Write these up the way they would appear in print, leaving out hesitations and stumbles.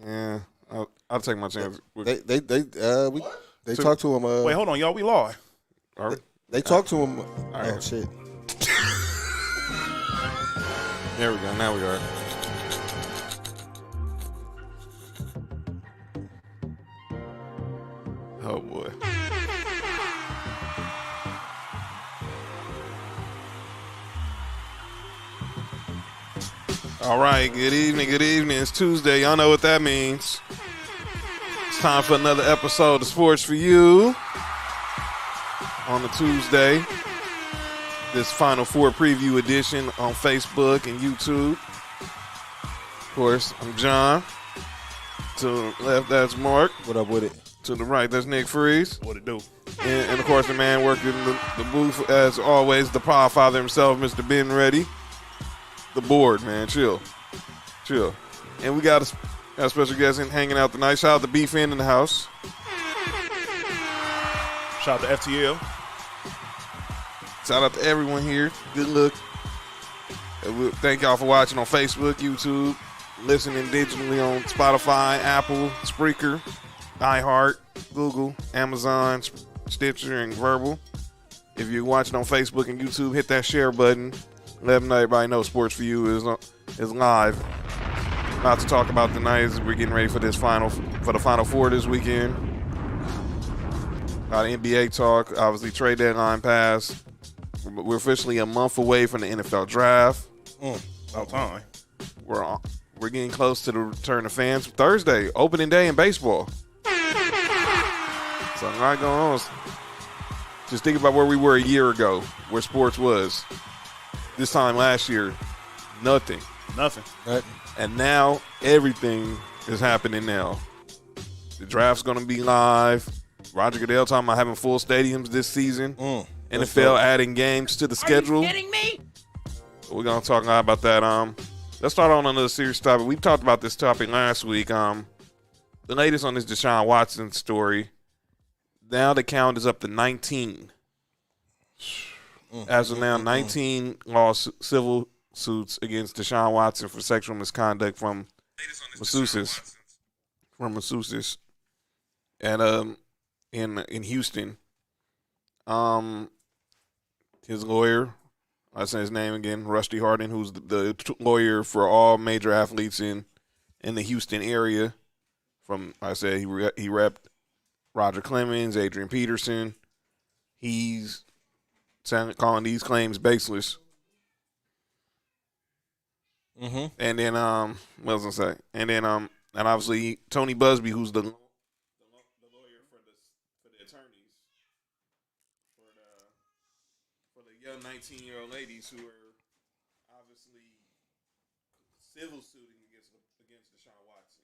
Yeah, I'll take my chance. They talked to him. Wait, hold on, y'all. We live. All right. They talked to him. right. Oh shit. There we go. Now we are. Oh boy. All right. Good evening. Good evening. It's Tuesday. Y'all know what that means. It's time for another episode of Sports for You on a Tuesday. This Final Four preview edition on Facebook and YouTube. Of course, I'm John. To the left, that's Mark. What up with it? To the right, that's Nick Freeze. What it do? And of course, the man working the booth, as always, the power father himself, Mr. Ben Reddy. The board, man. Chill. And we got a special guest hanging out tonight. Shout out to Beef in the house. Shout out to FTL. Shout out to everyone here. Good look. Thank y'all for watching on Facebook, YouTube, listening digitally on Spotify, Apple, Spreaker, iHeart, Google, Amazon, Stitcher, and Verbal. If you're watching on Facebook and YouTube, hit that share button. Let everybody know Sports for You is live. Lots to talk about tonight as we're getting ready for the Final Four this weekend. A lot of NBA talk. Obviously, trade deadline pass. We're officially a month away from the NFL draft. About time. We're getting close to the return of fans. Thursday, opening day in baseball. So a lot going on. Just think about where we were a year ago, where sports was. This time last year, nothing. And now everything is happening now. The draft's going to be live. Roger Goodell talking about having full stadiums this season. NFL adding games to the schedule. Are you kidding me? We're going to talk a lot about that. Let's start on another serious topic. We talked about this topic last week. The latest on this Deshaun Watson story. Now the count is up to 19. As of now, 19 civil suits against Deshaun Watson for sexual misconduct from masseuses. And in Houston. His lawyer, I say his name again, Rusty Hardin, who's the lawyer for all major athletes in the Houston area. I said he repped Roger Clemens, Adrian Peterson. He's calling these claims baseless. And then what was I say? And then and obviously Tony Busby, who's the lawyer for the attorneys for the young 19-year-old ladies who are obviously civil suiting against Deshaun Watson.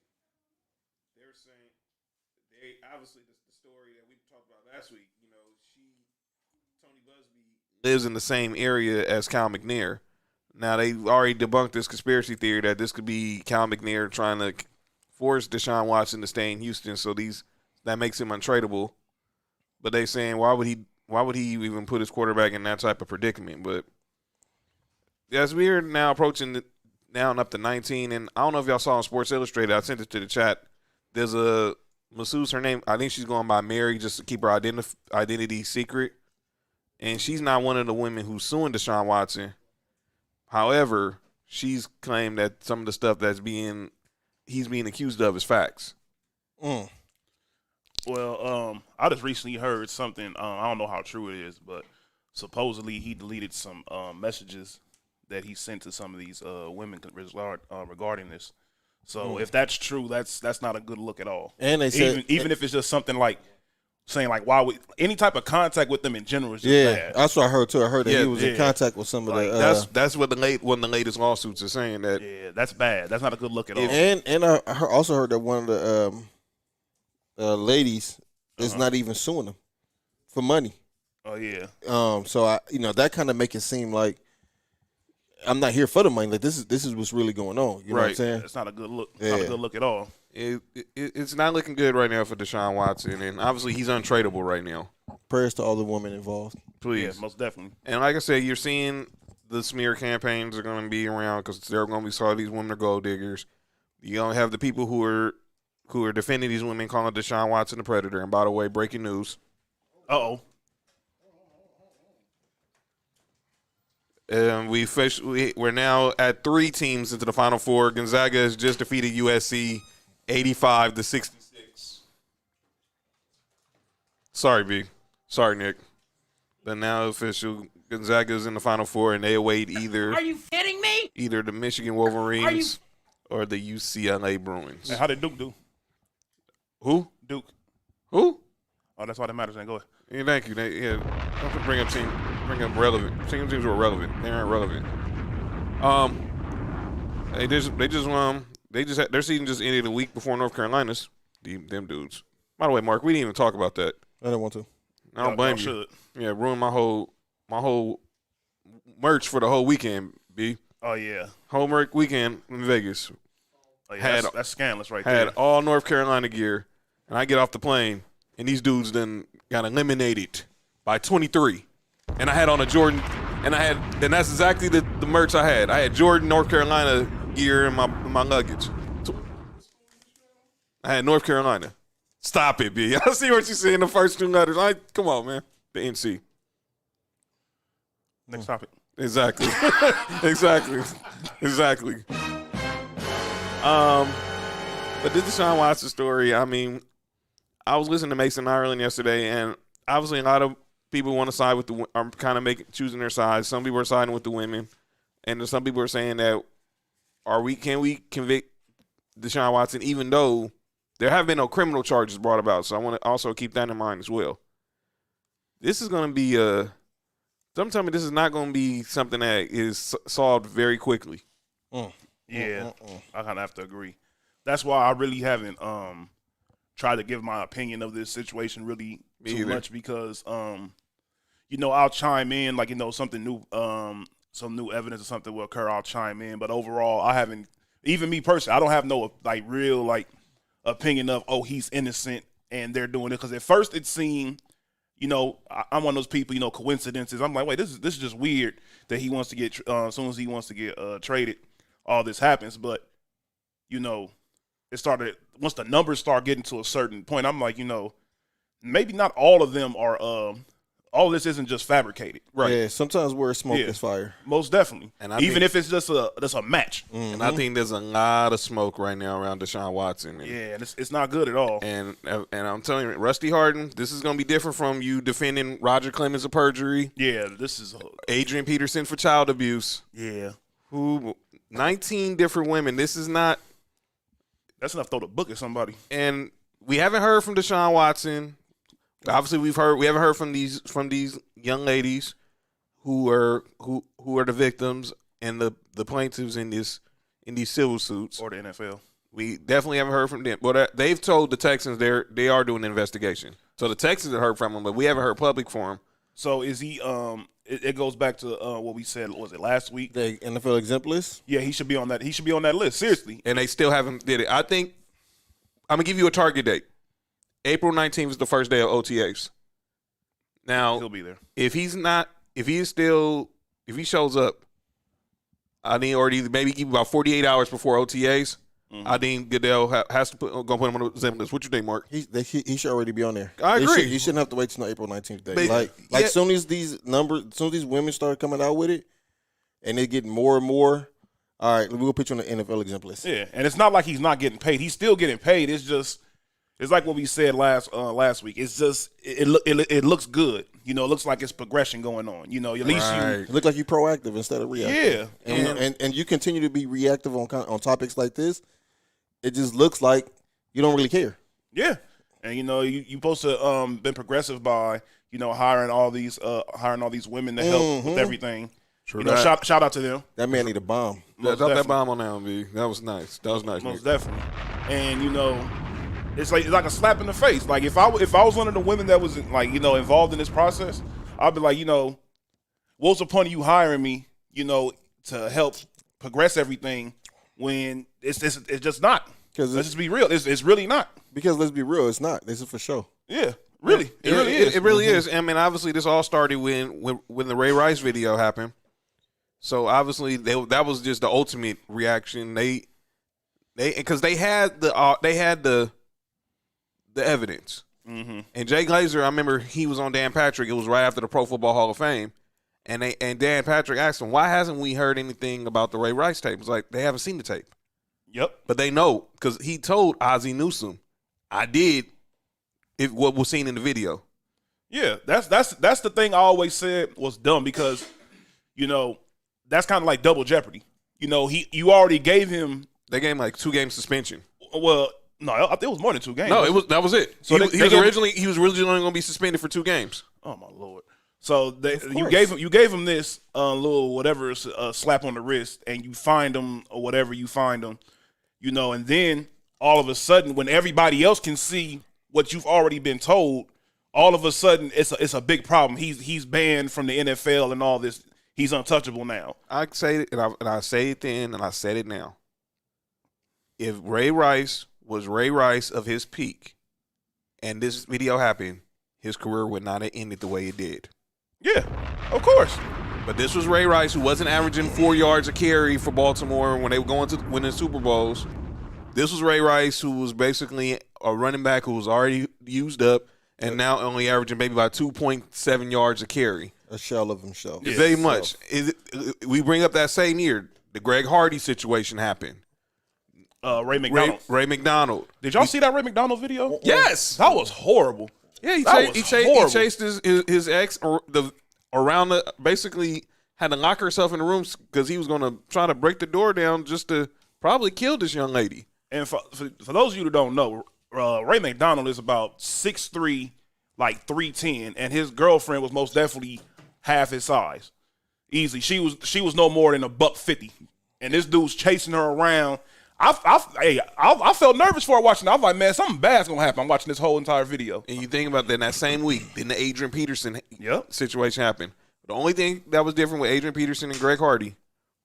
They're saying obviously the story that we talked about last week. You know, Tony Busby lives in the same area as Cal McNair. Now, they've already debunked this conspiracy theory that this could be Cal McNair trying to force Deshaun Watson to stay in Houston, so that makes him untradeable. But they saying why would he even put his quarterback in that type of predicament? But as we're now approaching now and up to 19, and I don't know if y'all saw on Sports Illustrated, I sent it to the chat. There's a masseuse, her name, I think she's going by Mary just to keep her identity secret. And she's not one of the women who's suing Deshaun Watson. However, she's claimed that some of the stuff he's being accused of is facts. Well, I just recently heard something. I don't know how true it is, but supposedly he deleted some messages that he sent to some of these women regarding this. So if that's true, that's not a good look at all. And they said even if it's just something like saying like why would any type of contact with them in general is just bad. That's what I heard too. I heard that he was in contact with some of the. That's what one of the latest lawsuits are saying. That that's bad. That's not a good look at all. And I also heard that one of the ladies is not even suing him for money. Oh yeah. So that kind of make it seem like I'm not here for the money. Like this is what's really going on. You know what I'm saying? It's not a good look. Not a good look at all. It's not looking good right now for Deshaun Watson, and obviously he's untradeable right now. Prayers to all the women involved. Please. Yeah, most definitely. And like I said, you're seeing the smear campaigns are going to be around because they're going to be saw these women are gold diggers. You gonna have the people who are defending these women, calling Deshaun Watson the predator. And by the way, breaking news. Uh-oh. We're now at 3 teams into the Final Four. Gonzaga has just defeated USC 85-66. Sorry, B. Sorry, Nick. But now official, Gonzaga is in the Final Four, and they await either. Are you kidding me? Either the Michigan Wolverines or the UCLA Bruins. Hey, how did Duke do? Who? Duke. Who? Oh, that's why that matters. Then go ahead. Yeah, thank you. Don't bring up relevant. Teams were relevant. They aren't relevant. Their season just ended a week before North Carolina's. Them dudes. By the way, Mark, we didn't even talk about that. I didn't want to. I don't blame you. Should. Yeah, ruined my whole merch for the whole weekend. B. Oh yeah. Whole merch weekend in Vegas. Oh, yeah. That's scandalous right there. Had all North Carolina gear, and I get off the plane, and these dudes then got eliminated by 23. And I had on a Jordan, and that's exactly the merch I had. I had Jordan North Carolina gear in my luggage. I had North Carolina. Stop it, B. I see what you see in the first 2 letters. Come on, man. The NC. Next topic. Exactly. Exactly. But this Deshaun Watson story, I mean, I was listening to Mason Ireland yesterday, and obviously a lot of people want to side with are kind of choosing their sides. Some people are siding with the women, and some people are saying that can we convict Deshaun Watson even though there have been no criminal charges brought about? So I want to also keep that in mind as well. This is going to be some tell me this is not going to be something that is solved very quickly. Yeah, I kind of have to agree. That's why I really haven't tried to give my opinion of this situation really too much because I'll chime in like something new, some new evidence or something will occur. I'll chime in, but overall, I haven't. Even me personally, I don't have no real opinion of he's innocent and they're doing it because at first it seemed. I'm one of those people, coincidences. I'm like, wait, this is just weird that he wants to get, as soon as he wants to get traded, all this happens. But, it started, once the numbers start getting to a certain point, I'm like, maybe not all of them are, all of this isn't just fabricated. Right. Yeah, sometimes where smoke is fire. Most definitely. And even if it's just a match. Mm-hmm. And I think there's a lot of smoke right now around Deshaun Watson. And it's not good at all. And I'm telling you, Rusty Harden, this is going to be different from you defending Roger Clemens of perjury. Yeah, this is Adrian Peterson for child abuse. Yeah. 19 different women. This is not. That's enough to throw the book at somebody. And we haven't heard from Deshaun Watson. Obviously, we haven't heard from these young ladies who are the victims and the plaintiffs in these civil suits or the NFL. We definitely haven't heard from them. But they've told the Texans they are doing an investigation. So the Texans have heard from him, but we haven't heard public for him. So is he? It goes back to what we said. Was it last week? The NFL exempt list. Yeah, he should be on that. He should be on that list. Seriously. And they still haven't did it. I think I'm gonna give you a target date. April 19th is the first day of OTAs. Now he'll be there. If he shows up, I think already maybe keep about 48 hours before OTAs. Mm-hmm. I think Goodell has to put him on the exempt list. What you think, Mark? He should already be on there. I agree. He shouldn't have to wait till April 19th day. As soon as these women start coming out with it, and they get more and more. All right, we'll put you on the NFL exempt list. Yeah, and it's not like he's not getting paid. He's still getting paid. It's like what we said last week. It's just it looks good. It looks like it's progression going on. At least it looks like you're proactive instead of reactive. Yeah, and you continue to be reactive on topics like this. It just looks like you don't really care. Yeah, and you supposed to been progressive by hiring all these women to help with everything. True. Shout out to them. That man need a bomb. Drop that bomb on them, B. That was nice. That was nice. Most definitely. And it's like a slap in the face. Like if I was one of the women that was involved in this process, I'd be like, what's the point of you hiring me, to help progress everything when it's just not. Let's just be real. It's really not. Because let's be real, it's not. This is for sure. Yeah, really. It really is. It really is. I mean, obviously, this all started when the Ray Rice video happened. So obviously, that was just the ultimate reaction. They Because they had the evidence. Mm-hmm. And Jay Glazer, I remember he was on Dan Patrick. It was right after the Pro Football Hall of Fame. And Dan Patrick asked him, why hasn't we heard anything about the Ray Rice tape? It's like, they haven't seen the tape. Yep. But they know, because he told Ozzie Newsome, I did what was seen in the video. Yeah, that's the thing I always said was dumb because, that's kind of like double jeopardy. You already gave him. They gave him like 2-game suspension. Well, no, it was more than 2 games. No, that was it. So he was originally going to be suspended for 2 games. Oh my Lord! So you gave him this little whatever slap on the wrist, and you fined him or whatever you fined him, and then all of a sudden, when everybody else can see what you've already been told, all of a sudden it's a big problem. He's banned from the NFL and all this. He's untouchable now. I say it, and I say it then, and I said it now. If Ray Rice was Ray Rice of his peak, and this video happened, his career would not have ended the way it did. Yeah, of course. But this was Ray Rice, who wasn't averaging 4 yards a carry for Baltimore when they were going to winning Super Bowls. This was Ray Rice, who was basically a running back who was already used up and now only averaging maybe about 2.7 yards a carry. A shell of himself. Yes. Very much. We bring up that same year, the Greg Hardy situation happened. Ray McDonald. Ray McDonald. Did y'all see that Ray McDonald video? Yes. That was horrible. Yeah, he horrible. chased his ex around basically had to lock herself in the room because he was going to try to break the door down just to probably kill this young lady. And for those of you that don't know, Ray McDonald is about 6'3", like 310, and his girlfriend was most definitely half his size. Easy. She was no more than $150. And this dude's chasing her around. I felt nervous for watching it. I was like, man, something bad's gonna happen. I'm watching this whole entire video. And you think about that in that same week, then the Adrian Peterson situation happened. The only thing that was different with Adrian Peterson and Greg Hardy,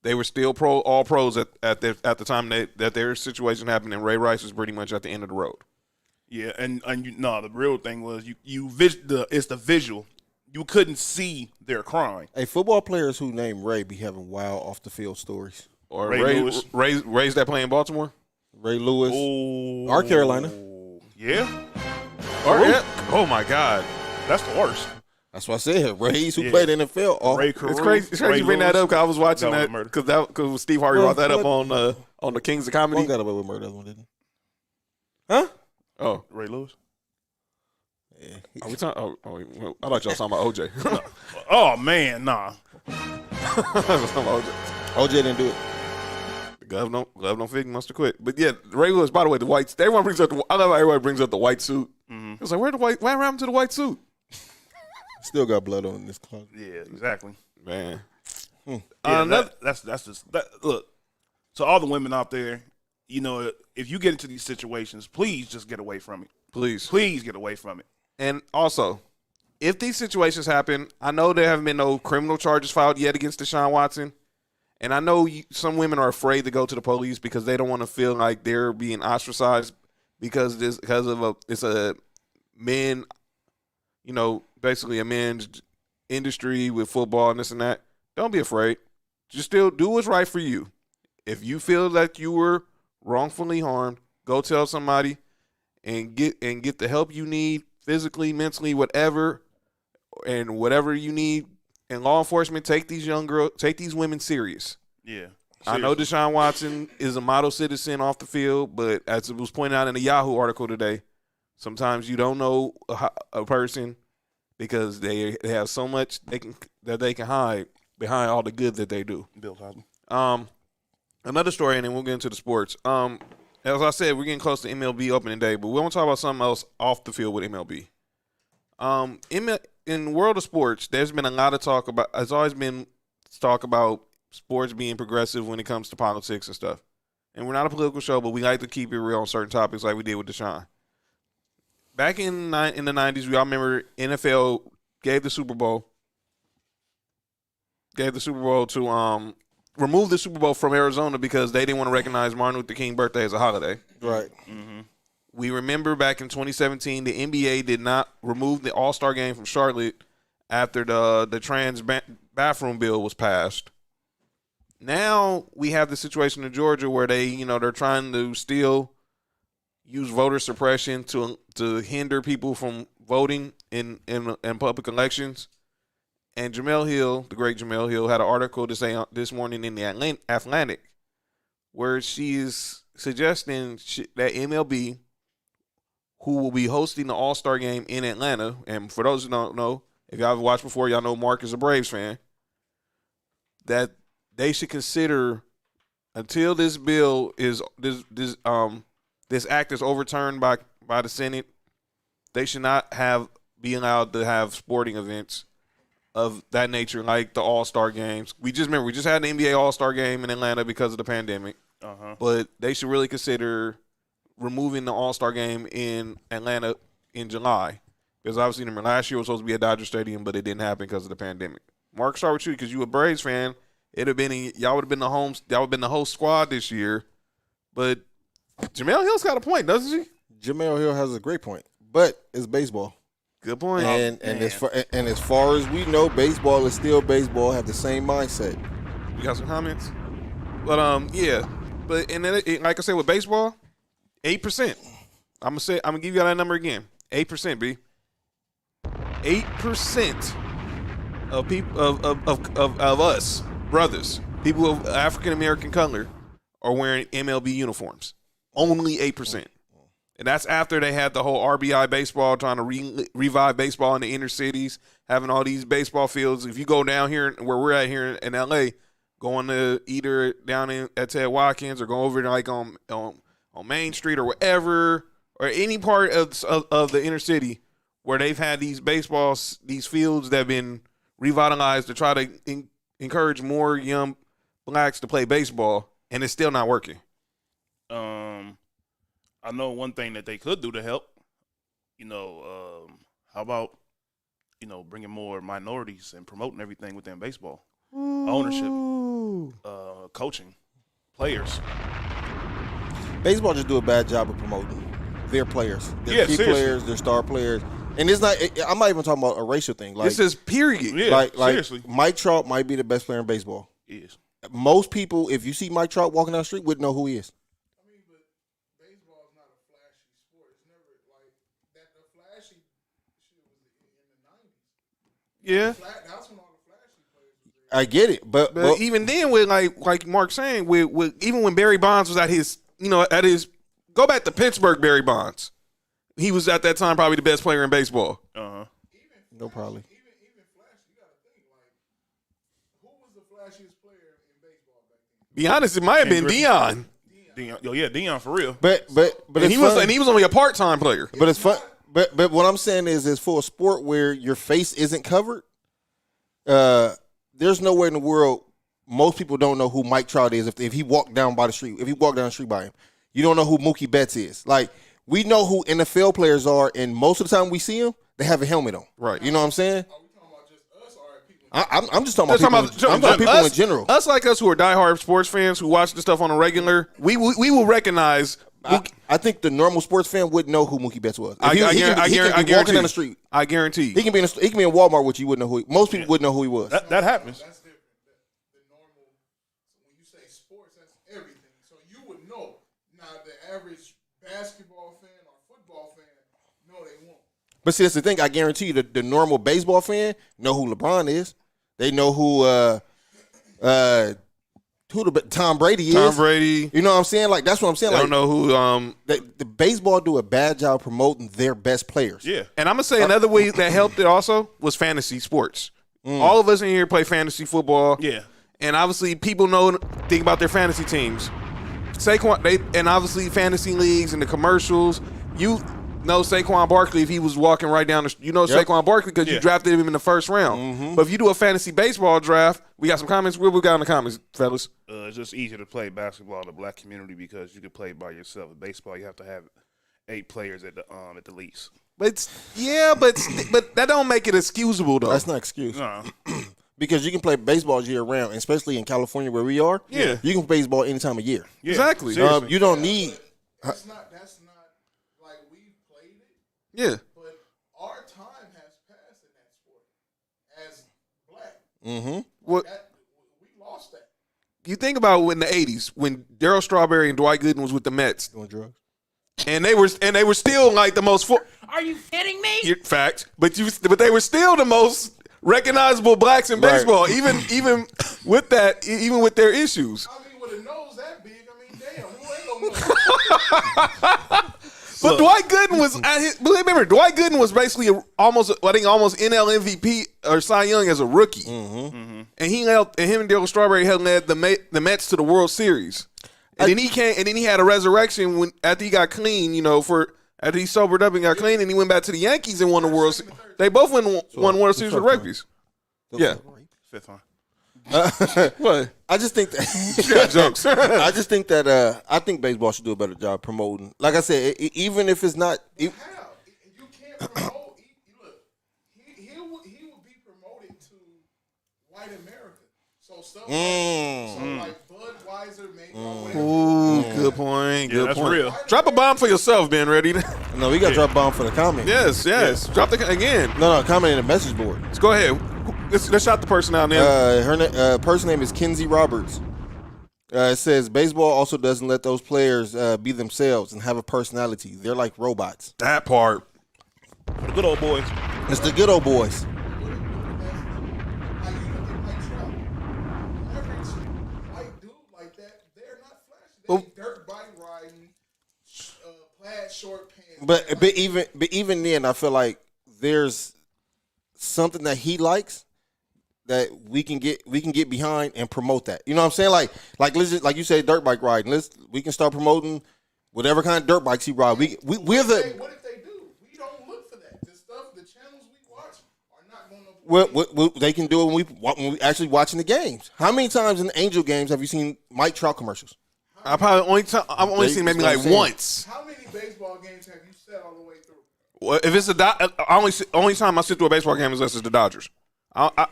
they were still all pros at the time that their situation happened, and Ray Rice was pretty much at the end of the road. Yeah, and the real thing was it's the visual. You couldn't see their crime. Hey, football players who name Ray be having wild off the field stories. Or Lewis. Ray's that playing Baltimore? Ray Lewis. Oh, or Carolina. Yeah. Oh my God. That's the worst. That's what I said. Rays who played in the NFL. Ray It's crazy. It's crazy you bring that up because I was watching that because Steve Harvey brought that up on the Kings of Comedy. One got away with murder, that one didn't. Huh? Oh, Ray Lewis. Yeah. are we talking? I thought y'all was talking about OJ. Oh man, nah. OJ didn't do it. Glove don't fit, must have quit. But yeah, Ray Lewis. By the way, the white. Everyone brings up. I love how everybody brings up the white suit. Mm-hmm. It's like what happened to the white suit? Still got blood on this closet. Yeah, exactly. Man. That's just that. Look, to all the women out there, if you get into these situations, please just get away from it. Please get away from it. And also, if these situations happen, I know there haven't been no criminal charges filed yet against Deshaun Watson. And I know some women are afraid to go to the police because they don't want to feel like they're being ostracized because it's a men, basically a men's industry with football and this and that. Don't be afraid. Just still do what's right for you. If you feel that you were wrongfully harmed, go tell somebody and get the help you need physically, mentally, whatever, and whatever you need. And law enforcement, take these women serious. Yeah. Seriously. I know Deshaun Watson is a model citizen off the field, but as it was pointed out in the Yahoo article today, sometimes you don't know a person because they have so much that they can hide behind all the good that they do. Bill Cosby. Another story, and then we'll get into the sports. As I said, we're getting close to MLB opening day, but we want to talk about something else off the field with MLB. In the world of sports, there's been a lot of talk about. There's always been talk about sports being progressive when it comes to politics and stuff. And we're not a political show, but we like to keep it real on certain topics, like we did with Deshaun. Back in the 90s, we all remember NFL gave the Super Bowl to remove the Super Bowl from Arizona because they didn't want to recognize Martin Luther King's birthday as a holiday. Right. Mm-hmm. We remember back in 2017, the NBA did not remove the All-Star game from Charlotte after the trans bathroom bill was passed. now we have the situation in Georgia where they're trying to still use voter suppression to hinder people from voting in public elections. And Jemele Hill, the great Jemele Hill, had an article to say this morning in the Atlantic where she is suggesting that MLB, who will be hosting the All-Star game in Atlanta, and for those who don't know, if y'all have watched before, y'all know Mark is a Braves fan, that they should consider, until this bill is this act is overturned by the Senate, they should not be allowed to have sporting events of that nature, like the All-Star games. We just had the NBA All-Star game in Atlanta because of the pandemic. But they should really consider removing the All-Star game in Atlanta in July. Because obviously, remember, last year was supposed to be at Dodger Stadium, but it didn't happen because of the pandemic. Mark, start with you because you a Braves fan. Y'all would have been the host squad this year. But Jemele Hill's got a point, doesn't she? Jemele Hill has a great point, but it's baseball. Good point. And as far as we know, baseball is still baseball. Have the same mindset. You got some comments? But yeah. But and then like I said with baseball, 8%. I'm gonna give you that number again. 8%, B. 8% of people of us brothers, people of African American color, are wearing MLB uniforms. Only 8%. And that's after they had the whole RBI baseball, trying to revive baseball in the inner cities, having all these baseball fields. If you go down here where we're at here in L.A., going to either down at Ted Watkins or go over to like on Main Street or wherever, or any part of the inner city where they've had these these fields that have been revitalized to try to encourage more young blacks to play baseball, and it's still not working. I know one thing that they could do to help. How about bringing more minorities and promoting everything within baseball, ownership, coaching, players. Baseball just do a bad job of promoting their players, their key seriously. players, their star players, and it's not. I'm not even talking about a racial thing. Like This is period. Yeah, like seriously. Mike Trout might be the best player in baseball. Yes. Most people, if you see Mike Trout walking down the street, wouldn't know who he is. I mean, but baseball is not a flashy sport. It's never like that. The flashy shit was in the 90s. Yeah. That's when all the flashy players were there. I get it, but Even then, with like Mark saying, with even when Barry Bonds was at his go back to Pittsburgh, Barry Bonds, he was at that time probably the best player in baseball. no problem. Even flashy, you got to think like, who was the flashiest player in baseball back then? Be honest, it might have been Griffey. Deion. Deion for real. But And it's fun. he was only a part-time player. But it's fun. But what I'm saying is for a sport where your face isn't covered, there's nowhere in the world most people don't know who Mike Trout is if he walked down by the street. If he walked down the street by him, you don't know who Mookie Betts is. Like, we know who NFL players are, and most of the time we see them, they have a helmet on. Right. You know what I'm saying? Are we talking about just us or people? I'm just talking about people. I'm talking people in general. Us like us who are diehard sports fans who watch the stuff on a regular, we will recognize. I think the normal sports fan wouldn't know who Mookie Betts was. If I he can be guarantee walking down the street. I guarantee. He can be in Walmart, which you wouldn't know who. Most people wouldn't know who he was. That happens. That's different. The normal. So when you say sports, that's everything. So you would know. Now the average basketball fan or football fan, no, they won't. But see, that's the thing. I guarantee you, the normal baseball fan know who LeBron is. They know who Tom Brady is. Tom Brady. You know what I'm saying? Like, that's what I'm saying. I Like, don't know who. the baseball do a bad job promoting their best players. Yeah. And I'm gonna say another way that helped it also was fantasy sports. All of us in here play fantasy football. Yeah. And obviously, people think about their fantasy teams. Saquon, and obviously fantasy leagues and the commercials. You know Saquon Barkley if he was walking right down the. You know Yep. Saquon Barkley because you Yeah. drafted him in the first round. But if you do a fantasy baseball draft, we got some comments. What we got in the comments, fellas? It's just easier to play basketball in the black community because you can play by yourself. In baseball, you have to have 8 players at the least. But but that don't make it excusable though. That's not an excuse. No. Because you can play baseball year round, especially in California where we are. Yeah. You can play baseball any time of year. Yeah, Exactly. seriously. You don't need. That's not like we played it, Yeah. but our time has passed in that sport as black. Mm-hmm. What? That we lost that. you think about in the '80s when Darryl Strawberry and Dwight Gooden was with the Mets, Doing drugs. and they were still like the most. Are you kidding me? Fact, but they were still the most recognizable blacks in Right. baseball, even with that, even with their issues. I mean, with a nose that big, I mean, damn, who ain't no nose? But Dwight Gooden was remember Dwight Gooden was basically almost NL MVP or Cy Young as a rookie, and him and Darryl Strawberry led the Mets to the World Series, and then he had a resurrection after he got clean, after he sobered up and got clean, and he went back to the Yankees and won the World Series. They both won World Series with rugbies. Yeah. Fifth one. What? I just think that You got jokes. I just think that I think baseball should do a better job promoting. Like I said, even if it's not, How? You can't promote. Look, he would be promoted to white America. So stuff like Budweiser, maybe. Ooh, good point. Yeah, Good that's point. real. Drop a bomb for yourself, Ben. Ready? no, we got to drop a bomb for the comment. Yes. Drop the again. No, comment in the message board. Let's go ahead. Let's shout the person out there. Her person name is Kinsey Roberts. It says baseball also doesn't let those players be themselves and have a personality. They're like robots. That part. For the good old boys. It's the good old boys. White dude like that, they're not flashy. They dirt bike riding, plaid short pants. But even then, I feel like there's something that he likes that we can get behind and promote that. You know what I'm saying? Like let's just, like you say, dirt bike riding. We can start promoting whatever kind of dirt bikes he ride. We're What the if they do? We don't look for that. The channels we watch are not going to. they can do it when we actually watching the games. How many times in the Angel games have you seen Mike Trout commercials? I've only seen maybe like once. How many baseball games have you sat all the way through? Well, if it's only time I sit through a baseball game is unless it's the Dodgers. I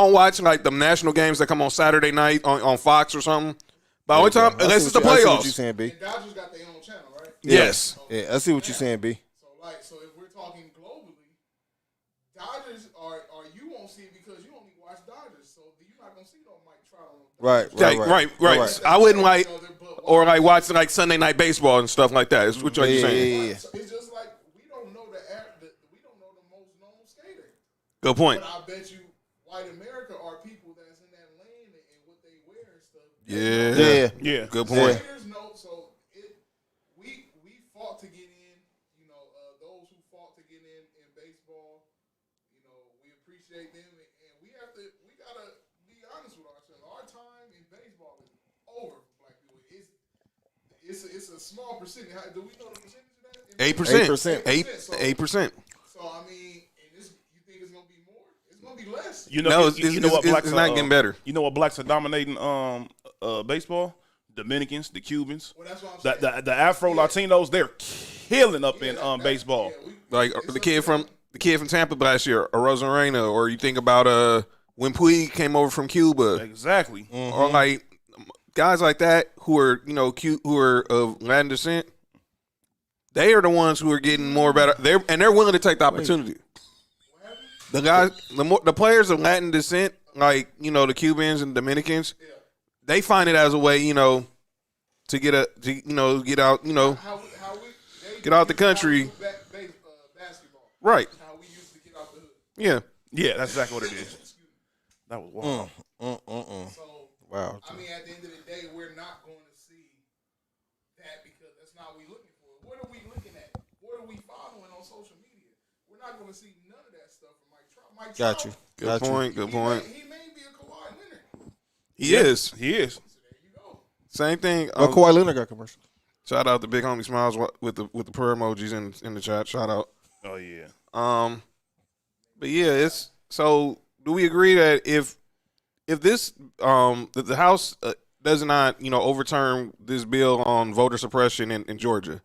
don't watch like the national games that come on Saturday night on Fox or something. But only time unless it's the I see what you're playoffs. saying, B. And Dodgers got their own channel, right? Yes. Yeah, I see what you're saying, B. So if we're talking globally, Dodgers are you won't see it because you only watch Dodgers, so you're not gonna see no Mike Trout on Right. I wouldn't like or like watch like Sunday night baseball and stuff like that. Is what you're saying. Yeah. So it's just like we don't know we don't know the most known skater. Good point. But I bet you white America are people that's in that lane and what they wear and stuff. Yeah. Yeah. Good point. Skaters know, so we fought to get in. Those who fought to get in baseball, we appreciate them, and we gotta be honest with ourselves. Our time in baseball is over for black people. It's a small percentage. Do we know the percentage of that? 8%. 8%. So I mean, and you think it's gonna be more? It's gonna be less. You know, No, you know what blacks it's are, not getting better. You know what blacks are dominating baseball? Dominicans, the Cubans, Well, that's what I'm saying. the Afro Latinos. They're killing up in baseball. Like the kid from Tampa last year, Rosarena, or you think about when Puig came over from Cuba, Exactly. or like guys like that who are who are of Latin descent. They are the ones who are getting more better. They're willing to take the opportunity. The guys, the players of Latin descent, like the Cubans and Dominicans, they find it as a way, to get out, get out the country. Basketball. Right? How we used to get out the hood. Yeah. Yeah, that's exactly what it is. That was wild. So Wow. I mean, at the end of the day, we're not going to see that because that's not what we're looking for. What are we looking at? What are we following on social media? We're not going to see none of that stuff from Mike Trout. Got you. Good point. Good point. He may be a Kawhi Leonard. He is. He is. So there you go. Same thing. Well, Kawhi Leonard got commercials. Shout out to Big Homie Smiles with the prayer emojis in the chat. Shout out. Oh yeah. But yeah, it's so. Do we agree that if this that the House does not overturn this bill on voter suppression in Georgia,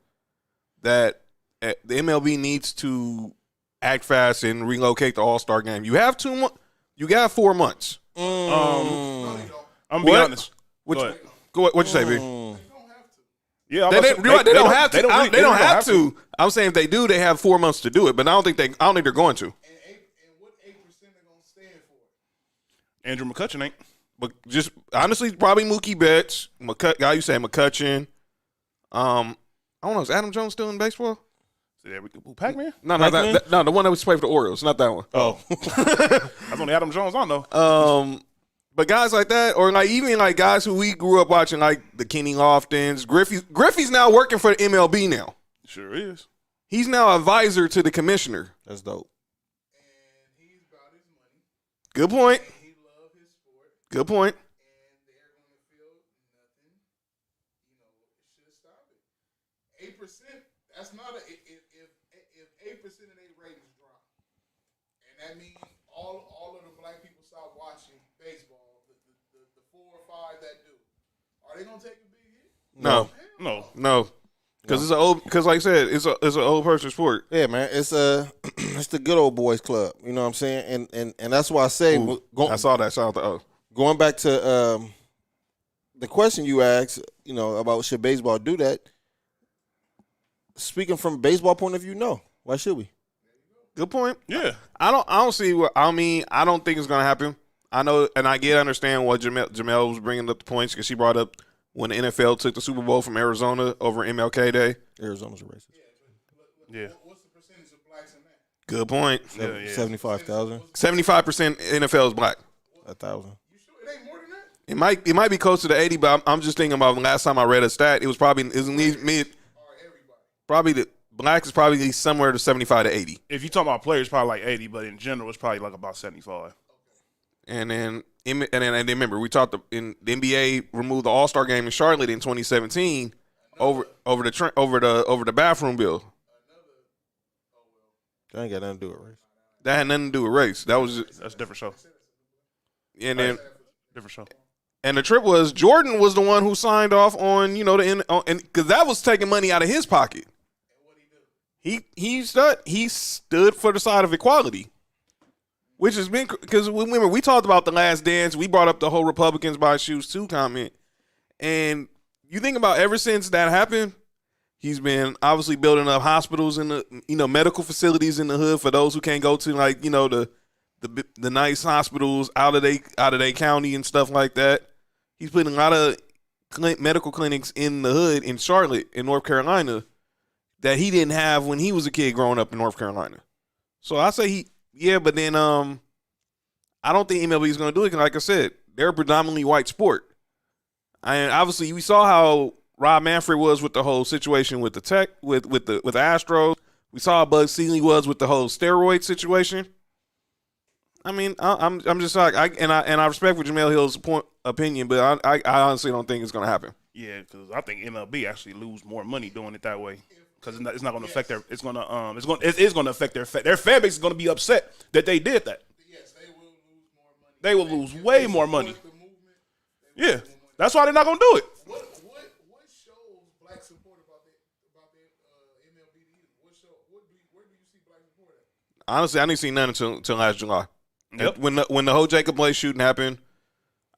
that the MLB needs to act fast and relocate the All-Star game? You have 2 months. You got 4 months. I'm gonna be What? honest. What Go you, ahead. what'd you say, B? They don't have to. Yeah, They don't have to. They don't have to. to. I'm saying if they do, they have 4 months to do it. But I don't think they're going to. And what 8% are going to stand for? Andrew McCutcheon ain't. but just honestly, probably Mookie Betts, guy you say McCutcheon. I don't know. Is Adam Jones still in baseball? Pac-Man? No, not that. No, the one that was played for the Orioles, not that one. Oh, that's only Adam Jones I know. But guys like that, or like even like guys who we grew up watching, like the Kenny Loftons, Griffey's now working for the MLB now. Sure is. He's now advisor to the commissioner. That's dope. And he's about his money. Good point. And he loves his sport. Good point. And they're going to feel nothing. You know, it should stop it. 8%. That's not a. If 8% of their ratings drop, and that means all of the black people stop watching baseball. The 4 or 5 that do, are they going to take a big hit? No. Because it's an old. Because like I said, it's an old person sport. Yeah, man. It's it's the good old boys club. You know what I'm saying? And that's why I say I saw that. Shout out to O. Going back to the question you asked, you know, about should baseball do that? Speaking from a baseball point of view, no. Why should we? Good point. Yeah. I don't see what I mean. I don't think it's gonna happen. I know, and I understand what Jamel was bringing up the points because she brought up when the NFL took the Super Bowl from Arizona over MLK Day. Arizona's a racist. Yeah. What's the percentage of blacks in that? Good point. Yeah. 75,000, 75% NFL is black. 1,000. You sure it ain't more than that? It might be close to the 80, but I'm just thinking about last time I read a stat. It was probably mid. Or everybody? Probably the blacks is probably somewhere to 75 to 80. If you talk about players, probably like 80, but in general, it's probably like about 75. And then remember we talked in the NBA removed the All-Star game in Charlotte in 2017 over the bathroom bill. That ain't got nothing to do with race. That had nothing to do with race. That was just, That's a different show. and then Different show. and the trip was Jordan was the one who signed off on and because that was taking money out of his pocket. He stood for the side of equality. Which has been because remember we talked about The Last Dance. We brought up the whole Republicans buy shoes too comment, and you think about ever since that happened, he's been obviously building up hospitals and the medical facilities in the hood for those who can't go to the nice hospitals out of their county and stuff like that. He's putting a lot of medical clinics in the hood in Charlotte in North Carolina that he didn't have when he was a kid growing up in North Carolina. So I say but then I don't think MLB is going to do it. Cause like I said, they're a predominantly white sport. And obviously, we saw how Rob Manfred was with the whole situation with the tech with the Astros. We saw how Bud Selig was with the whole steroid situation. I mean, I'm just like I respect for Jamel Hill's opinion, but I honestly don't think it's going to happen. Yeah, because I think MLB actually lose more money doing it that way. Because it's not going to affect it is going to affect their fan base is going to be upset that they did that. Yes, they will lose more money. They will lose way more money. Yeah, that's why they're not going to do it. What shows black support about the MLB? Where do you see black support at? Honestly, I didn't see none until last July. Yep. When the whole Jacob Blake shooting happened,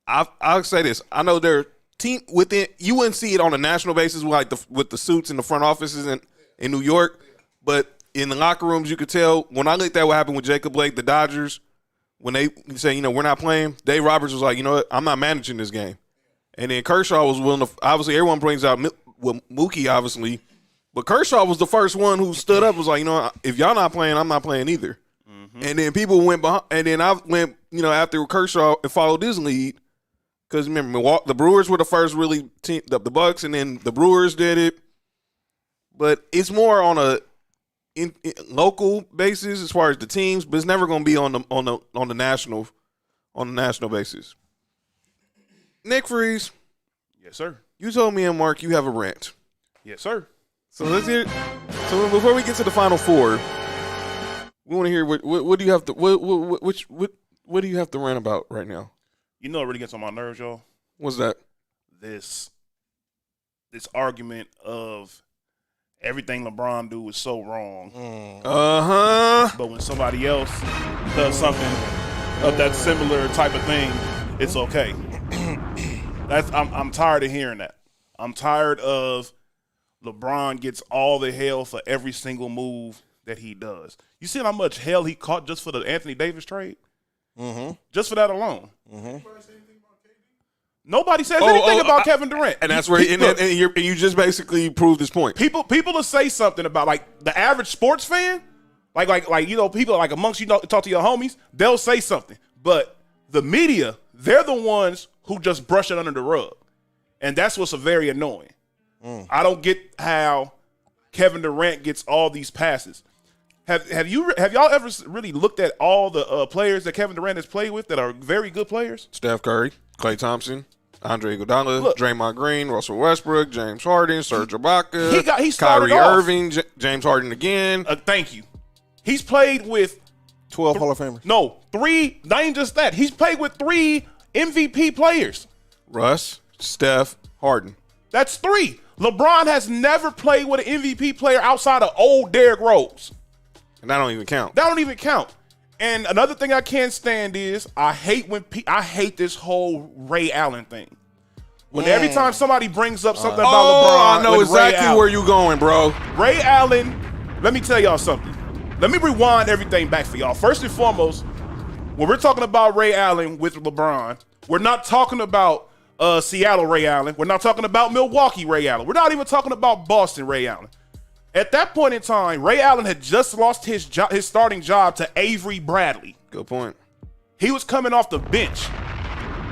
I'll say this: I know their team within you wouldn't see it on a national basis with the suits in the front offices in New York, but in the locker rooms you could tell. When I looked at what happened with Jacob Blake, the Dodgers, when they say we're not playing, Dave Roberts was like, you know what, I'm not managing this game, and then Kershaw was willing to. Obviously, everyone brings out Mookie, obviously, but Kershaw was the first one who stood up, was like, you know, if y'all not playing, I'm not playing either. And then people went behind, and then I went, after Kershaw and followed his lead. Because remember, the Brewers were the first really team, the Bucks, and then the Brewers did it. But it's more on a local basis as far as the teams, but it's never going to be on the national basis. Nick Freeze, Yes, sir. you told me and Mark you have a rant. Yes, sir. So let's hear. So before we get to the Final Four, we want to hear what do you have to what do you have to rant about right now? You know what really gets on my nerves, y'all? What's that? This argument of everything LeBron do is so wrong. But when somebody else does something of that similar type of thing, it's okay. I'm tired of hearing that. I'm tired of LeBron gets all the hell for every single move that he does. You see how much hell he caught just for the Anthony Davis trade? Mm-hmm. Just for that alone. Mm-hmm. Nobody says anything about Kevin Durant. And that's where and you just basically proved this point. People will say something about like the average sports fan, like you know, people like amongst you know, talk to your homies, they'll say something. But the media, they're the ones who just brush it under the rug. And that's what's very annoying. I don't get how Kevin Durant gets all these passes. Have y'all ever really looked at all the players that Kevin Durant has played with that are very good players? Steph Curry, Klay Thompson, Andre Iguodala, Draymond Green, Russell Westbrook, James Harden, Serge Ibaka, he started Kyrie off. Irving, James Harden again. Thank you. He's played with 12 Hall of Famers. No, 3, not even just that. He's played with 3 MVP players. Russ, Steph, Harden. That's 3. LeBron has never played with an MVP player outside of old Derrick Rose. And that don't even count. That don't even count. And another thing I can't stand is I hate this whole Ray Allen thing. When every time somebody brings up something about LeBron, I know with Ray exactly Allen, where you going, bro. Ray Allen, let me tell y'all something. Let me rewind everything back for y'all. First and foremost, when we're talking about Ray Allen with LeBron, we're not talking about Seattle Ray Allen. We're not talking about Milwaukee Ray Allen. We're not even talking about Boston Ray Allen. At that point in time, Ray Allen had just lost his starting job to Avery Bradley. Good point. He was coming off the bench.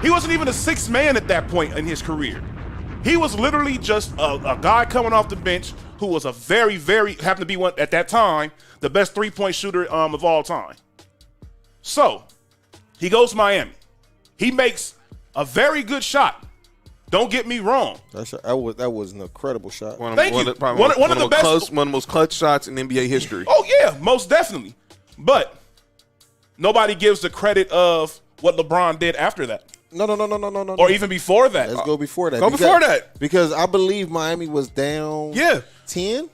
He wasn't even a sixth man at that point in his career. He was literally just a guy coming off the bench who was a very, very, happened to be one at that time, the best three-point shooter of all time. So, he goes to Miami. He makes a very good shot. Don't get me wrong. That was an incredible shot. One of the most clutch shots in NBA history. Oh, yeah, most definitely. But nobody gives the credit of what LeBron did after that. No. Or even before that. Let's go before that. Before that. Because I believe Miami was down 10.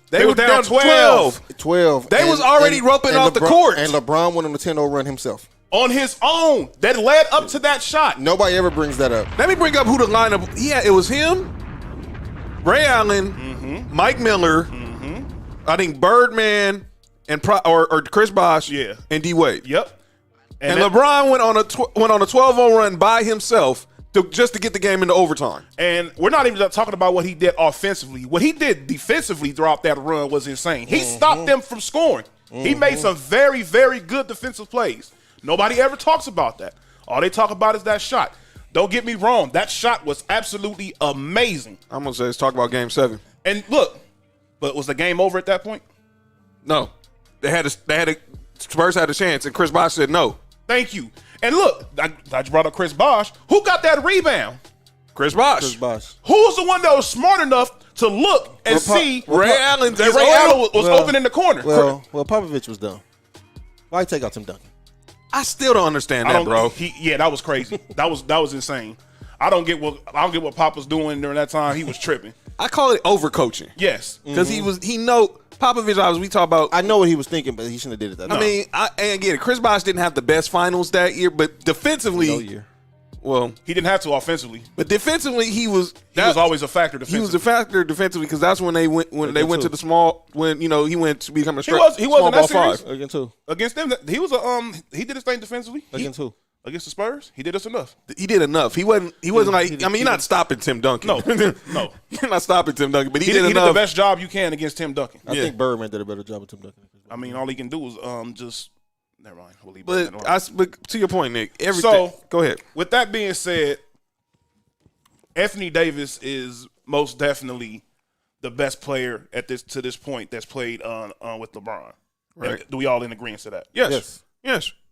They were down 12. 12. They was already roping off the court. And LeBron went on the 10-0 run himself. On his own. That led up to that shot. Nobody ever brings that up. Let me bring up who the lineup. Yeah, it was him, Ray Allen, Mike Miller, I think Birdman, and or Chris Bosh, and D Wade. Yep. And LeBron went on a 12-0 run by himself just to get the game into overtime. And we're not even talking about what he did offensively. What he did defensively throughout that run was insane. He stopped them from scoring. He made some very, very good defensive plays. Nobody ever talks about that. All they talk about is that shot. Don't get me wrong. That shot was absolutely amazing. I'm going to say let's talk about Game 7. And look, but was the game over at that point? No. Spurs had a chance, and Chris Bosh said no. Thank you. And look, I just brought up Chris Bosh. Who got that rebound? Chris Bosh. Chris Bosh. Who was the one that was smart enough to look and see Ray Allen was open in the corner? Well, Popovich was dumb. Why take out Tim Duncan? I still don't understand that, bro. That was crazy. that was insane. I don't get what Pop was doing during that time. He was tripping. I call it overcoaching. Yes, because Popovich. We talk about. I know what he was thinking, but he shouldn't have did it that. I mean, I get it. Chris Bosh didn't have the best finals that year, but defensively, no year. Well, he didn't have to offensively, but defensively, he was always a factor. Defensively, he was a factor defensively because that's when they went to the small he went to become a he wasn't that serious against who? Against them. He was he did his thing defensively. Against who? Against the Spurs, he did us enough. He did enough. He wasn't like. You're not stopping Tim Duncan. No, you're not stopping Tim Duncan. But he did enough. He did the best job you can against Tim Duncan. I think Birdman did a better job with Tim Duncan. I mean, all he can do is just. Never mind. We'll leave but to your point, Nick. Everything. So go ahead. With that being said, Anthony Davis is most definitely the best player to this point that's played with LeBron. Right? Do we all in agreement to that? Yes.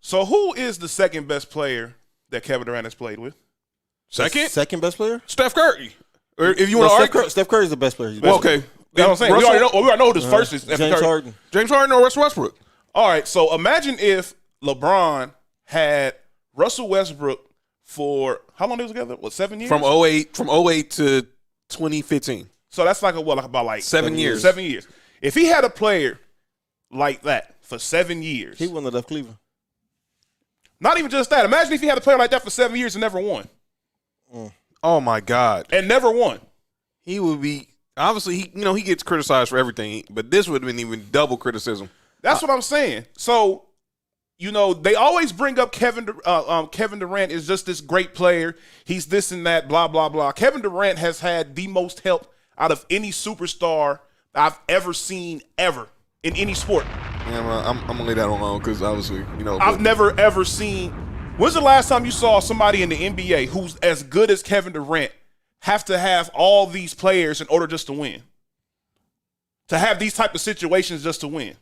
So who is the second best player that Kevin Durant has played with? Second best player? Steph Curry. Or if you want to argue, Steph Curry is the best player. Well, okay. That's what I'm saying. We already know who this first is. James Harden. James Harden or Russell Westbrook. All right. So imagine if LeBron had Russell Westbrook for how long they was together? What, 7 years? From 08 to 2015. So that's like about 7 years. 7 years. If he had a player like that for 7 years, he wouldn't have left Cleveland. Not even just that. Imagine if he had a player like that for 7 years and never won. Oh my God! And never won. He would be obviously he gets criticized for everything, but this would have been even double criticism. That's what I'm saying. So they always bring up Kevin Durant is just this great player. He's this and that, blah, blah, blah. Kevin Durant has had the most help out of any superstar I've ever seen ever in any sport. Yeah, I'm going to leave that alone because obviously, I've never, ever seen. When's the last time you saw somebody in the NBA who's as good as Kevin Durant have to have all these players in order just to win? To have these type of situations just to win?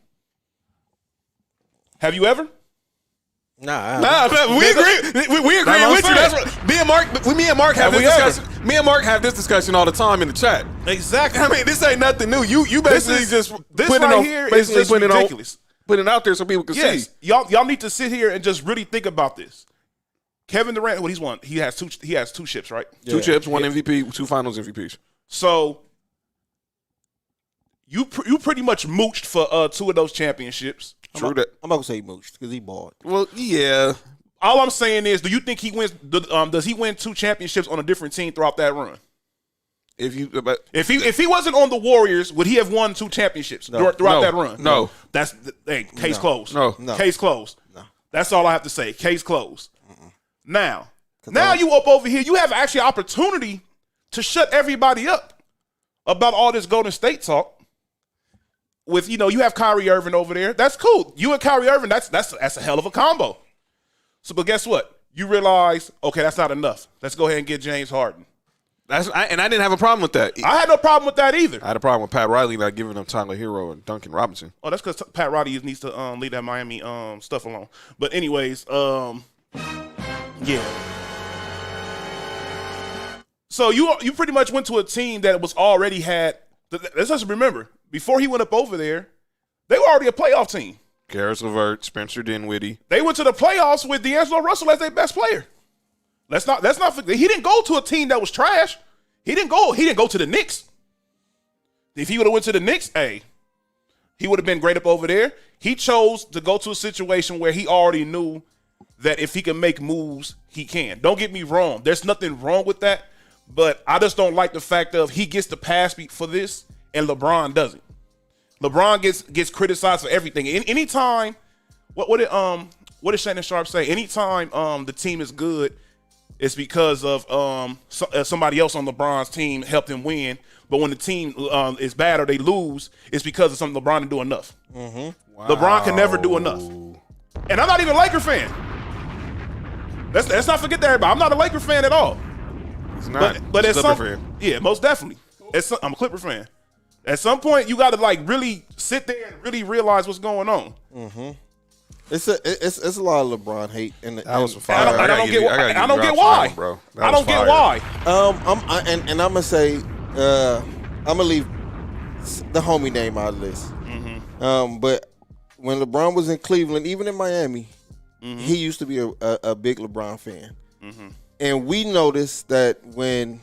Have you ever? Nah, we agree. We agree with you. That's what me and Mark have this discussion. Me and Mark have this discussion all the time in the chat. Exactly. I mean, this ain't nothing new. You basically This putting right it on, here is basically just putting ridiculous. Putting it out there so people can Yes, see. y'all need to sit here and just really think about this. Kevin Durant, what he's won, he has two ships, right? Yeah. 2 chips, 1 MVP, 2 Finals MVPs. So you pretty much mooched for 2 of those championships. True that. I'm not gonna say he mooched because he balled. Well, yeah. All I'm saying is, do you think he wins? Does he win 2 championships on a different team throughout that run? If If he wasn't on the Warriors, would he have won 2 championships throughout that run? No. That's case closed. No. Case closed. No. That's all I have to say. Case closed. Now you up over here. You have actually opportunity to shut everybody up about all this Golden State talk. With you have Kyrie Irving over there. That's cool. You and Kyrie Irving. That's a hell of a combo. So, but guess what? You realize, okay, that's not enough. Let's go ahead and get James Harden. I didn't have a problem with that. I had no problem with that either. I had a problem with Pat Riley not giving them Tyler Hero and Duncan Robinson. Oh, that's because Pat Riley needs to leave that Miami stuff alone. But anyways, yeah. So you pretty much went to a team that was already had. Let's just remember, before he went up over there, they were already a playoff team. Karis LeVert, Spencer Dinwiddie. They went to the playoffs with D'Angelo Russell as their best player. Let's not forget. He didn't go to a team that was trash. He didn't go to the Knicks. If he would have went to the Knicks, he would have been great up over there. He chose to go to a situation where he already knew that if he can make moves, he can. Don't get me wrong. There's nothing wrong with that. But I just don't like the fact of he gets the pass for this and LeBron doesn't. LeBron gets criticized for everything. Anytime, what did Shannon Sharp say? Anytime the team is good, it's because of somebody else on LeBron's team helped him win. But when the team is bad or they lose, it's because of something LeBron didn't do enough. Mm-hmm. Wow. LeBron can never do enough. And I'm not even a Laker fan. Let's not forget that, everybody. I'm not a Laker fan at all. He's not. But He's at a some, Clipper fan. yeah, most definitely. I'm a Clipper fan. At some point, you got to really sit there and really realize what's going on. Mm-hmm. It's a lot of LeBron hate, and That was fire. I don't get why, bro. I don't get why. I'm gonna say I'm gonna leave the homie name out of this. Mm-hmm. But when LeBron was in Cleveland, even in Miami, mm-hmm. he used to be a big LeBron fan, mm-hmm. and we noticed that when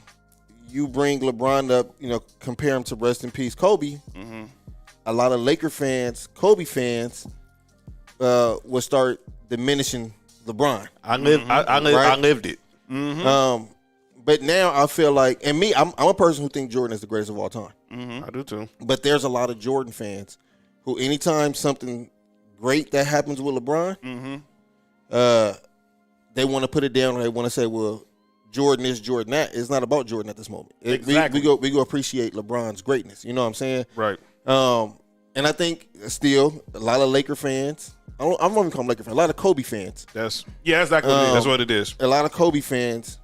you bring LeBron up, compare him to rest in peace Kobe. Mm-hmm. A lot of Laker fans, Kobe fans, will start diminishing LeBron. I lived it. Mm-hmm. But now I feel like, and me, I'm a person who thinks Jordan is the greatest of all time. Mm-hmm. I do too. But there's a lot of Jordan fans who, anytime something great that happens with LeBron, mm-hmm. They want to put it down, or they want to say, well, Jordan is Jordan that. It's not about Jordan at this moment. Exactly. We go appreciate LeBron's greatness. You know what I'm saying? Right. And I think still a lot of Laker fans. I'm not even calling Laker fans. A lot of Kobe fans. That's exactly what it is. That's what it is. A lot of Kobe fans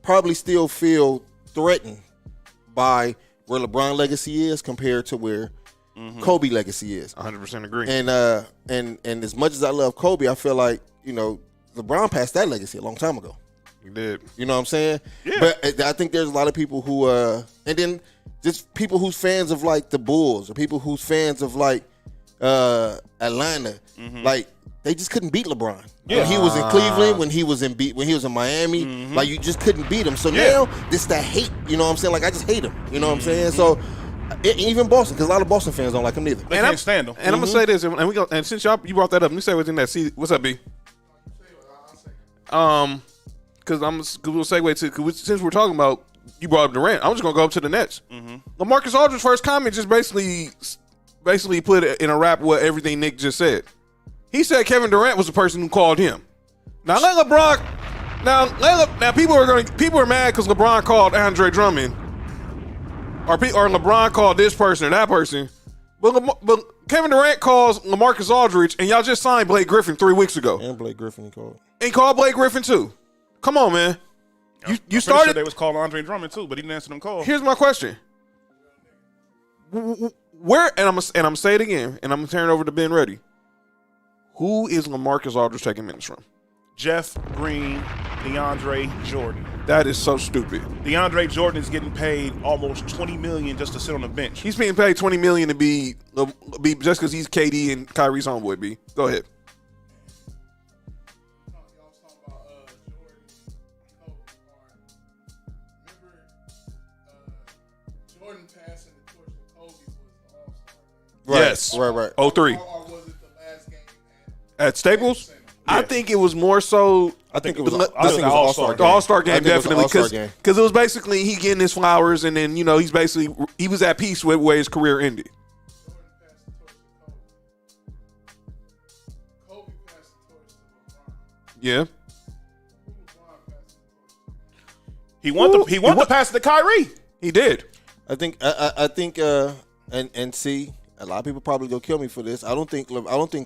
probably still feel threatened by where LeBron legacy is compared to where Kobe legacy is. 100% agree. And as much as I love Kobe, I feel like LeBron passed that legacy a long time ago. He did. You know what I'm saying? Yeah. But I think there's a lot of people who and then just people who's fans of like the Bulls or people who's fans of like Atlanta, like they just couldn't beat LeBron. Yeah. When he was in Cleveland, when he was in Miami, like you just couldn't beat him. So now this that hate, you know what I'm saying? Like I just hate him. You know what I'm saying? So even Boston, because a lot of Boston fans don't like him neither. They can't stand him. And I'm gonna say this, and since you brought that up, let me say within that. See, what's up, B? Because we'll segue to since we're talking about you brought up Durant, I'm just gonna go up to the Nets. LaMarcus Aldridge's first comment just basically put in a wrap what everything Nick just said. He said Kevin Durant was the person who called him. Now let LeBron. Now people are mad because LeBron called Andre Drummond, or LeBron called this person or that person. But Kevin Durant calls LaMarcus Aldridge, and y'all just signed Blake Griffin 3 weeks ago. And Blake Griffin he called. And called Blake Griffin too. Come on, man. You Sure started. they was calling Andre Drummond too, but he didn't answer them calls. Here's my question. Where and I'm gonna say it again, and I'm gonna turn it over to Ben Ready. Who is LaMarcus Aldridge taking minutes from? Jeff Green, DeAndre Jordan. That is so stupid. DeAndre Jordan is getting paid almost $20 million just to sit on the bench. He's being paid $20 million to be just because he's KD and Kyrie's homeboy. B. Go ahead. Y'all was talking about Jordan, Kobe. Remember, Jordan passing the torch to Kobe was the All-Star. Right. Yes. Right. 03. Or was it the last game At Staples? I think it was more so. I think it was. the- I think it was All-Star The All-Star game, I think it was the definitely, All-Star game. because it was basically he getting his flowers, and then he was at peace with where his career ended. Jordan passed the torch to Kobe. Kobe passed the torch to LeBron. Yeah, Who LeBron passed the torch to? He wanted to pass it to Kyrie. he did. I think and see, a lot of people probably gonna kill me for this. I don't think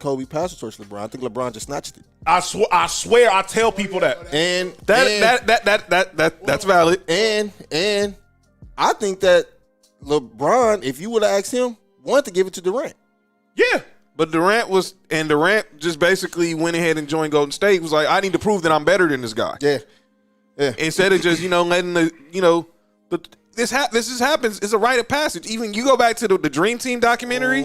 Kobe passed the torch to LeBron. I think LeBron just snatched it. I swear I tell people that. And That's valid. and I think that LeBron, if you would have asked him, wanted to give it to Durant. Yeah. But Durant just basically went ahead and joined Golden State. Was like, I need to prove that I'm better than this guy. Yeah. Instead of just letting but this happens. It's a rite of passage. Even you go back to the Dream Team documentary.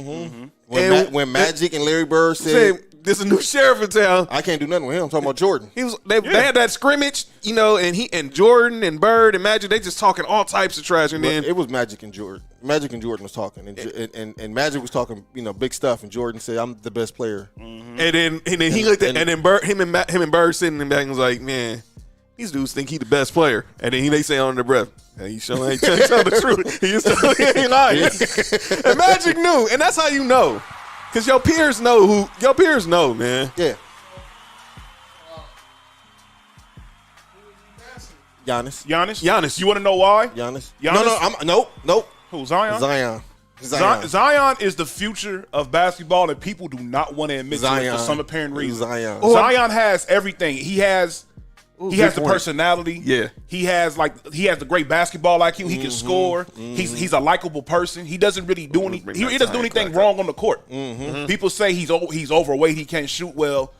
When Magic and Larry Bird said, "There's a new sheriff in town." I can't do nothing with him. I'm talking about Jordan. They had that scrimmage, and Jordan and Bird and Magic, they just talking all types of trash, and then It was Magic and Jordan. Magic and Jordan was talking, and Magic was talking, big stuff, and Jordan said, "I'm the best player." and then he looked at and then Bird, him and Bird sitting in the back and was like, "Man, these dudes think he the best player," and then they say under their breath, "Hey, he sure ain't tell the truth. He ain't lying." And Magic knew, and that's how you know, because your peers know, man. Yeah, Who was he passing? Giannis. Giannis. You want to know why? Giannis. Giannis? Nope. Who, Zion? Zion is the future of basketball, and people do not want to admit to it for some apparent reason. Zion has everything. He has the personality. Yeah. He has the great basketball IQ. He can score. He's a likable person. He doesn't really do anything. He doesn't do anything wrong on the court. People say he's overweight. He can't shoot well.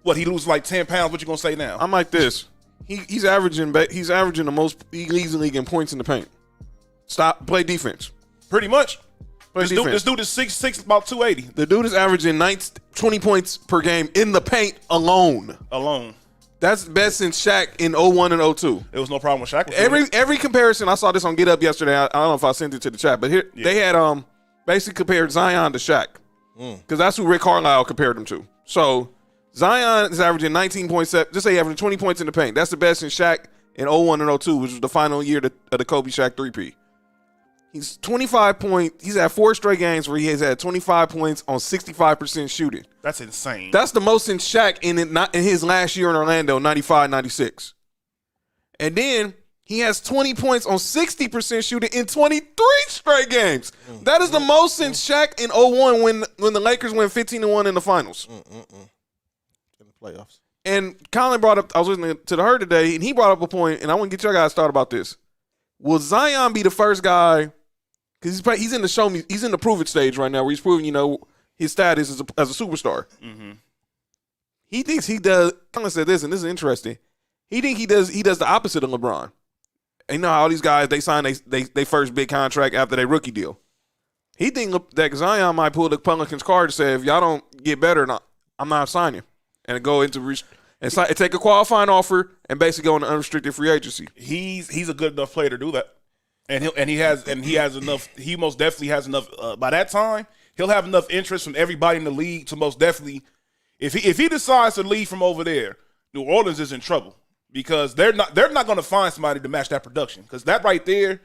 What, he loses like 10 pounds? What you gonna say now? I'm like this. He's averaging the most. He leads the league in points in the paint. Play defense. Pretty much. This defense. dude is 6'6", about 280 The dude is averaging 20 points per game in the paint alone. That's best since Shaq in 01 and 02. There was no problem with Shaq. Every comparison, I saw this on Get Up yesterday. I don't know if I sent it to the chat, but here they had basically compared Zion to Shaq because that's who Rick Carlisle compared him to. So Zion is averaging 19.7. Just say averaging 20 points in the paint. That's the best in Shaq in 01 and 02, which was the final year of the Kobe Shaq 3P. He's 25 points. He's had 4 straight games where he has had 25 points on 65% shooting. That's insane. That's the most since Shaq in his last year in Orlando, 95-96. And then he has 20 points on 60% shooting in 23 straight games. That is the most since Shaq in 01 when the Lakers went 15-1 in the finals. In the playoffs. And Colin brought up, I was listening to the Herd today, and he brought up a point, and I want to get your guys' thought about this. Will Zion be the first guy? Because he's in the he's in the prove it stage right now, where he's proving, his status as a superstar. He thinks he does. Colin said this, and this is interesting. He think he does the opposite of LeBron. And you know how all these guys they sign they first big contract after their rookie deal. He think that Zion might pull the Pelicans card and say, if y'all don't get better, I'm not signing, and go into and take a qualifying offer and basically go into unrestricted free agency. He's a good enough player to do that, and he has enough. He most definitely has enough. By that time, he'll have enough interest from everybody in the league to most definitely. If he decides to leave from over there, New Orleans is in trouble because they're not going to find somebody to match that production, because that right there,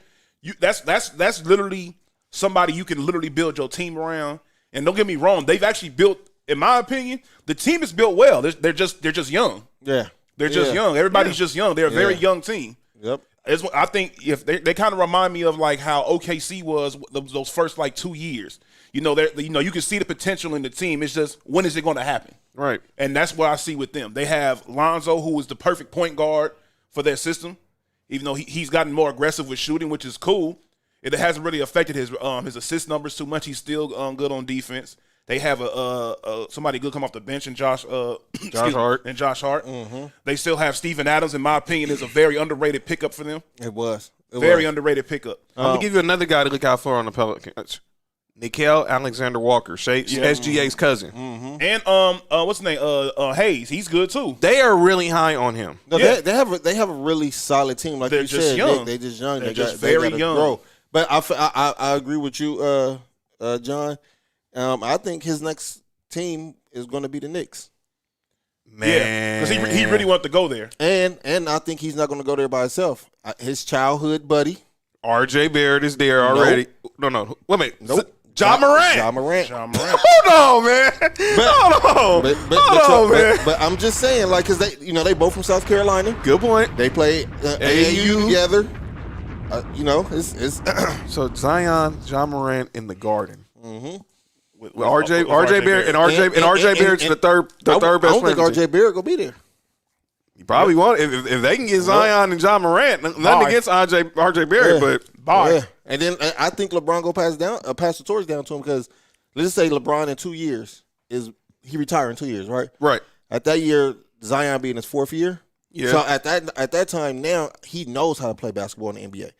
that's literally somebody you can literally build your team around. And don't get me wrong, they've actually built in my opinion, the team is built well. They're just young. Yeah. They're just young. Everybody's just young. They're a very young team. Yep. I think if they kind of remind me of like how OKC was those first like 2 years. You can see the potential in the team. It's just when is it going to happen? Right. And that's what I see with them. They have Lonzo, who is the perfect point guard for their system. Even though he's gotten more aggressive with shooting, which is cool, it hasn't really affected his assist numbers too much. He's still good on defense. They have somebody good come off the bench and Josh Hart. Mm-hmm. They still have Steven Adams. In my opinion, is a very underrated pickup for them. It was. Very underrated pickup. I'm going to give you another guy to look out for on the Pelicans. Nickeil Alexander-Walker, SGA's cousin. Mm-hmm. And what's his name? Hayes. He's good too. They are really high on him. No, they have a really solid team. Like They're you just said, young. They just young. They're They just they very gotta young. Grow. But I agree with you, John. I think his next team is going to be the Knicks. Man. Because he really wanted to go there. And I think he's not going to go there by himself. His childhood buddy. RJ Barrett is there already. No. Wait a minute. Nope. Ja Morant. Ja Morant. Hold on, man. Hold on, man. But I'm just saying, like, because they both from South Carolina. Good point. They play AAU together. It's So Zion, Ja Morant in the Garden. mm-hmm. With RJ Barrett and RJ Barrett's the third best I don't player. think RJ Barrett gonna be there. You probably won't if they can get Zion and Ja Morant. Nothing against RJ Barrett, but Bye. Yeah. And then I think LeBron go pass the torch down to him because let's just say LeBron in 2 years he retire in 2 years, right? right. At that year, Zion being his 4th year. Yeah. So at that time now he knows how to play basketball in the NBA.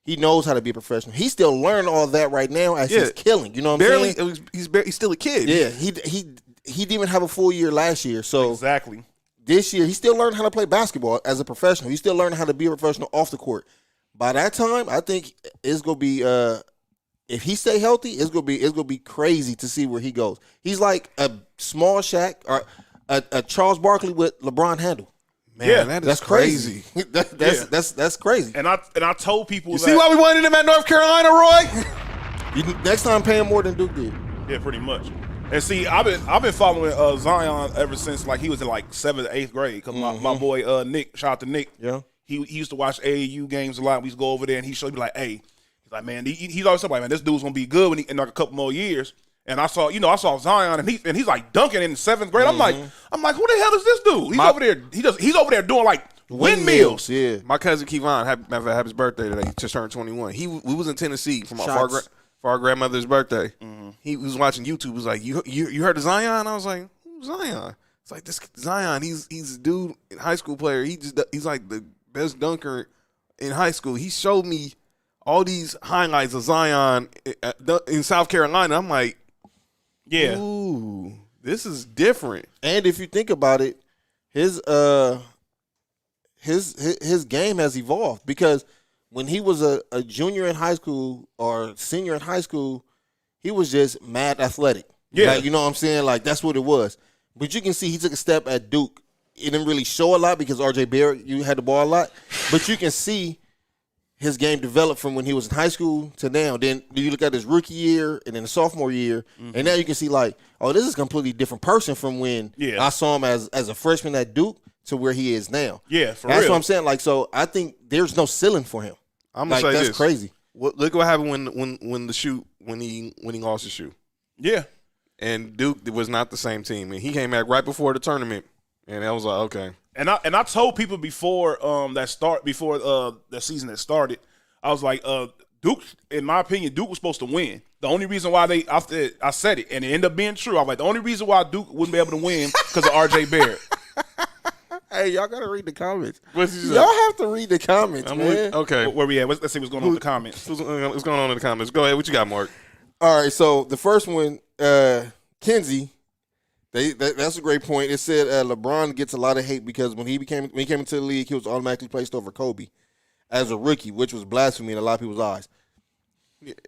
He knows how to be a professional. He's still learning all that right now as he's killing. You know what I'm saying? He's still a kid. Yeah. He didn't even have a full year last year. So Exactly. this year, he's still learning how to play basketball as a professional. He's still learning how to be a professional off the court. By that time, I think it's gonna be if he stay healthy, it's gonna be crazy to see where he goes. He's like a small Shaq or a Charles Barkley with LeBron handle. Man, Yeah, that's crazy. That's crazy. And I told people You see why we wanted him at North Carolina, Roy? Next time, pay him more than Duke did. Yeah, pretty much. And see, I've been following Zion ever since like he was in like 7th, 8th grade. Cause my boy Nick, shout out to Nick. Yeah. He used to watch AAU games a lot. We used to go over there and he showed me like, hey, he's like, man, he's always like, man, this dude's gonna be good in like a couple more years. And I saw Zion and he's like dunking in 7th grade. I'm like, who the hell is this dude? He's over there doing like windmills. Yeah. My cousin Kevon had his birthday today. He just turned 21. We was in Tennessee for my for our grandmother's birthday. Mm-hmm. He was watching YouTube. He was like, you heard of Zion? I was like, who's Zion? It's like this Zion. He's a dude in high school player. He's like the best dunker in high school. He showed me all these highlights of Zion in South Carolina. I'm like, Yeah. ooh, this is different. And if you think about it, his game has evolved because when he was a junior in high school or senior in high school, he was just mad athletic. Yeah. Like, you know what I'm saying? Like, that's what it was. But you can see he took a step at Duke. It didn't really show a lot because RJ Barrett, you had the ball a lot. But you can see his game developed from when he was in high school to now. Then you look at his rookie year and then the sophomore year, and now you can see like, oh, this is a completely different person from when I saw him as a freshman at Duke to where he is now. Yeah, for That's real. what I'm saying. Like, so I think there's no ceiling for him. I'm gonna say that's this. crazy. Look what happened when he lost his shoe. Yeah. And Duke was not the same team. And he came back right before the tournament, and I was like, okay. And I told people before the season that started, I was like, Duke, in my opinion, Duke was supposed to win. The only reason why I said it, and it ended up being true. I was like, the only reason why Duke wouldn't be able to win because of RJ Barrett. Hey, y'all gotta read the comments. What's he say? Y'all have to read the comments, man. Okay. Where we at? Let's see what's going on with the comments. What's going on in the comments? Go ahead. What you got, Mark? All right, so the first one, Kenzie, that's a great point. It said LeBron gets a lot of hate because when he came into the league, he was automatically placed over Kobe as a rookie, which was blasphemy in a lot of people's eyes.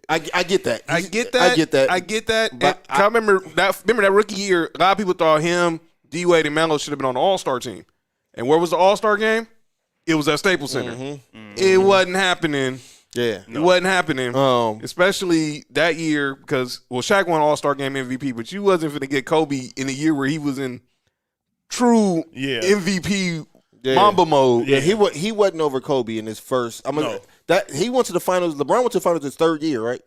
I get that. I get that. But I remember that rookie year, a lot of people thought him, D-Wade, and Melo should have been on the All-Star team. And where was the All-Star game? It was at Staples Center. It wasn't happening. Yeah. It wasn't happening. Um, Especially that year because, Shaq won All-Star Game MVP, but you wasn't going to get Kobe in a year where he was in true MVP Mamba mode. Yeah, he wasn't over Kobe in his first. That he went to the finals. LeBron went to the finals his third year, right?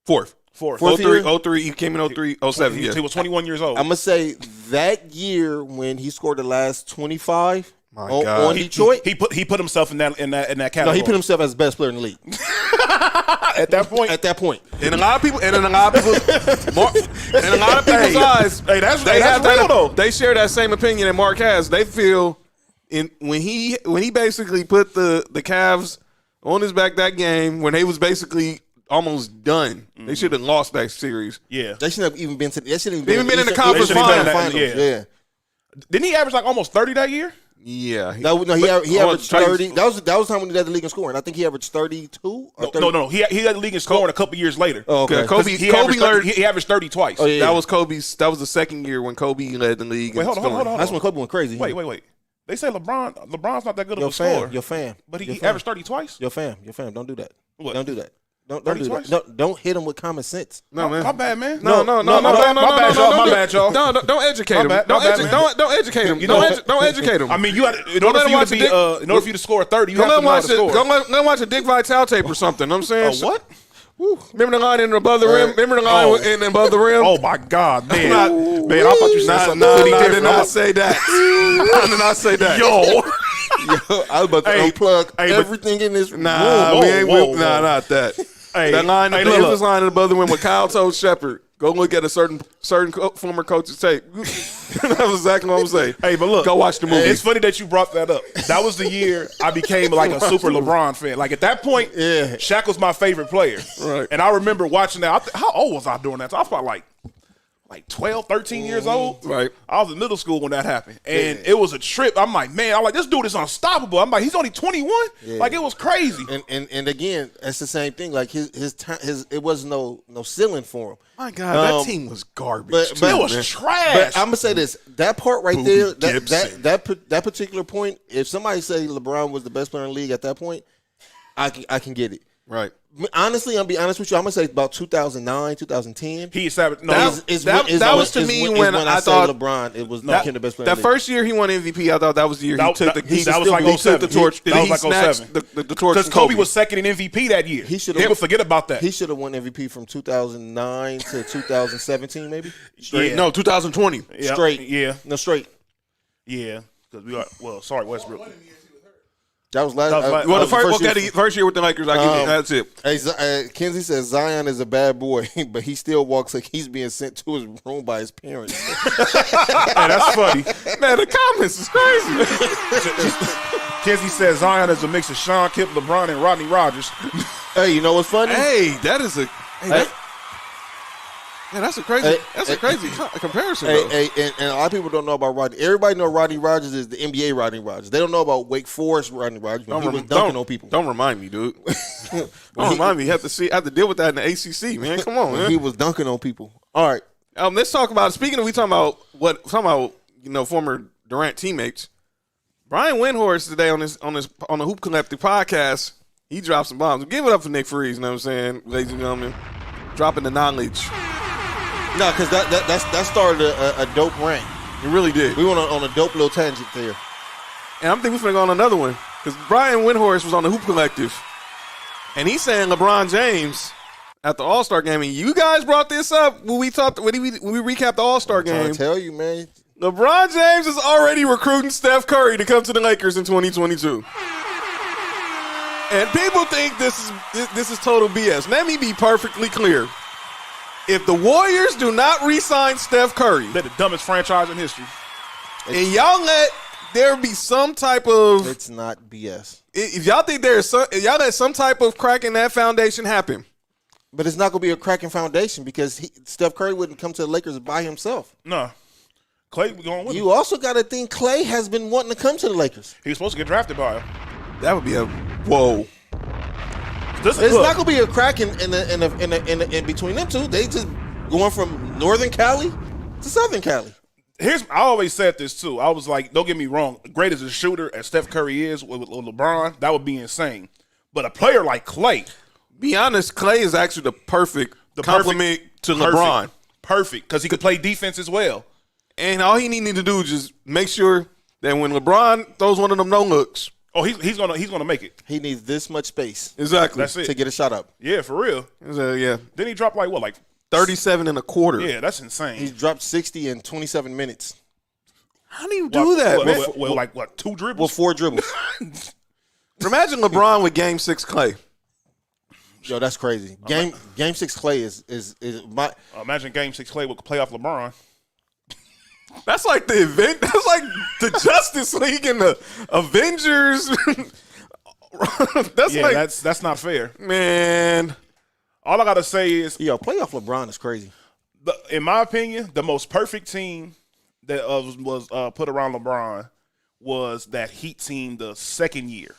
Fourth. Fourth 03, year? 03, he came in 03, 07. He was 21 years old. I'm gonna say that year when he scored the last 25 My on God. Detroit. He put himself in that category. No, he put himself as the best player in the league at that point. at that point. And a lot of people, people's eyes, Hey, that's have real though. They share that same opinion that Mark has. They feel when he basically put the Cavs on his back that game when they was basically almost done. They should have lost that series. Yeah. They shouldn't have even been to. They shouldn't Even been in the Eastern- conference they shouldn't have been in the finals. finals. Yeah. Yeah. Didn't he average like almost 30 that year? Yeah. He averaged 30. That was the time when he led the league in scoring. I think he averaged 32 or 30. No. He led the league in scoring a couple years later. Oh, okay. Kobe He averaged 30 twice. Oh, yeah. That was Kobe's. That was the second year when Kobe led the league. Wait, in hold on. scoring. That's when Kobe went crazy. Wait. They say LeBron's not that good of Your a scorer. fan. But Your he fan. averaged 30 twice? Your fam. Don't do that. What? Don't do that. Don't 30 do twice? that. Don't hit him with common sense. No, man. My bad, man. No. My bad, y'all. No, don't educate him. My bad, man. Don't educate him. You know- Don't educate him. I mean, in order for you to score 30, you Go have to know how to score. Go watch a Dick Vitale tape or something. You know what I'm saying? What? Remember the line in Above the Rim? Remember the line in Above the Rim? Oh my God, man! I thought you said something No, pretty I did different. not say that. I did not say that. Yo, I was about to Hey, unplug hey, but- everything in this Nah, room. we ain't. whoa. Not that. Hey, That line, hey, the look. famous line in Above the Rim with Kyle told Shepard, go look at a certain former coach's tape. That was exactly what I'm saying. Hey, but look, Go watch the movie. It's funny that you brought that up. That was the year I became like a super LeBron fan. Like at that point, Yeah. Shaq was my favorite player. Right. And I remember watching that. How old was I during that? I was probably like 12, 13 years old. Right. I was in middle school when that happened. And it was a trip. I'm like, man, this dude is unstoppable. I'm like, he's only 21? Like, it was crazy. And again, it's the same thing. Like his time, it was no ceiling for him. My God, that team was garbage. but- It was trash. But I'm gonna say this: that part right there, Gibson. that particular point. If somebody say LeBron was the best player in the league at that point, I can get it. right. Honestly, I'm gonna be honest with you. I'm gonna say about 2009, 2010. He established. No, That was to me when I say thought LeBron. It was That, became the best player. that in the league. first year he won MVP, I thought that was the year he That- took that- the he that was still- like he took 07. the torch. That He was like snatched 07. the torch because from Kobe was second in MVP that year. He should've- People forget about that. He should have won MVP from 2009 to 2017, maybe. Yeah. No, 2020. Yeah, Straight. Yeah. No, straight. Yeah. Because we are. Well, sorry, Westbrook. That was last. That was Well, that the was first year with the Lakers, I give you that's it. Hey, Kenzie says Zion is a bad boy, but he still walks like he's being sent to his room by his parents. Hey, that's funny. Man, the comments is crazy. Kenzie says Zion is a mix of Sean Kemp, LeBron, and Rodney Rogers. Hey, you know what's funny? Hey, that is a. That's a crazy. That's a crazy comparison. though. Hey, and a lot of people don't know about Rodney. Everybody know Rodney Rogers is the NBA Rodney Rogers. They don't know about Wake Forest Rodney Rogers when he was dunking on people. Don't remind me, dude. Don't remind me. You have to deal with that in the ACC, man. Come on, man. He was dunking on people. All right. Let's talk about. Speaking of, we talking about former Durant teammates. Brian Windhorst today on the Hoop Collective podcast, he dropped some bombs. Give it up for Nick Freeze. You know what I'm saying, ladies and gentlemen, dropping the knowledge. No, because that started a dope rant. It really did. We went on a dope little tangent there. And I'm thinking we're going to go on another one because Brian Windhorst was on the Hoop Collective, and he's saying LeBron James at the All-Star game, and you guys brought this up when we recapped the All-Star I'm game. to tell you, man. LeBron James is already recruiting Steph Curry to come to the Lakers in 2022. And people think this is total BS. Let me be perfectly clear. If the Warriors do not re-sign Steph Curry, They're the dumbest franchise in history. and y'all let there be some type of, It's not BS. if y'all think if y'all let some type of crack in that foundation happen, But it's not going to be a cracking foundation because Steph Curry wouldn't come to the Lakers by himself. No. Clay was going with him. You also got to think Clay has been wanting to come to the Lakers. He was supposed to get drafted by him. that would be a whoa. This is It's look, not going to be a crack in between them two. They just going from Northern Cali to Southern Cali. I always said this too. I was like, don't get me wrong, great as a shooter as Steph Curry is with LeBron, that would be insane. But a player like Clay, Be honest, Clay is actually the perfect compliment to LeBron. Perfect, because he could play defense as well. And all he needed to do is just make sure that when LeBron throws one of them no looks, Oh, he's gonna make it. He needs this much space exactly. That's it. to get a shot up. Yeah, for real. Yeah, Then he dropped like 37 and a quarter. Yeah, that's insane. He's dropped 60 in 27 minutes How do you do that, man? Well, like what? 2 dribbles? with 4 dribbles. Imagine LeBron with Game 6 Clay. Yo, that's crazy. Game 6 Clay is my. Imagine Game 6 Clay with playoff LeBron. That's like the event. That's like the Justice League and the Avengers. That's not fair. Man. All I gotta say is, Yo, playoff LeBron is crazy. in my opinion, the most perfect team that was put around LeBron was that Heat team the second year.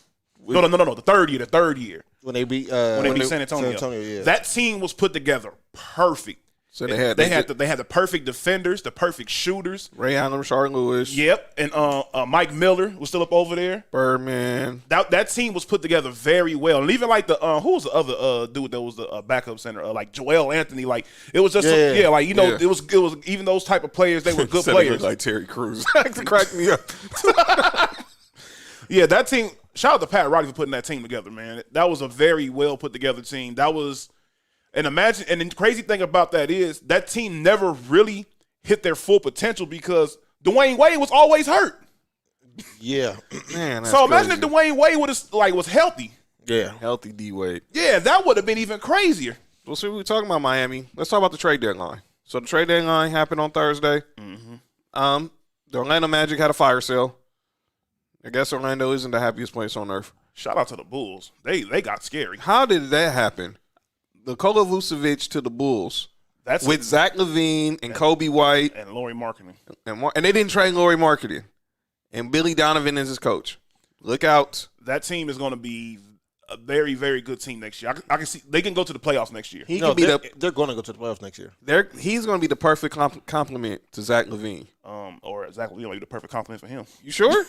No, the third year. The third year When they beat when they beat San Antonio. Yeah. That team was put together perfect. So they had the perfect defenders, the perfect shooters. Ray Allen, Rashard Lewis. Yep, and Mike Miller was still up over there. Birdman. That team was put together very well, and even like the who was the other dude that was the backup center, like Joel Anthony. Like it was just it was even those type of players, they were good players. Like Terry Crews. That cracked me up. Yeah, that team. Shout out to Pat Riley for putting that team together, man. That was a very well put together team. That was, and the crazy thing about that is that team never really hit their full potential because Dwayne Wade was always hurt. Yeah. Man, that's So imagine crazy. if Dwayne Wade was healthy. Yeah. Healthy D Wade. Yeah, that would have been even crazier. Well, see, we were talking about Miami. Let's talk about the trade deadline. So the trade deadline happened on Thursday. Mm-hmm. The Orlando Magic had a fire sale. I guess Orlando isn't the happiest place on earth. Shout out to the Bulls. They got scary. How did that happen? Nikola Vucevic to the Bulls That's with Zach LaVine and Kobe White, and Laurie Marketing. and they didn't trade Laurie Marketing. And Billy Donovan is his coach. Look out. That team is going to be a very, very good team next year. I can see they can go to the playoffs next year. He No, can be they're going to go to the playoffs next year. he's going to be the perfect complement to Zach LaVine. Or Zach LaVine will be the perfect compliment for him. You sure?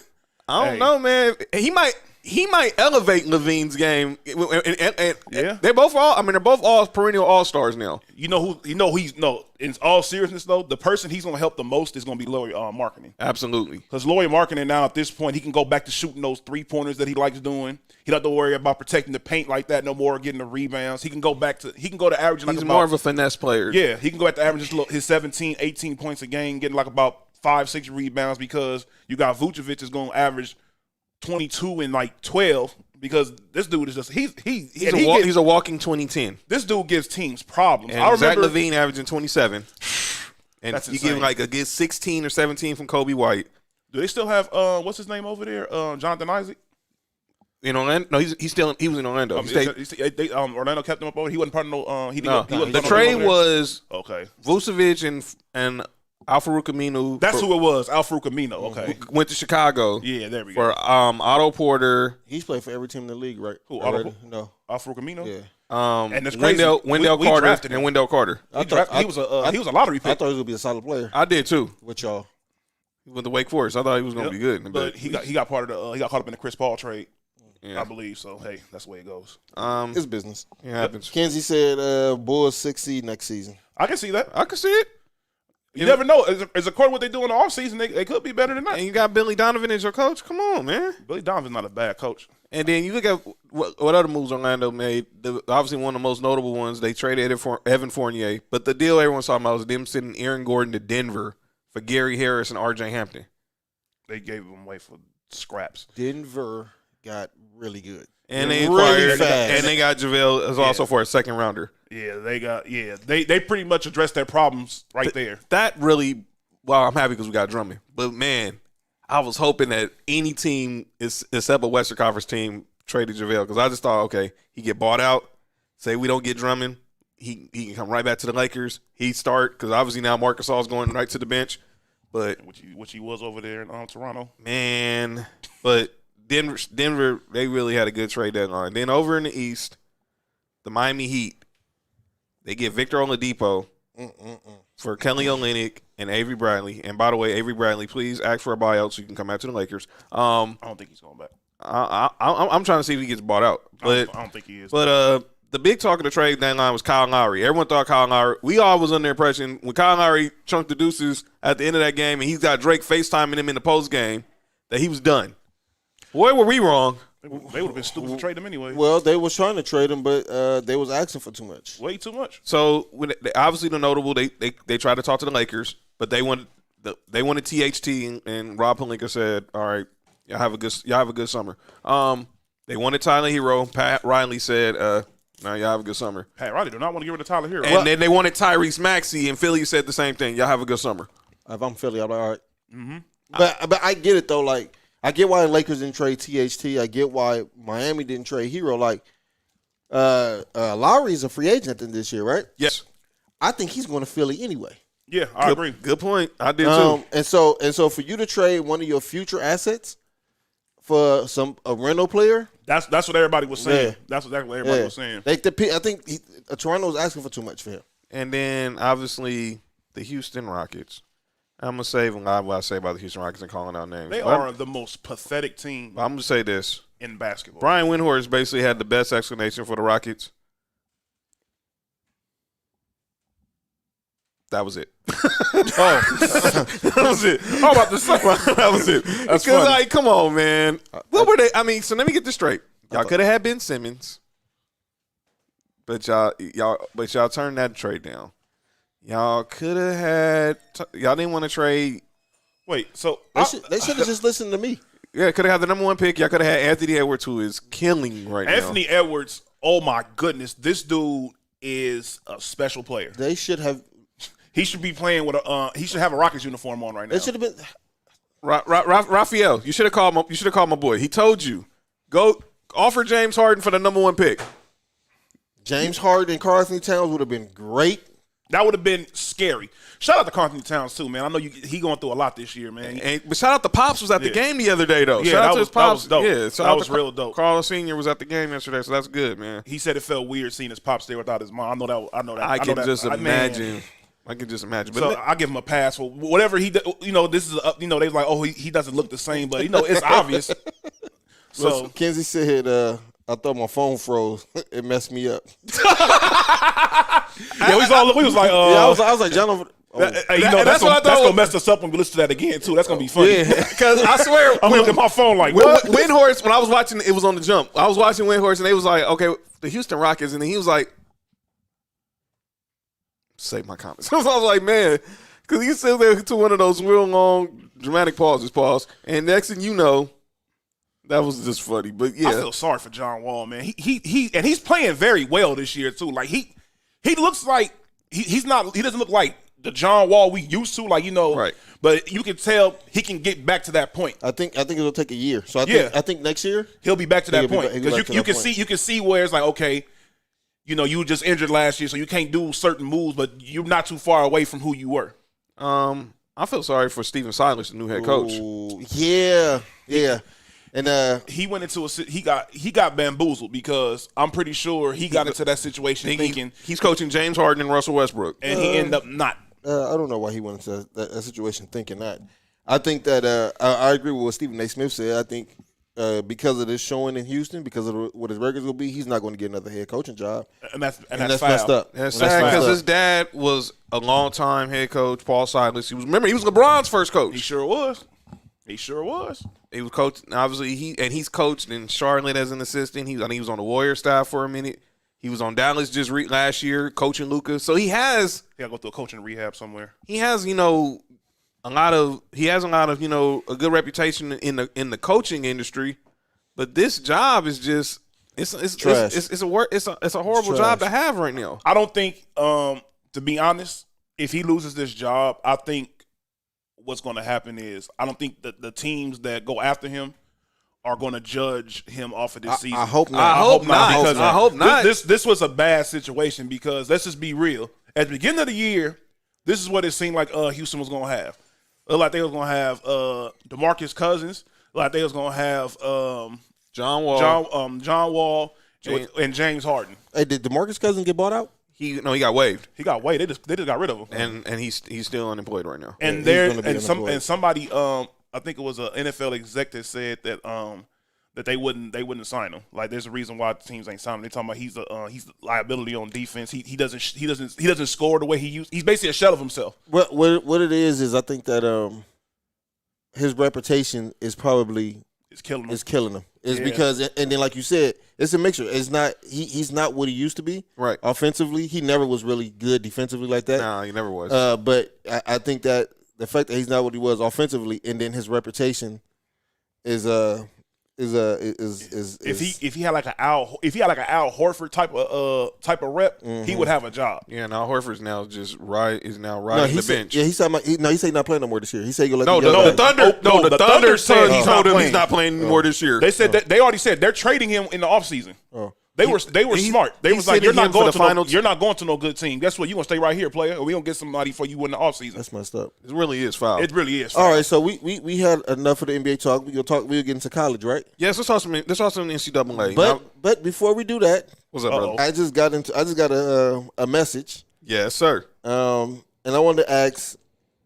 I don't know, man. He might elevate Levine's game. And Yeah. they're both all perennial all-stars now. In all seriousness though, the person he's going to help the most is going to be Laurie Marketing. Absolutely. Because Laurie Marketing now at this point, he can go back to shooting those 3-pointers that he likes doing. He don't have to worry about protecting the paint like that no more, getting the rebounds. He can go to averaging like He's about, more of a finesse player. yeah, he can go back to averaging his 17, 18 points a game, getting like about 5-6 rebounds because you got Vucevic is going to average 22 and like 12 because this dude is just He's a walking 2010. this dude gives teams problems. And I Zach remember LaVine averaging 27. And That's you give him insane. like a good 16 or 17 from Kobe White. do they still have what's his name over there? Jonathan Isaac. In Orlando? No, he was in Orlando. He stayed, Orlando kept him up over. He wasn't part of no. He no, didn't. He wasn't the done trade over there? was Okay. Vucevic and Al-Farouq Aminu. That's who it was. Al-Farouq Amino. Okay. Went to Chicago Yeah, there we for go. Otto Porter. He's played for every team in the league, right? Who, Already? Otto? No. Al-Farouq Amino. Yeah. And it's crazy. Wendell We Carter drafted him. and Wendell Carter. He was a lottery I pick. thought he was going to be a solid player I did too. with y'all. He went to Wake Forest. I thought he was going to be good. But he got part of the. He got caught up in the Chris Paul trade. Yeah. I believe so. Hey, that's the way it goes. It's business. It happens. Kenzie said Bulls 6 seed next season. I can see that. I can see it. You never know. As according to what they do in the offseason, they could be better than that. And you got Billy Donovan as your coach. Come on, man. Billy Donovan's not a bad coach. And then you look at what other moves Orlando made. Obviously, one of the most notable ones, they traded Evan Fournier. But the deal everyone's talking about was them sending Aaron Gordon to Denver for Gary Harris and R.J. Hampton. They gave him away for scraps. Denver got really good. And they Really acquired, fast. and they got JaVale as also for a second rounder. Yeah, they pretty much addressed their problems right there. That really, well, I'm happy because we got Drummond. But man, I was hoping that any team except a Western Conference team traded JaVale because I just thought, okay, he get bought out. Say we don't get Drummond, he can come right back to the Lakers. He start because obviously now Marc Gasol's going right to the bench. But Which he was over there in Toronto. man, but Denver, they really had a good trade deadline. Then over in the East, the Miami Heat, they get Victor Oladipo for Kelly Olynyk and Avery Bradley. And by the way, Avery Bradley, please ask for a buyout so you can come out to the Lakers. I don't think he's going back. I'm trying to see if he gets bought out. But I don't think he is. But the big talk of the trade deadline was Kyle Lowry. Everyone thought Kyle Lowry. We all was under the impression when Kyle Lowry chunked the deuces at the end of that game, and he's got Drake FaceTiming him in the post game, that he was done. Boy, were we wrong. They would have been stupid to trade him anyway. Well, they was trying to trade him, but they was asking for too much. Way too much. So obviously the notable, they tried to talk to the Lakers, but they wanted THT, and Rob Pelinka said, "All right, y'all have a good summer." They wanted Tyler Hero. Pat Riley said, "No, y'all have a good summer." Pat Riley do not want to get rid of Tyler Hero. And then they wanted Tyrese Maxey, and Philly said the same thing. Y'all have a good summer. If I'm Philly, I'm like, all right. Mm-hmm. But I get it though. Like I get why the Lakers didn't trade THT. I get why Miami didn't trade Hero. Like Lowry is a free agent at the end of this year, right? Yes. I think he's going to Philly anyway. Yeah, I agree. Good point. I did too. And so for you to trade one of your future assets for a rental player, That's what everybody was saying. Yeah. That's exactly what everybody was saying. I think Toronto's asking for too much for him. And then obviously the Houston Rockets. I'm gonna save a lot of what I say about the Houston Rockets and calling out names. They are the most pathetic team I'm gonna say this. in basketball. Brian Windhorst basically had the best explanation for the Rockets. That was it. That was it. I'm about to say. That was it. That's Because, funny. like, come on, man. What were they? I mean, so let me get this straight. Y'all could have had Ben Simmons, but y'all turned that trade down. Y'all could have had. Y'all didn't want to trade. Wait, so They should have just listened to me. Yeah, could have had the number 1 pick. Y'all could have had Anthony Edwards, who is killing right now. Anthony Edwards, oh my goodness, this dude is a special player. They should have. He should be playing with a. He should have a Rockets uniform on right now. They should have been. Raphael, you should have called my boy. He told you, go offer James Harden for the number 1 pick. James Harden and Karl Anthony Towns would have been great. That would have been scary. Shout out to Karl Anthony Towns too, man. I know he going through a lot this year, man. But shout out to Pops was at the game the other day though. Yeah, shout out that to was- his Pops. that was dope. Yeah, That shout out was to real dope. Carl Senior was at the game yesterday, so that's good, man. He said it felt weird seeing his pops there without his mom. I know that. I can just man. imagine. I can just imagine. But So I give him a pass for whatever he. This is they like, oh, he doesn't look the same, but it's obvious. So Kenzie said, I thought my phone froze. It messed me up. yeah, we was like, I was like, John. that's that's what I thought gonna mess us up when we listen to that again too. That's gonna be funny. because I swear, I'm looking at my phone like, what? Windhorst, when I was watching, it was on the jump. I was watching Windhorst, and they was like, okay, the Houston Rockets, and then he was like, save my comments. So I was like, man, because he said there to one of those real long dramatic pause, and next thing you know, that was just funny. But I yeah, feel sorry for John Wall, man. He and he's playing very well this year too. Like he looks like he doesn't look like the John Wall we used to, like Right. But you can tell he can get back to that point. I think it'll take a year. So Yeah. I think next year. He'll be back to that He'll be point back- he'll be because back to you that can point. see where it's like, okay, you were just injured last year, so you can't do certain moves, but you're not too far away from who you were. I feel sorry for Steven Silas, the new head coach. Ooh, yeah. And He went into he got bamboozled because I'm pretty sure he got into that situation thinking, He's coaching James Harden and Russell Westbrook. and he ended up not. I don't know why he went into that situation thinking that. I think that I agree with what Stephen A. Smith said. I think because of this showing in Houston, because of what his record's will be, he's not going to get another head coaching job. And that's That's foul. messed up. That's That's sad messed because up. his dad was a longtime head coach, Paul Silas. He was LeBron's first coach. He sure was. He sure was. He was coaching. Obviously, he's coached in Charlotte as an assistant. I think he was on the Warriors staff for a minute. He was on Dallas just last year coaching Luka. So he has He got to go through a coaching rehab somewhere. a lot of a good reputation in the coaching industry. But this job is just it's Trash. it's a horrible It's job trash. to have right now. I don't think, to be honest, if he loses this job, I think what's going to happen is I don't think that the teams that go after him are going to judge him off of this season. I hope not. I hope not. Because I hope not. This was a bad situation because let's just be real. At the beginning of the year, this is what it seemed like Houston was going to have. It looked like they was going to have DeMarcus Cousins. Like they was going to have John Wall. John Wall James- and James Harden. Hey, did DeMarcus Cousins get bought out? He got waived, He got way. They just got rid of him. and he's still unemployed right now. And he's gonna be somebody unemployed. I think it was an NFL exec that said that that they wouldn't sign him. Like there's a reason why teams ain't signing him. They talking about he's a liability on defense. He doesn't score the way he used. He's basically a shell of himself. What it is I think that his reputation is probably It's killing him. It's killing him. It's Yeah. because, and then like you said, it's a mixture. It's not he's not what he used to be. Right. Offensively, he never was really good defensively like that. Nah, he never was. But I think that the fact that he's not what he was offensively, and then his reputation is if he had like an Al Horford type of rep, he would have a job. Yeah, now Horford's now just riding no, the bench. Yeah, he said he said he's not playing no more this year. He said you'll let No, the the Thunder. Oh, no, the the Thunder Thunder said he he's told not him he's playing. not playing anymore this year. They said that they already said they're trading him in the offseason. Oh. They were smart. They he was like, sent you're him not for going the to finals. you're not going to no good team. Guess what? You gonna stay right here, player, or we gonna get somebody for you in the offseason. That's messed up. It really is foul. It really is. All right, so we had enough of the NBA talk. We'll get into college, right? Yes, let's talk some NCAA. But before we do that, What's up, brother? I just got a message, Yes, sir. and I wanted to ask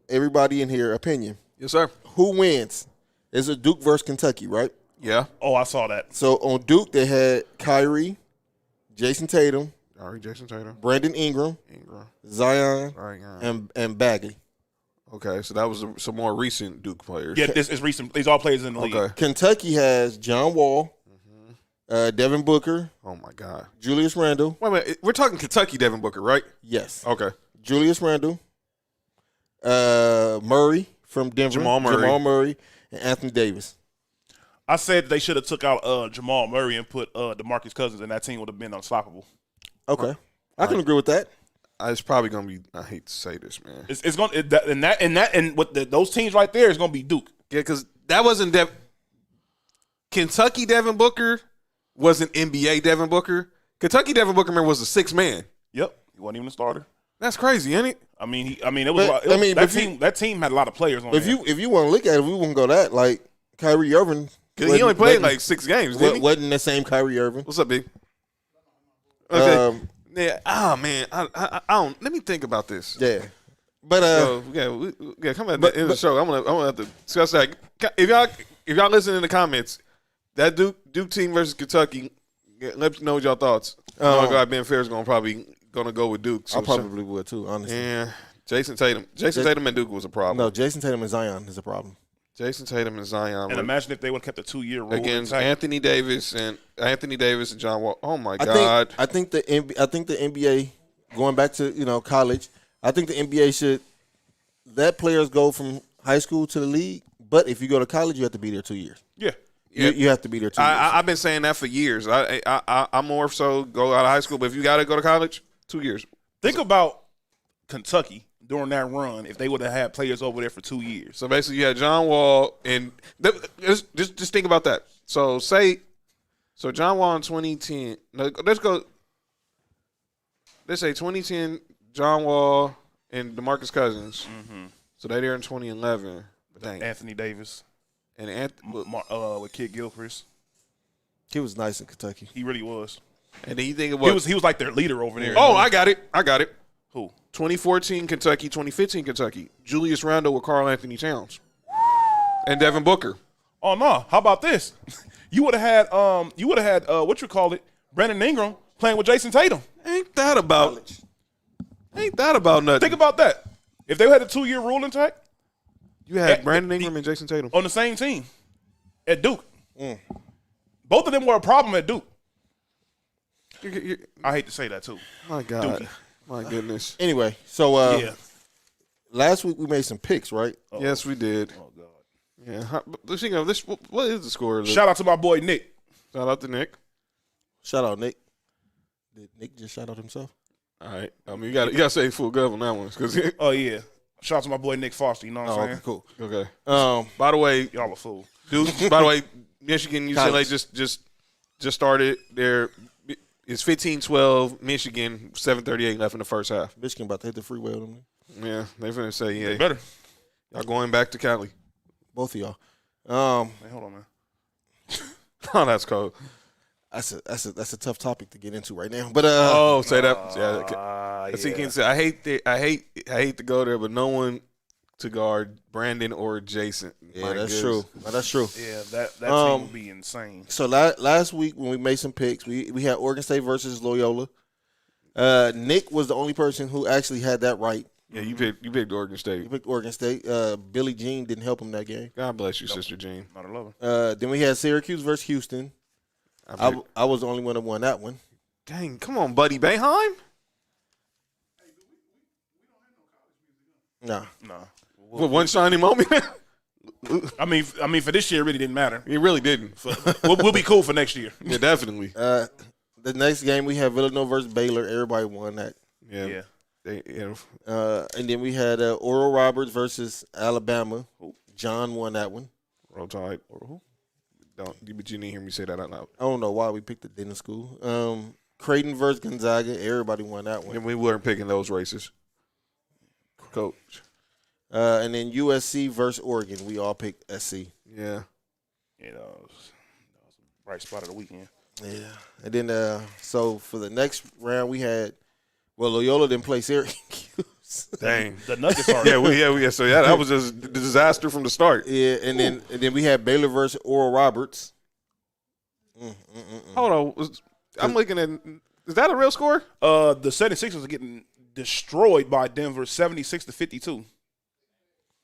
everybody in here opinion. Yes, sir. Who wins? Is it Duke versus Kentucky, right? Yeah. Oh, I saw that. So on Duke they had Kyrie, Jason Tatum, All right, Jason Tatum. Brandon Ingram, Ingram. Zion, All right, all right. and Bagley. Okay, so that was some more recent Duke players. Yeah, this is recent. These all players in the league. Okay. Kentucky has John Wall, Devin Booker, Oh my God. Julius Randle. Wait a minute. We're talking Kentucky, Devin Booker, right? Yes, Okay. Julius Randle, Murray from Denver, Jamal Murray. and Anthony Davis. I said they should have took out Jamal Murray and put DeMarcus Cousins, and that team would have been unstoppable. Okay, I can agree with that. It's probably gonna be. I hate to say this, man. It's going and what those teams right there is going to be Duke. Yeah, because that wasn't Kentucky Devin Booker wasn't NBA Devin Booker. Kentucky Devin Booker was a 6 man. Yep, he wasn't even a starter. That's crazy, ain't it? I mean, it was. But, I mean, that team had a lot of players on. If there. you want to look at it, we wouldn't go that like Kyrie Irving. Because he only played like 6 games, didn't he? Wasn't the same Kyrie Irving. What's up, big? Okay. Yeah, Man. I don't. Let me think about this. yeah, but Come at the end of the show. I'm gonna have to discuss that. If y'all listen in the comments, that Duke team versus Kentucky, let me know your thoughts. Oh my God, Ben Fair's probably gonna go with Duke. So I probably would too, honestly. yeah, Jason Tatum and Duke was a problem. No, Jason Tatum and Zion is a problem. Jason Tatum and Zion and imagine if they would have kept the 2-year rule against intact. Anthony Davis and John Wall. Oh my God! I think the NBA going back to college. I think the NBA should let players go from high school to the league. But if you go to college, you have to be there 2 years. Yeah. You have to be there 2 years. I've been saying that for years. I'm more so go out of high school, but if you got to go to college, 2 years. Think about Kentucky during that run if they would have had players over there for 2 years. So basically, you had John Wall, and just think about that. So John Wall in 2010. Let's say 2010, John Wall and DeMarcus Cousins. Mm-hmm. So they there in 2011. Dang. Anthony Davis And with Kid Gilchrist. He was nice in Kentucky. He really was. and then you think of what? He was like their leader over there. Oh, I got it. Who? 2014 Kentucky, 2015 Kentucky. Julius Randle with Karl Anthony Towns. And Devin Booker. Oh no! How about this? You would have had Brandon Ingram playing with Jason Tatum. Ain't that about nothing? Think about that. If they had a 2-year rule intact You had Brandon Ingram and Jason Tatum. on the same team at Duke, both of them were a problem at Duke. I hate to say that too. My God. Dookie. My goodness. Anyway, so Yeah. last week we made some picks, right? Yes, we did. Oh God. Yeah. But speaking of this, what is the score? Of this? Shout out to my boy Nick. Shout out to Nick. Shout out Nick. Did Nick just shout out himself? All right. I mean, you got to say full gov on that one. Cause, Oh yeah. Shout out to my boy Nick Foster. You know what I'm Oh, saying? okay, cool. okay. By the way, Y'all a fool. Duke. By the way, Michigan UCLA College. just started their. It's 15-12. Michigan 7:38 left in the first half. Michigan about to hit the freeway with them. Yeah, they finna say They yeah. better. Y'all going back to Cali? Both of y'all. Hey, hold on, man. Oh, that's cold. That's a tough topic to get into right now. But Say that. Yeah. See, Yeah. Ken said, I hate to go there, but no one to guard Brandon or Jason. Yeah, My that's goodness. true. That's true. Yeah, that team would be insane. So last week when we made some picks, we had Oregon State versus Loyola. Nick was the only person who actually had that right. Yeah, you picked Oregon He State. picked Oregon State. Billy Jean didn't help him that game. God bless you, Sister Jean. Not a lover. Then we had Syracuse versus Houston. I was the only one that won that one. Dang, come on, buddy Boeheim. Nah. Nah. What one shiny moment? I mean, for this year, it really didn't matter. It really didn't. We'll be cool for next year. Yeah, definitely. The next game we had Villanova versus Baylor. Everybody won that. Yeah. Yeah. And then we had Oral Roberts versus Alabama. John won that one. Roll Tide. But you didn't hear me say that out loud. I don't know why we picked the Denton School. Creighton versus Gonzaga. Everybody won that one. And we weren't picking those races. Coach. And then USC versus Oregon. We all picked SC. Yeah. Yeah, that was a bright spot of the weekend. Yeah. And then so for the next round we had Loyola didn't play Syracuse. Dang. The Nuggets are. So that was just a disaster from the start. Yeah, and then we had Baylor versus Oral Roberts. Hold on. I'm looking at. Is that a real score? The 76ers are getting destroyed by Denver, 76-52.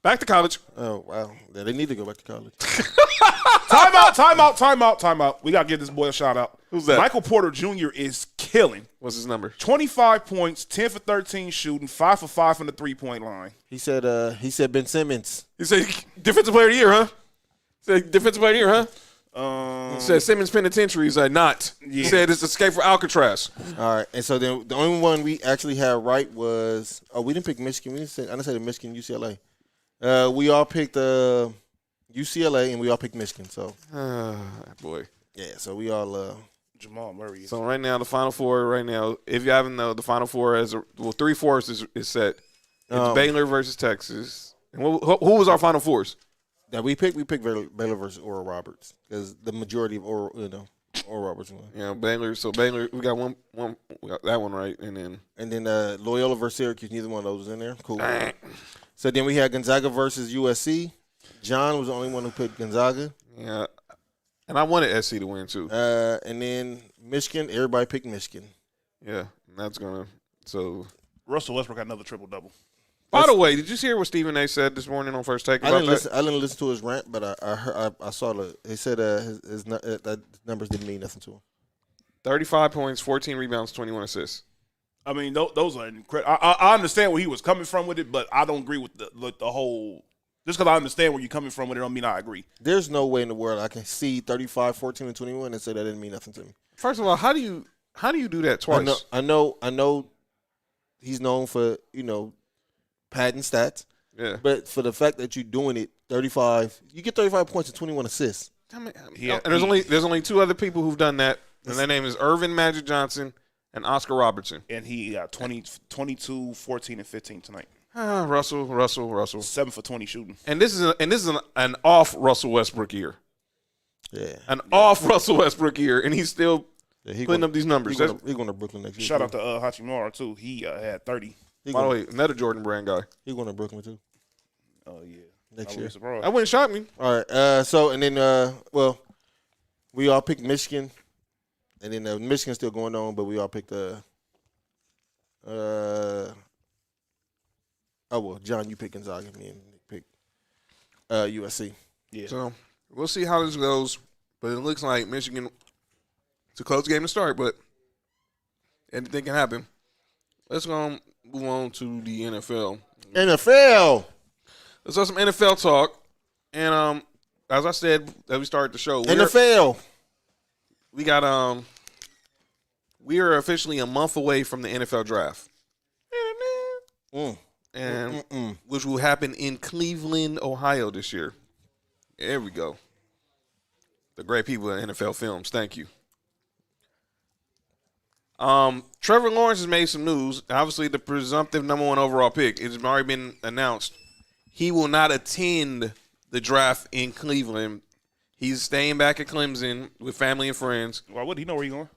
Back to college. Oh wow. Yeah, they need to go back to college. Time out. We got to give this boy a shout out. Who's that? Michael Porter Jr. is killing. What's his number? 25 points, 10 for 13 shooting, 5 for 5 from the 3-point line. He said Ben Simmons. He said defensive player of the year, huh? Said defensive player of the year, huh? Said Simmons Penitentiary. He's like, not. He said it's Escape for Alcatraz. All right, and so then the only one we actually had right was we didn't pick Michigan. I didn't say the Michigan UCLA. We all picked UCLA and we all picked Michigan. So Boy. yeah, so we all Jamal Murray. So right now, the Final Four, right now, if you haven't know, the Final Four has 3/4 is set. It's Baylor versus Texas. And who was our Final Fours? that we picked Baylor versus Oral Roberts because the majority of Oral Roberts won. Yeah, Baylor. So Baylor, we got we got that one right, and then Loyola versus Syracuse. Neither one of those was in there. Cool. So then we had Gonzaga versus USC. John was the only one who picked Gonzaga. yeah, and I wanted SC to win too. And then Michigan. Everybody picked Michigan. Yeah, and that's gonna. So, Russell Westbrook got another triple-double. by the way, did you hear what Stephen A. said this morning on First Take I about didn't that? listen. I didn't listen to his rant, but I heard. I saw he said his that numbers didn't mean nothing to him. 35 points, 14 rebounds, 21 assists. I mean, those are incredible. I understand where he was coming from with it, but I don't agree with the whole. Just because I understand where you're coming from with it, don't mean I agree. There's no way in the world I can see 35, 14, and 21 and say that didn't mean nothing to me. First of all, how do you do that twice? I know. He's known for padding stats, Yeah. but for the fact that you're doing it, 35, you get 35 points and 21 assists. And there's only two other people who've done that, and their name is Irvin Magic Johnson and Oscar Robertson. And he got 22, 14, and 15 tonight. Russell. 7 for 20 shooting. And this is an off Russell Westbrook year. Yeah, Off Russell Westbrook year, and he's still putting up these numbers. He's going to Brooklyn next year. Shout out to Hachimura, too. He had 30. By the way, another Jordan Brand guy. He's going to Brooklyn too Oh, yeah. next I year. was surprised. That wouldn't shock me. All right. So and then we all picked Michigan, and then Michigan's still going on, but we all picked John, you picked Gonzaga, me and Nick picked USC. Yeah. So we'll see how this goes. But it looks like Michigan, it's a close game to start, but anything can happen. Let's go move on to the NFL. NFL. Let's have some NFL talk. And as I said as we started the show, NFL. we got we are officially a month away from the NFL draft. And which will happen in Cleveland, Ohio this year. There we go. The great people at NFL Films, thank you. Trevor Lawrence has made some news. Obviously, the presumptive number 1 overall pick. It's already been announced. He will not attend the draft in Cleveland. He's staying back at Clemson with family and friends. Why would he know where he's going?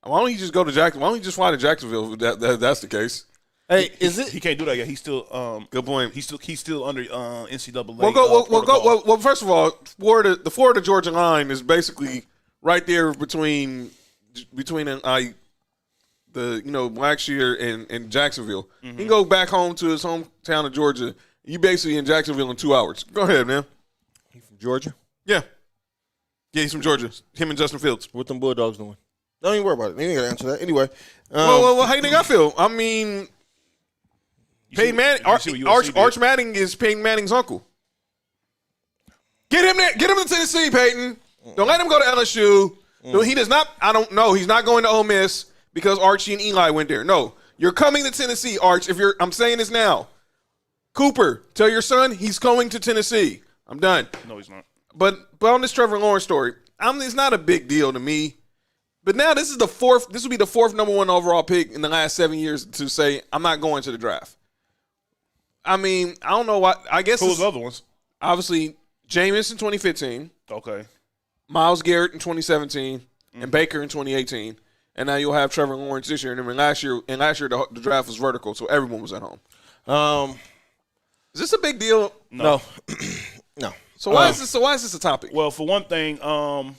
Why don't he just go to Jacksonville? Why don't he just fly to Jacksonville if that's the case? Hey, is it? He can't do that yet. He's still Good point. He's still under NCAA. Well, first of all, the Florida Georgia line is basically right there between Blackshear and Jacksonville. He can go back home to his hometown of Georgia. You basically in Jacksonville in 2 hours. Go ahead, man. He from Georgia? Yeah, he's from Georgia. Him and Justin Fields. What them Bulldogs doing? Don't even worry about it. You ain't got to answer that. Anyway. Well, how you think I feel? I mean, Peyton Manning, Arch Manning is Peyton Manning's uncle. Get him there. Get him to Tennessee, Peyton. Don't let him go to LSU. No, he does not. I don't know. He's not going to Ole Miss because Archie and Eli went there. No, you're coming to Tennessee, Arch. I'm saying this now. Cooper, tell your son he's going to Tennessee. I'm done. No, he's not. But on this Trevor Lawrence story, it's not a big deal to me. But now this will be the fourth number one overall pick in the last 7 years to say I'm not going to the draft. I mean, I don't know what. I guess Who was the other ones? Obviously, Jameis in 2015, Okay. Myles Garrett in 2017, and Baker in 2018. And now you'll have Trevor Lawrence this year. And then last year the draft was vertical, so everyone was at home. Is this a big deal? No. No. So why is this a topic? Well, for one thing, I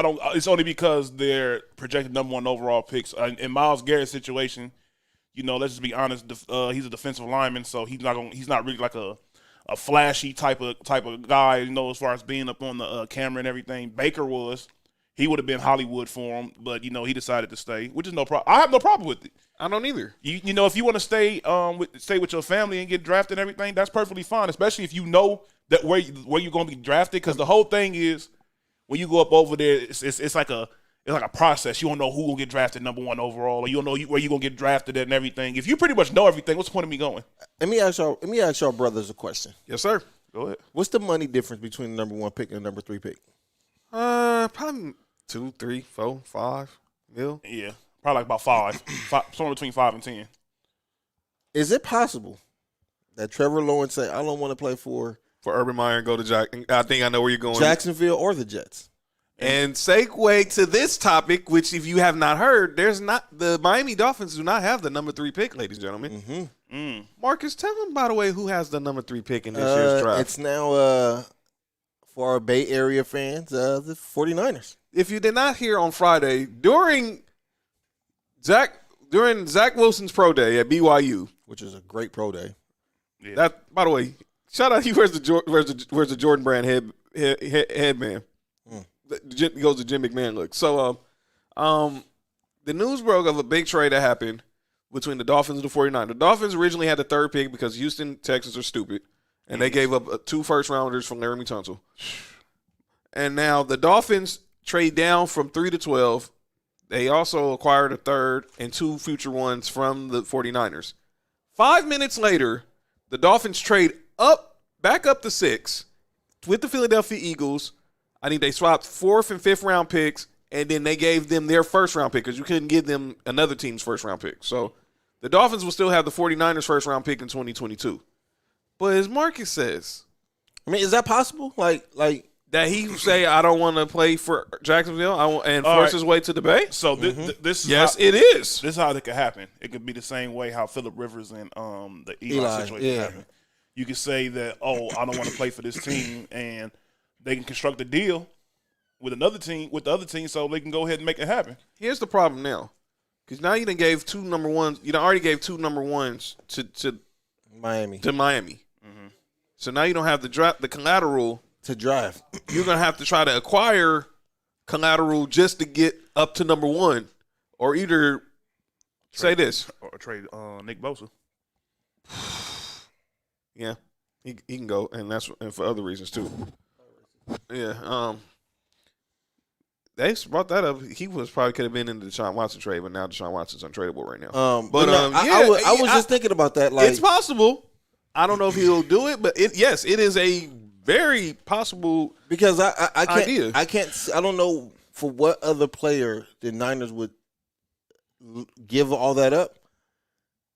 don't. It's only because they're projected number one overall picks. In Myles Garrett's situation, let's just be honest. He's a defensive lineman, so he's not really like a flashy type of guy. As far as being up on the camera and everything. Baker was. He would have been Hollywood for him, but he decided to stay, which is no problem. I have no problem with it. I don't either. If you want to stay with your family and get drafted and everything, that's perfectly fine. Especially if you know that where you're going to be drafted, because the whole thing is when you go up over there, it's like a process. You don't know who will get drafted number one overall, or you don't know where you're gonna get drafted at and everything. If you pretty much know everything, what's the point of me going? Let me ask y'all brothers a question. Yes, sir. Go ahead. What's the money difference between the number one pick and the number 3 pick? Probably 2, 3, 4, 5 mil. Yeah, probably like about five, somewhere between 5 and 10. Is it possible that Trevor Lawrence say, I don't want to play for Urban Meyer and go to Jack? I think I know where you're going. Jacksonville or the Jets? And segue to this topic, which if you have not heard, the Miami Dolphins do not have the number 3 pick, ladies and gentlemen. Mm-hmm. Marcus, tell them, by the way, who has the number 3 pick in this year's draft. It's now, for our Bay Area fans, the 49ers. If you did not hear on Friday, during Zach Wilson's pro day at BYU, Which is a great pro day. Yeah. that, by the way, shout out, he wears the Jordan Brand headband. He goes to Jim McMahon look. So, the news broke of a big trade that happened between the Dolphins and the 49ers. The Dolphins originally had the 3rd pick because Houston Texans are stupid, and they gave up 2 first-rounders from Laramie Tunsil. And now the Dolphins trade down from 3 to 12. They also acquired a 3rd and 2 future ones from the 49ers. 5 minutes later, the Dolphins trade back up to 6 with the Philadelphia Eagles. I think they swapped 4th and 5th round picks, and then they gave them their 1st round pick because you couldn't give them another team's 1st round pick. So the Dolphins will still have the 49ers 1st round pick in 2022. But as Marcus says, I mean, is that possible? Like that he say, I don't want to play for Jacksonville and force his way to the Bay? So this is Yes, it is. This is how it could happen. It could be the same way how Phillip Rivers and the Eli situation happened. You could say that, I don't want to play for this team, and they can construct a deal with the other team, so they can go ahead and make it happen. Here's the problem now, because now you done gave 2 number ones. You done already gave 2 number ones to Miami. Mm-hmm. So now you don't have the collateral To drive. You're gonna have to try to acquire collateral just to get up to number 1, or either say this or trade Nick Bosa. Yeah, he can go, and for other reasons too. Yeah, they brought that up. He probably could have been in the Deshaun Watson trade, but now Deshaun Watson's untradeable right now. I was just thinking about that. Like, it's possible. I don't know if he'll do it, but it is a very possible because I can't idea. I don't know for what other player the Niners would give all that up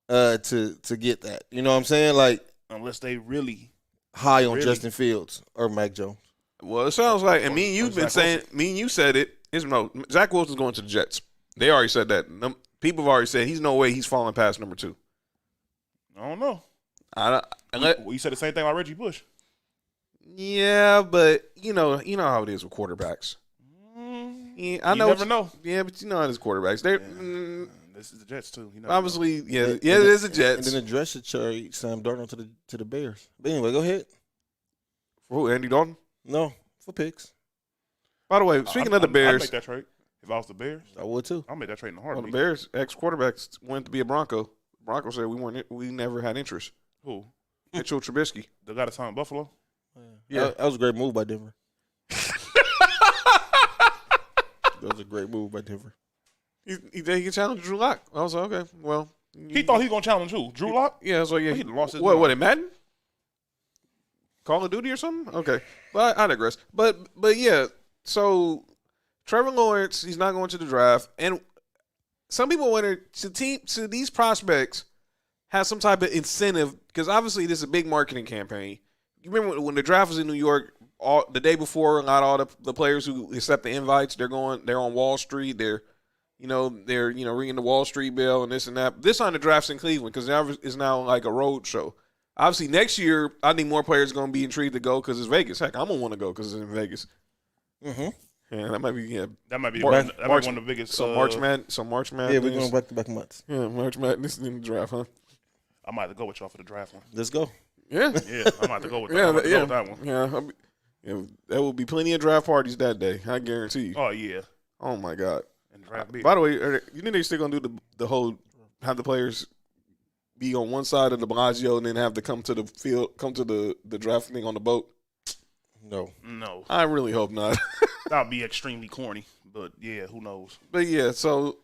to get that. You know what I'm saying? Like, unless they really high on Justin Fields or Mac Jones. Well, it sounds like, and you said it. Zach Wilson's going to the Jets. They already said that. People have already said he's no way he's falling past number 2. I don't know. Well, You said the same thing about Reggie Bush. yeah, but you know how it is with quarterbacks. Yeah, I You know. never know. Yeah, but you know how it is quarterbacks. They're This is the Jets too. You never obviously, yeah, And it is the And Jets. then the dress should trade Sam Darnold to the Bears. But anyway, go ahead. For who, Andy Dalton? No, for picks. By the way, know. speaking I'd of the Bears, make that trade. If I was the Bears, I would too. I'll make that trade in a well, the heartbeat. Bears ex-quarterbacks wanted to be a Bronco. Bronco said we never had interest. Who? Mitchell Trubisky. The guy that's on Buffalo? Yeah. That was a great move by Denver. That was a great move by Denver. He can challenge Drew Lock. I was like, okay, well. He thought he was going to challenge who? Drew Lock? Yeah, so yeah. He lost his what mind. in Madden? Call of Duty or something? Okay. But I digress. But yeah, so Trevor Lawrence, he's not going to the draft. And some people wonder, should these prospects have some type of incentive? Because obviously this is a big marketing campaign. You remember when the draft was in New York, the day before, not all the players who accept the invites, they're on Wall Street. They're ringing the Wall Street bell and this and that. This time the draft's in Cleveland because it's now like a road show. Obviously, next year, I think more players are going to be intrigued to go because it's Vegas. Heck, I'm going to want to go because it's in Vegas. Mm-hmm. Yeah, that might be, That might be March- one of the biggest. So March Madness. Yeah, we're going back to back months. Yeah, March Madness in the draft, huh? I might have to go with y'all for the draft one. Let's go. Yeah. Yeah, I might have to go with that. Yeah, I'm about to go with yeah, that one. yeah. There will be plenty of draft parties that day. I guarantee you. Oh, yeah. Oh my God! And draft big. By the way, you think they're still gonna do the whole have the players be on one side of the Bellagio and then have to come to the field, come to the draft thing on the boat? No. No. I really hope not. That would be extremely corny. But, yeah, who knows? But yeah, so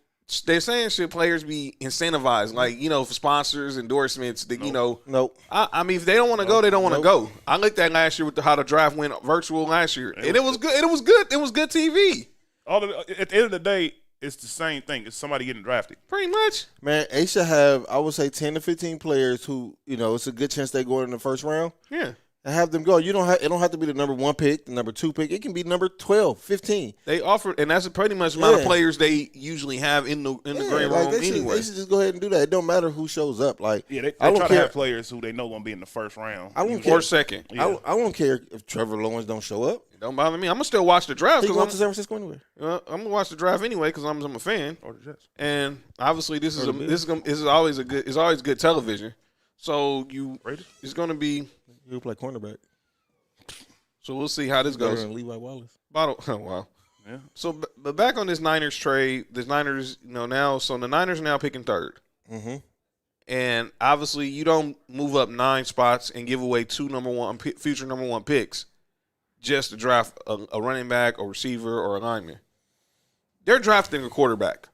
they're saying should players be incentivized, like for sponsors, endorsements? That Nope. I mean, if they don't want to go, they don't want to go. I looked at last year with how the draft went virtual last year, and it was good. It was good. It was good TV. At the end of the day, it's the same thing. It's somebody getting drafted. Pretty much. Man, they should have, I would say, 10 to 15 players who, it's a good chance they go in the first round. Yeah. And have them go. It don't have to be the number 1 pick, the number 2 pick. It can be number 12, 15. They offer, and that's pretty much the amount of Yeah. players they usually have in the green room they anyway. should just go ahead and do that. It don't matter who shows up. Like, Yeah, they I don't try to care. have players who they know going to be in the first round. I don't Or care. second. Yeah. I don't care if Trevor Lawrence don't show up. It don't bother me. I'm gonna still watch the draft He going to because San Francisco anyway. I'm gonna watch the draft anyway because I'm a fan. Or the Jets. And obviously, this Or the Bills. is always good television. So Raiders? it's gonna be. He'll play cornerback. So we'll see how this Better goes. than Levi Wallace. Oh, wow. Yeah. So, but back on this Niners trade, the Niners, now, so the Niners are now picking third. Mm-hmm. And obviously, you don't move up 9 spots and give away 2 future number 1 picks just to draft a running back, a receiver, or a lineman. They're drafting a quarterback.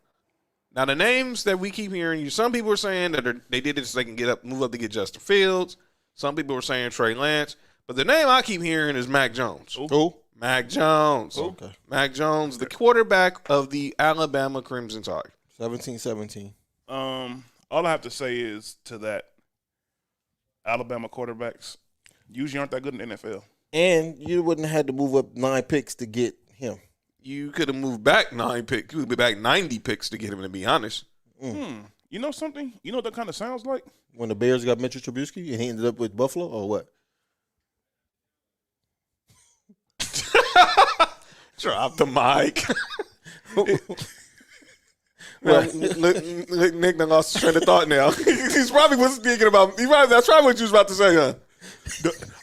Now, the names that we keep hearing, some people are saying that they did it so they can move up to get Justin Fields. Some people are saying Trey Lance. But the name I keep hearing is Mac Jones. Who? Mac Jones. Okay. Mac Jones, the quarterback of the Alabama Crimson Tide. 17-17. All I have to say is to that, Alabama quarterbacks usually aren't that good in the NFL. And you wouldn't have had to move up 9 picks to get him. You could have moved back 9 picks. You would be back 90 picks to get him, to be honest. You know something? You know what that kind of sounds like? When the Bears got Mitchell Trubisky and he ended up with Buffalo, or what? Drop the mic. Well, look, Nick done lost his train of thought now. He's probably was thinking about. That's probably what you was about to say, huh?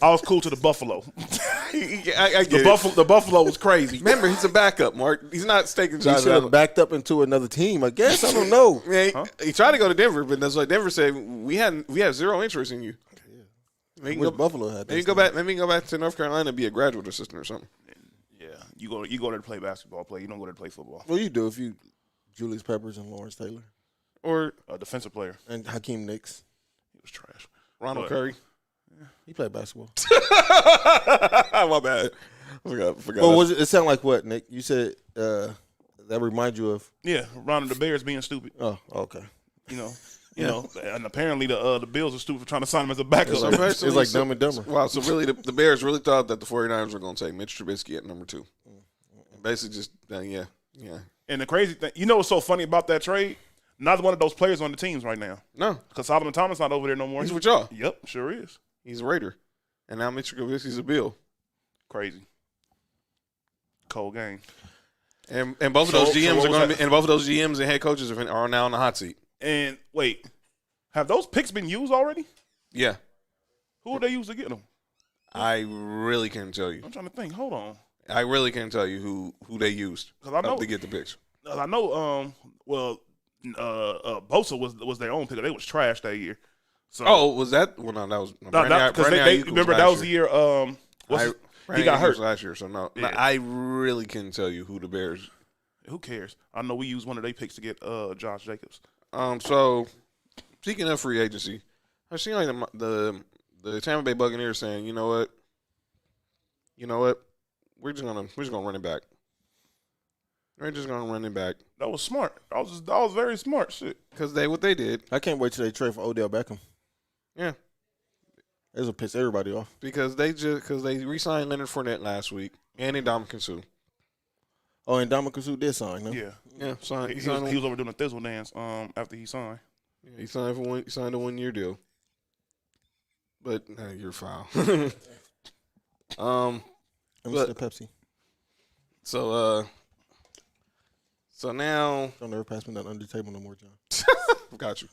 I was cool to the Buffalo. I get it. The Buffalo was crazy. Remember, he's a backup, Mark. He's not taking He shots. should have backed up into another team, I guess. I don't know. Yeah, he tried to go to Denver, but that's like Denver said we have zero interest in you. Maybe Wish go, Buffalo had maybe this go thing. back. Maybe go back to North Carolina and be a graduate assistant or something. Yeah, you go there to play basketball. You don't go there to play football. Well, you do if you Julius Peppers and Lawrence Taylor Or A defensive player. and Hakeem Nicks. He was trash. Ronald But- Curry. He played basketball. My bad. I forgot. Well, was it sounded like what, Nick? You said that reminds you of. Yeah, Ronald the Bears being stupid. Oh, okay. You know, and apparently the Bills are stupid for trying to sign him as a backup. So It's basically, like Dumb and Dumber. Wow, so really the Bears really thought that the 49ers were going to take Mitch Trubisky at number 2. Basically just, yeah. And the crazy thing, you know what's so funny about that trade? Neither one of those players on the teams right now. No, Because Solomon Thomas not over there no more. he's with y'all. Yep, sure is. He's a Raider, and now Mitchell Trubisky's a Bill. Crazy. Cold game. And both of So- those so GMs what are was going to that? be, and both of those GMs and head coaches are now on the hot seat. And wait, have those picks been used already? Yeah, Who would they use to get them? I really can't tell you. I'm trying to think. Hold on. I really can't tell you who they used 'Cause I know- to get the picks. I know. Bosa was their own pick. They was trash that year. So Oh, was that? Well, no, that was no, Brandon because Ayuk they was remember last that was the year. year. He got Ayuk hurt. was last year, so no. Yeah. I really couldn't tell you who the Bears. Who cares? I know we used one of their picks to get Josh Jacobs. So speaking of free agency, I've seen like the Tampa Bay Buccaneers saying, you know what, we're just gonna run it back. We're just gonna run it back That was smart. That was very smart shit. because what they did. I can't wait till they trade for Odell Beckham. Yeah, It'll piss everybody off. because they re-signed Leonard Fournette last week and Ndamukong Suh. Oh, and Dominic Suh did sign. No? Yeah, Yeah, he was over doing a thizzle dance after he signed. He signed a 1-year deal. But you're foul. Let me But- see the Pepsi. So now Don't ever pass me that under the table no more, John. got you.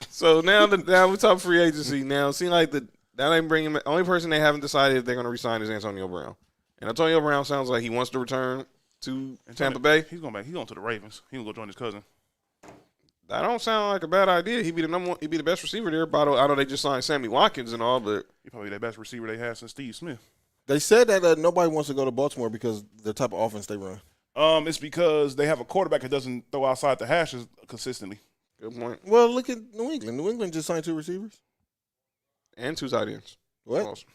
So now we talk free agency. Now it seems like that ain't bringing. The only person they haven't decided if they're going to resign is Antonio Brown. And Antonio Brown sounds like he wants to return to Tampa Bay. He's going back. He's going to the Ravens. He's going to go join his cousin. That don't sound like a bad idea. He'd be the number one. He'd be the best receiver there. But I know they just signed Sammy Watkins and all, but He's probably the best receiver they had since Steve Smith. They said that nobody wants to go to Baltimore because the type of offense they run. It's because they have a quarterback that doesn't throw outside the hashes consistently. good point. Well, look at New England. New England just signed 2 receivers. And 2 tight ends. What? Also.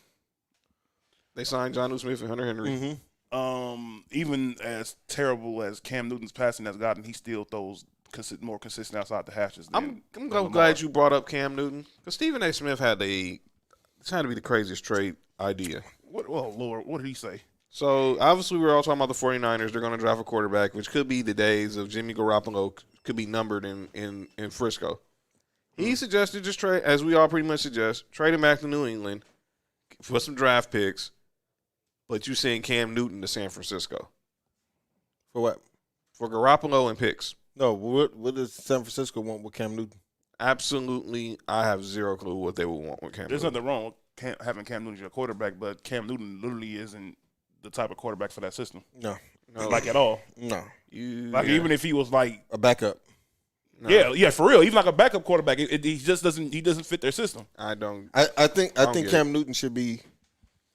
They signed Jonnu Smith and Hunter Henry. Mm-hmm. Even as terrible as Cam Newton's passing has gotten, he still throws more consistent outside the hashes. I'm Lamar. glad you brought up Cam Newton because Stephen A. Smith had trying to be the craziest trade idea. What? Oh Lord, what did he say? So obviously we were all talking about the 49ers. They're going to draft a quarterback, which could be the days of Jimmy Garoppolo could be numbered in Frisco. He suggested just trade, as we all pretty much suggest, trade him back to New England for some draft picks. But you saying Cam Newton to San Francisco For what? for Garoppolo and picks? No, what does San Francisco want with Cam Newton? Absolutely, I have zero clue what they would want with Cam There's Newton. nothing wrong with having Cam Newton as your quarterback, but Cam Newton literally isn't the type of quarterback for that system, No. No, like at all. No. Even if he was like, A backup. No. yeah, for real, even like a backup quarterback, he just doesn't fit their system. I don't. I think don't think get Cam Newton should be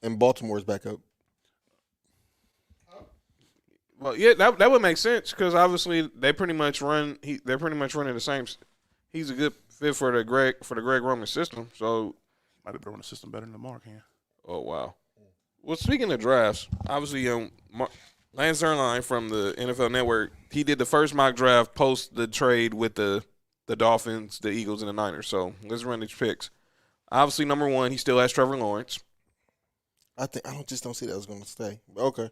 in Baltimore's backup. Well, yeah, that would make sense because obviously they pretty much run. They're pretty much running the same. He's a good fit for the Greg Roman system. So, Might be running the system better than Lamar can. oh wow. Well, speaking of drafts, obviously, Lance Zierlein from the NFL Network, he did the first mock draft post the trade with the Dolphins, the Eagles, and the Niners. So let's run these picks. Obviously, number 1, he still has Trevor Lawrence. I just don't see that was going to stay. But okay.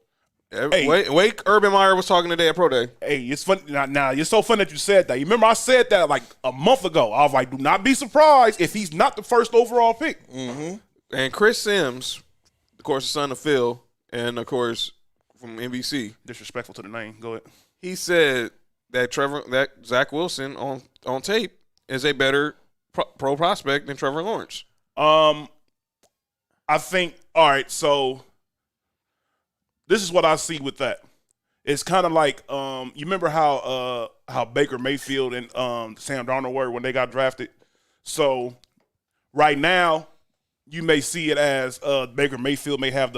Hey. Wake Urban Meyer was talking today at Pro Day. Hey, it's funny now. It's so funny that you said that. You remember I said that like a month ago. I was like, do not be surprised if he's not the first overall pick. Mm-hmm. And Chris Sims, of course, the son of Phil, and of course from NBC, Disrespectful to the name. Go ahead. he said that Zach Wilson on tape is a better pro prospect than Trevor Lawrence. I think. All right, so this is what I see with that. It's kind of like you remember how Baker Mayfield and Sam Darnold were when they got drafted. So right now, you may see it as Baker Mayfield may have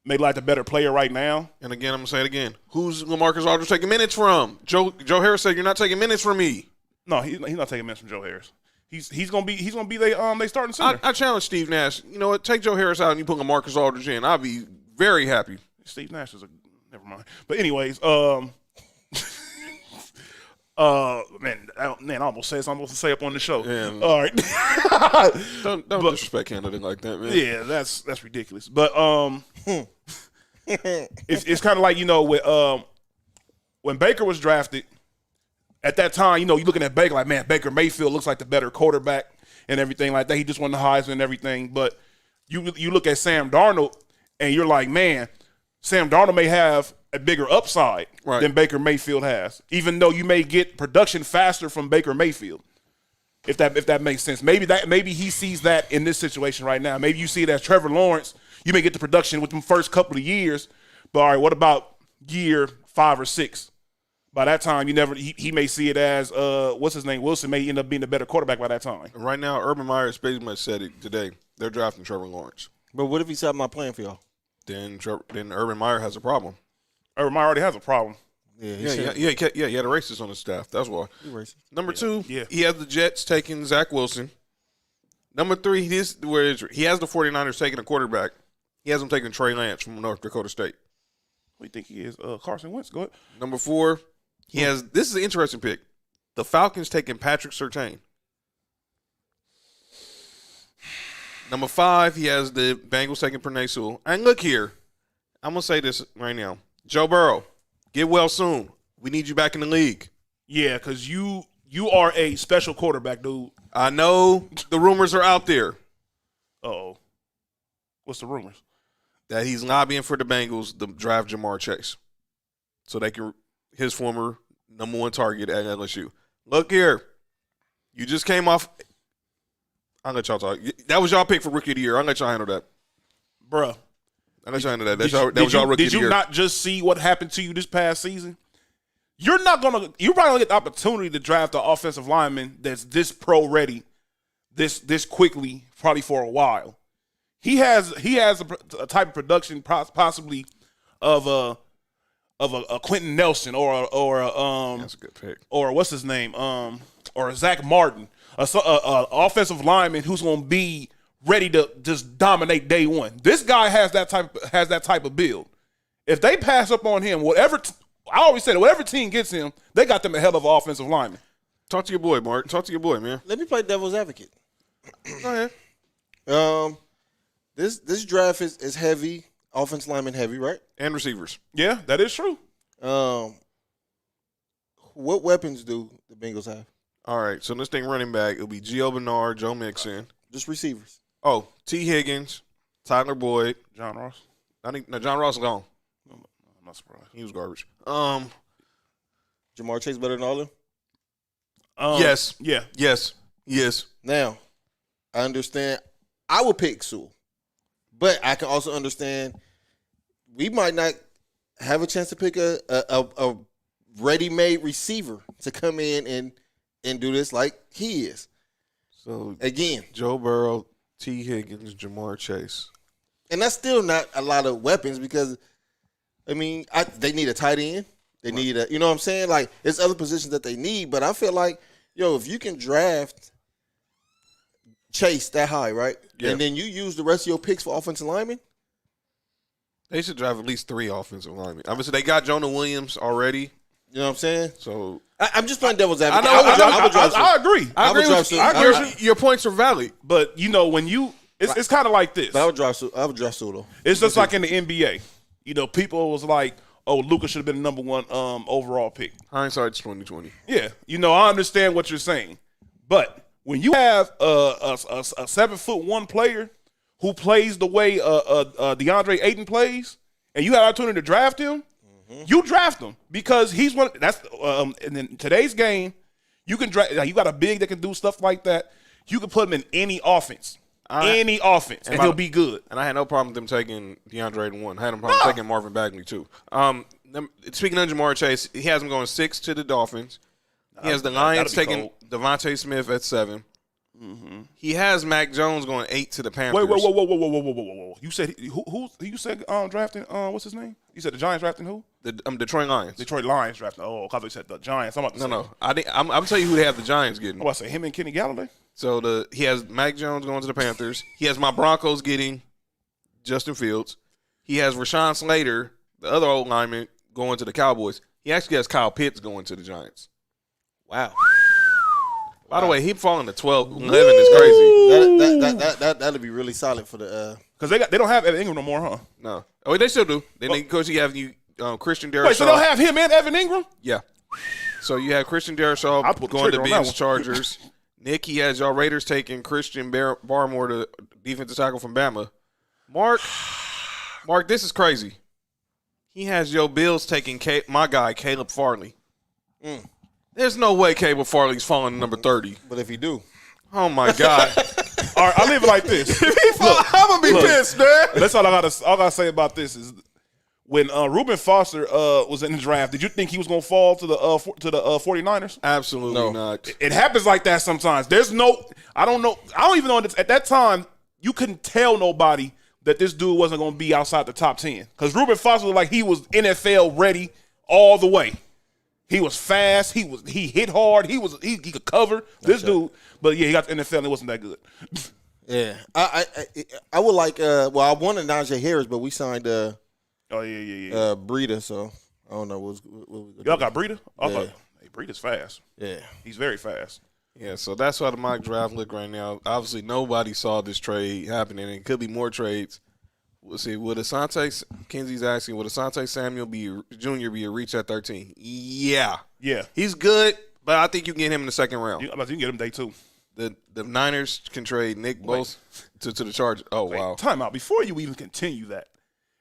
may like the better player right now. And again, I'm gonna say it again. Who's LaMarcus Aldridge taking minutes from? Joe Harris said you're not taking minutes from me. No, he's not taking minutes from Joe Harris. He's gonna be they starting center. I challenge Steve Nash. You know what? Take Joe Harris out and you put LaMarcus Aldridge in. I'll be very happy. Steve Nash is never mind. But anyways, man, I almost said something I was supposed to say up on the show. Yeah. All right. Don't disrespect Canada like that, man. Yeah, that's ridiculous. But it's kind of like with when Baker was drafted, at that time, you know, you're looking at Baker like, man, Baker Mayfield looks like the better quarterback and everything like that. He just won the Heisman and everything. But you look at Sam Darnold, and you're like, man, Sam Darnold may have a bigger upside than Baker Mayfield has, even though you may get production faster from Baker Mayfield. If that makes sense. Maybe he sees that in this situation right now. Maybe you see it as Trevor Lawrence. You may get the production with them first couple of years, but all right, what about year 5 or 6? By that time, he may see it as what's his name? Wilson may end up being a better quarterback by that time. Right now, Urban Meyer pretty much said it today. They're drafting Trevor Lawrence. But what if he said, I'm not playing for y'all? Then Urban Meyer has a problem. Urban Meyer already has a problem. Yeah, he had a racist on his staff. That's why. Number 2, he has the Jets taking Zach Wilson. Number 3, he has the 49ers taking a quarterback. He has them taking Trey Lance from North Dakota State. What do you think he is? Carson Wentz. Go ahead. Number 4, this is an interesting pick. The Falcons taking Patrick Surtain. Number 5, he has the Bengals taking Penei Sewell. And look here, I'm going to say this right now. Joe Burrow, get well soon. We need you back in the league. Yeah, because you are a special quarterback, dude. I know the rumors are out there. Uh-oh. What's the rumors? That he's lobbying for the Bengals to draft Jamar Chase. So they can his former number 1 target at LSU. Look here. You just came off. I'll let y'all talk. That was y'all pick for Rookie of the Year. I'll let y'all handle that. Bruh. I'll let y'all handle that. That was y'all Rookie of the Year. Did you not just see what happened to you this past season? You're probably gonna get the opportunity to draft an offensive lineman that's this pro ready, this quickly, probably for a while. He has a type of production possibly of a Quentin Nelson or that's a good pick. Or what's his name or Zach Martin, a offensive lineman who's gonna be ready to just dominate day one. This guy has that type of build. If they pass up on him, I always said whatever team gets him, they got them a hell of an offensive lineman. Talk to your boy, Mark. Talk to your boy, man. Let me play devil's advocate. Go ahead. This draft is heavy, offensive lineman heavy, right? And receivers. Yeah, that is true. What weapons do the Bengals have? All right, so this thing running back, it'll be Gio Bernard, Joe Mixon. Just receivers. Oh, T. Higgins, Tyler Boyd. John Ross. John Ross is gone. I'm not surprised. He was garbage. Jamar Chase better than all of them? Yes. Yeah. Yes. Now, I understand. I would pick Sewell. But I can also understand we might not have a chance to pick a ready-made receiver to come in and do this like he is. So, again, Joe Burrow, T. Higgins, Jamar Chase. And that's still not a lot of weapons because, I mean, they need a tight end. They need you know what I'm saying? Like, there's other positions that they need. But I feel like, if you can draft Chase that high, right? Yeah. And then you use the rest of your picks for offensive linemen? They should draft at least 3 offensive linemen. Obviously, they got Jonah Williams already. You know what I'm saying? So I'm just playing devil's advocate. I agree. I agree with you. Your points are valid. But, when you – it's kind of like this. But I would draft Sewell, though. It's just like in the NBA. People was like, oh, Luka should have been the number 1 overall pick. Hindsight's 2020. Yeah. I understand what you're saying. But when you have a 7'1" player who plays the way DeAndre Ayton plays, and you have an opportunity to draft him, you draft him because he's one. That's and in today's game, you can draft. You got a big that can do stuff like that. You can put him in any offense, and he'll be good. And I had no problem with them taking DeAndre Ayton 1. I had no problem taking Marvin Bagley 2. Speaking of Jamar Chase, he has him going 6 to the Dolphins. He has the Lions taking Devontae Smith at 7. Mm-hmm. He has Mac Jones going 8 to the Panthers. Whoa. You said who you said drafting what's his name? You said the Giants drafting who? The Detroit Lions. Detroit Lions drafting. Oh, because they said the Giants. I'm about to say. No. I'm telling you who they have the Giants getting. I'm about to say him and Kenny Galladay. So he has Mac Jones going to the Panthers. He has my Broncos getting Justin Fields. He has Rashawn Slater, the other old lineman, going to the Cowboys. He actually has Kyle Pitts going to the Giants. Wow. By the way, he falling to 12, 11 is crazy. That'd be really solid for the because they don't have Evan Ingram no more, huh? No. Oh, they still do. Then of course you have Christian Darrisaw. Wait, so they'll have him and Evan Ingram? Yeah. So you have Christian Darrisaw I'll pull the going to trigger on that bench one. Chargers. Nick, he has y'all Raiders taking Christian Barmore, the defensive tackle from Bama. Mark, this is crazy. He has your Bills taking my guy, Caleb Farley. There's no way Caleb Farley's falling to number 30. But if you do, Oh, my God. All right, I'll leave it like this. I'm going to be pissed, man. That's all I gotta say about this is when Reuben Foster was in the draft, did you think he was gonna fall to the 49ers? Absolutely not. It happens like that sometimes. I don't even know at that time you couldn't tell nobody that this dude wasn't gonna be outside the top 10 because Reuben Foster was like he was NFL ready all the way. He was fast. He hit hard. He could cover this dude. But yeah, he got to NFL and it wasn't that good. yeah, I would like. Well, I wanted Najee Harris, but we signed Oh yeah. Breida, so I don't know what we Y'all got Breida? Yeah. Hey, Breida's fast. Yeah, He's very fast. Yeah, so that's how the mock draft look right now. Obviously, nobody saw this trade happening. It could be more trades. We'll see. Kenzie's asking, would Asante Samuel Jr. be a reach at 13? Yeah. Yeah. He's good, but I think you can get him in the second round. You can get him day 2. The Niners can trade Nick Bosa to the Chargers. Oh, wow. Time out. Before you even continue that,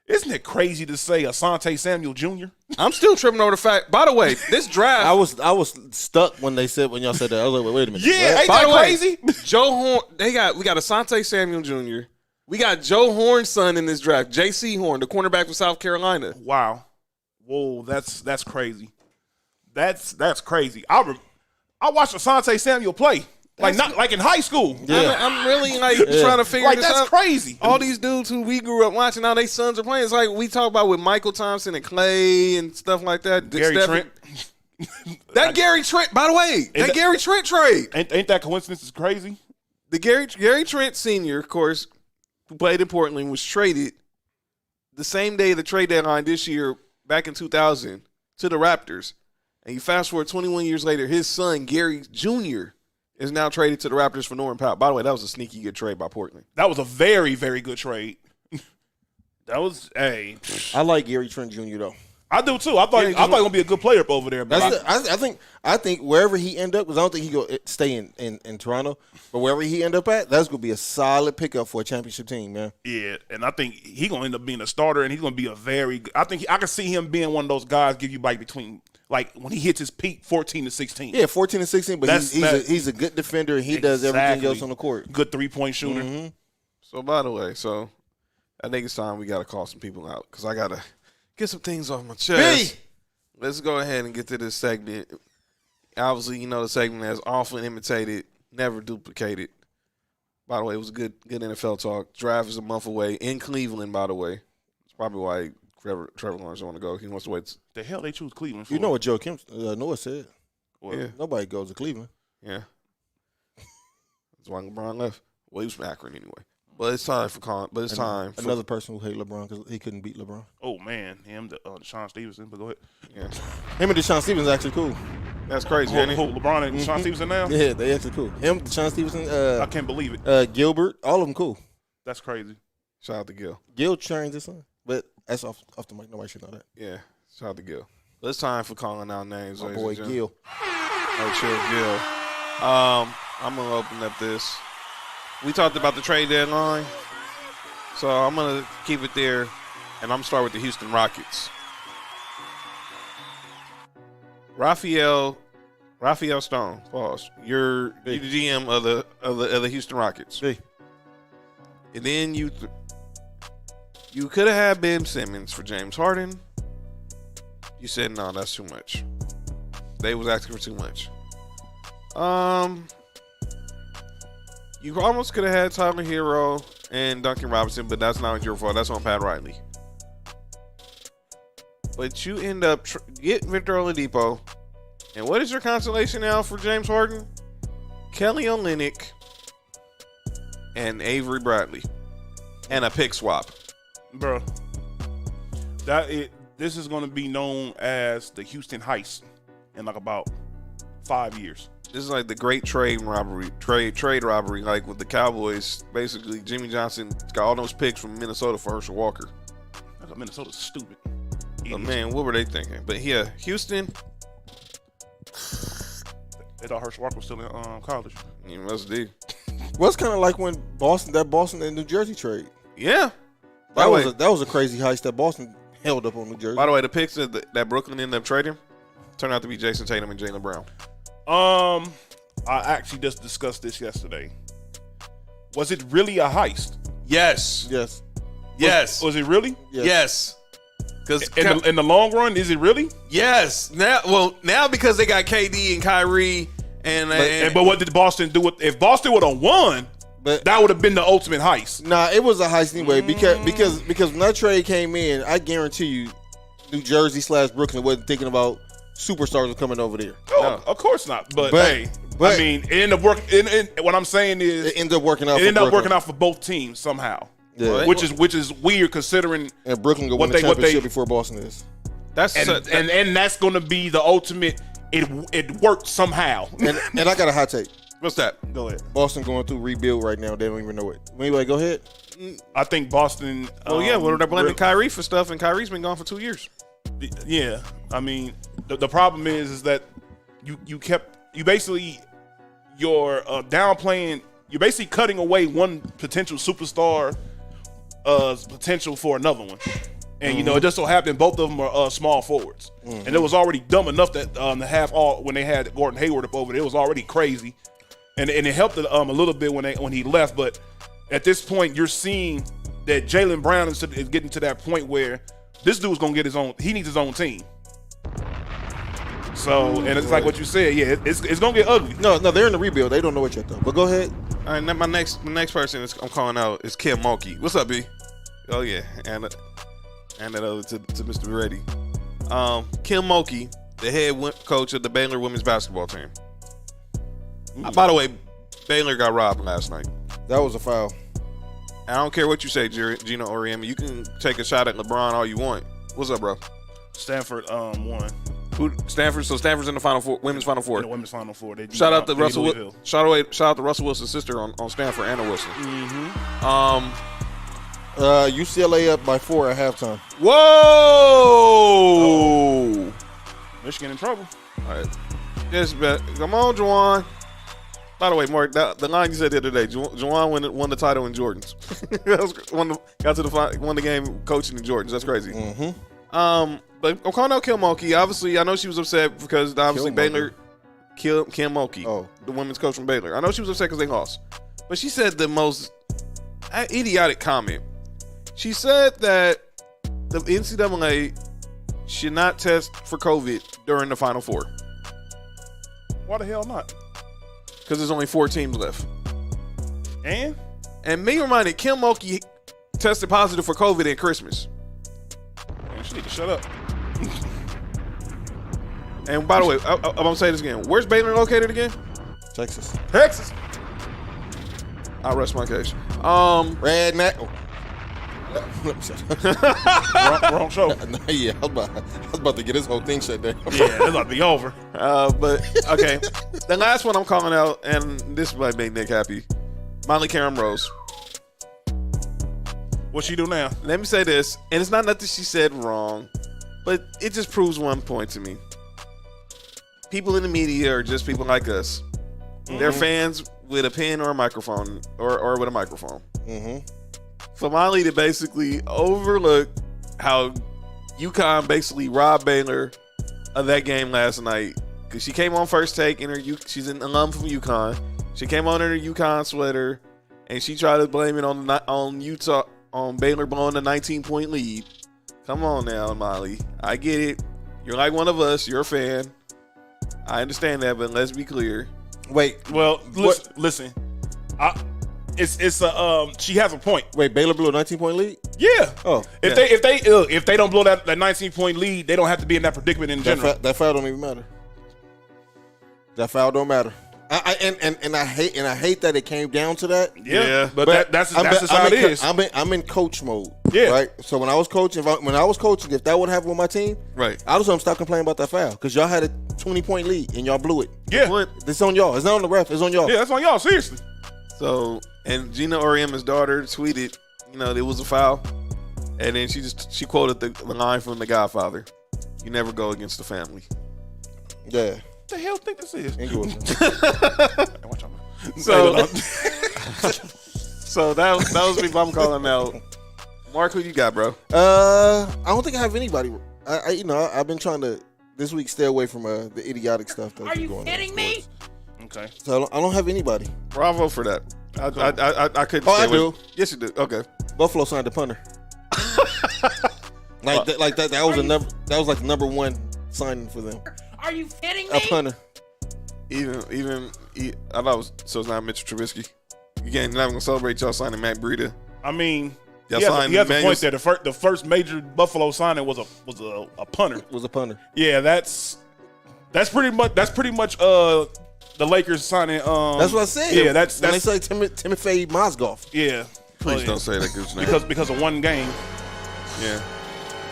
isn't it crazy to say Asante Samuel Jr.? I'm still tripping over the fact. By the way, this draft. I was stuck when y'all said that. I was like, wait a minute. Yeah, what? ain't By that the way, crazy? Joe Horn. We got Asante Samuel Jr. We got Joe Horn's son in this draft, J.C. Horn, the cornerback from South Carolina. Wow. Whoa, that's crazy. That's crazy. I watched Asante Samuel play. Not like in high school. Yeah. I'm really trying to figure Like this that's out. crazy. All these dudes who we grew up watching, now their sons are playing. It's like we talk about with Michael Thompson and Clay and stuff like that. Gary Trent. That Gary Trent, by the way, that Gary Trent trade. Ain't that coincidence is crazy? The Gary Trent Sr., of course, who played in Portland, was traded the same day of the trade deadline this year, back in 2000, to the Raptors. And you fast forward 21 years later, his son, Gary Jr., is now traded to the Raptors for Norman Powell. By the way, that was a sneaky good trade by Portland. That was a very, very good trade. That was I like Gary Trent Jr. though. I do too. I thought he was gonna be a good player up over there. But I think wherever he end up, because I don't think he go stay in Toronto, but wherever he end up at, that's gonna be a solid pickup for a championship team, man. yeah, and I think he's gonna end up being a starter, and he's gonna be a very good. I think I can see him being one of those guys give you between when he hits his peak 14 to 16. Yeah, 14 and 16, but he's a good defender and he does everything else on the court. Good 3-point shooter. Mm-hmm. So, by the way, I think it's time we got to call some people out because I got to get some things off my chest. Let's go ahead and get to this segment. Obviously, the segment that's often imitated, never duplicated. By the way, it was a good NFL talk. Draft is a month away in Cleveland, by the way. It's probably why Trevor Lawrence want to go. He wants to wait. The hell they choose Cleveland for? You know what Joe Kim Noah said? What? Yeah. Nobody goes to Cleveland. Yeah. That's why LeBron left. Well, he was from Akron anyway. But it's time for another person who hate LeBron because he couldn't beat LeBron. Oh man, him, Deshaun Stevenson. But go ahead. Yeah. Him and Deshaun Stevenson actually cool. That's crazy, Who, ain't it? LeBron and Deshaun Stevenson now? Yeah, they actually cool. Him, Deshaun Stevenson, I can't believe it. Gilbert, all of them cool. That's crazy. Shout out to Gil. Gil trains his son, but that's off the mic. Nobody should know that. Yeah. Shout out to Gil. But it's time for calling out names. My ladies boy and gentlemen. Gil. Oh, chill, Gil. I'm going to open up this. We talked about the trade deadline. So I'm going to keep it there, and I'm going to start with the Houston Rockets. Raphael Stone, pause. You're the GM of the Houston Rockets. Hey. And then you could have had Ben Simmons for James Harden. You said no, that's too much. They was asking for too much. You almost could have had Tyler Hero and Duncan Robinson, but that's not your fault. That's on Pat Riley. But you end up getting Victor Oladipo. And what is your consolation now for James Harden? Kelly Olynyk and Avery Bradley. And a pick swap. Bro, this is going to be known as the Houston Heist in like about 5 years. This is like the great trade robbery, like with the Cowboys. Basically, Jimmy Johnson got all those picks from Minnesota for Herschel Walker. Minnesota's stupid. man, what were they thinking? But yeah, Houston, They thought Herschel Walker was still in college. you must do. Well, it's kind of like when Boston and New Jersey trade. Yeah. By the way, That was a crazy heist that Boston held up on New Jersey. by the way, the picks that Brooklyn ended up trading turned out to be Jason Tatum and Jaylen Brown. I actually just discussed this yesterday. Was it really a heist? Yes. Yes. Yes. Was it really? Yes. Because In the long run, is it really? yes. Now because they got KD and Kyrie But what did Boston do? If Boston would have won, But that would have been the ultimate heist. nah, it was a heist anyway because when that trade came in, I guarantee you, New Jersey / Brooklyn wasn't thinking about superstars were coming over there. Oh, of course not. But But- I mean, it ended up working. What I'm saying is, It ended up working out. it for ended up Brooklyn. working out for both teams somehow. Yeah. Which is weird considering, And Brooklyn go what win the they- championship before Boston is. that's and that's going to be the ultimate. It worked somehow. And I got a hot take. what's that? Go ahead. Boston going through rebuild right now. They don't even know it. Anyway, go ahead. I think Boston. Well, yeah, well, they're blaming Kyrie for stuff, and Kyrie's been gone for 2 years. Yeah, I mean, the problem is that you basically you're downplaying. You're basically cutting away one potential superstar potential for another one. And you know, it just so happened both of them are small forwards, and it was already dumb enough that to have when they had Gordon Hayward up over there, it was already crazy, and it helped a little bit when he left. But at this point, you're seeing that Jaylen Brown is getting to that point where this dude's gonna get his own. He needs his own team. So, and it's like what you said, yeah, it's gonna get ugly. No, they're in the rebuild. They don't know it yet though. But go ahead. All right, now my next person I'm calling out is Kim Mulkey. What's up, B? Oh yeah, and that over to Mr. Reddy. Kim Mulkey, the head coach of the Baylor women's basketball team. By the way, Baylor got robbed last night. That was a foul. I don't care what you say, Gino Auriemma. You can take a shot at LeBron all you want. What's up, bro? Stanford won Who? Stanford. So Stanford's in the Final Four, women's Final Four. in the women's Final Four. They Shout out to beat Russell. Louisville. Shout out to Russell Wilson's sister on Stanford, Anna Wilson. UCLA up by 4 at halftime. Whoa! Michigan in trouble. All right. Yes, come on, Juwan. By the way, Mark, the line you said the other day, Juwan won the title in Jordans. That was won the game coaching in Jordans. That's crazy. But I'm calling out Kim Mulkey. Obviously, I know she was upset because obviously Baylor killed Kim Mulkey, the women's coach from Baylor. I know she was upset because they lost, but she said the most idiotic comment. She said that the NCAA should not test for COVID during the Final Four Why the hell not? because there's only 4 teams left. And Me reminded Kim Mulkey tested positive for COVID at Christmas. man, she need to shut up. And by the way, I'm gonna say this again. Where's Baylor located again? Texas. Texas. I'll rest my case. Red Mac. Wrong show. Yeah, I was about to get this whole thing shut down. Yeah, it's about to be over. But okay, the last one I'm calling out, and this might make Nick happy. Molly Karen Rose. What she do now? Let me say this, and it's not nothing she said wrong, but it just proves one point to me. People in the media are just people like us. They're fans with a pen or a microphone, or with a microphone. For Molly to basically overlook how UConn basically robbed Baylor of that game last night, because she came on First Take in her she's an alum from UConn. She came on in her UConn sweater, and she tried to blame it on Baylor blowing the 19-point lead. Come on now, Molly. I get it. You're like one of us. You're a fan. I understand that, but let's be clear. Wait, Well, listen. She has a point. Baylor blew a 19-point lead? Yeah. Oh. If they don't blow that 19-point lead, they don't have to be in that predicament in general. That foul don't even matter. That foul don't matter. I hate that it came down to that. Yeah. But that's just how it is. I'm in coach mode. Yeah. Right. So when I was coaching, if that would happen with my team, Right. I was gonna stop complaining about that foul because y'all had a 20-point lead and y'all blew it. Yeah. It's on y'all. It's not on the ref. It's on y'all. Yeah, that's on y'all. Seriously. So, and Gina Auriemma's daughter tweeted, it was a foul. And then she quoted the line from The Godfather: "You never go against the family." Yeah. What the hell think this is? Ain't good. Watch out, man. So, so that was me. I'm calling out. Mark, who you got, bro? I don't think I have anybody. I've been trying to this week stay away from the idiotic stuff that's Are been you going kidding on. me? Okay. So I don't have anybody. Bravo for that. I couldn't. Oh, stay I away. do. Yes, you do. Okay. Buffalo signed the punter. That was like the number one signing for them. Are you kidding A me? punter. I thought it was, so. It's not Mitchell Trubisky. You're not gonna celebrate y'all signing Matt Breida. I mean, Y'all he has signed a Emmanuel- point there. The first major Buffalo signing was a punter. Was a punter. Yeah, that's pretty much the Lakers signing. That's what I said. Yeah, that's when they say Timothy Mozgov. yeah. Please Oh, don't yeah. say that dude's name. because of one game. Yeah.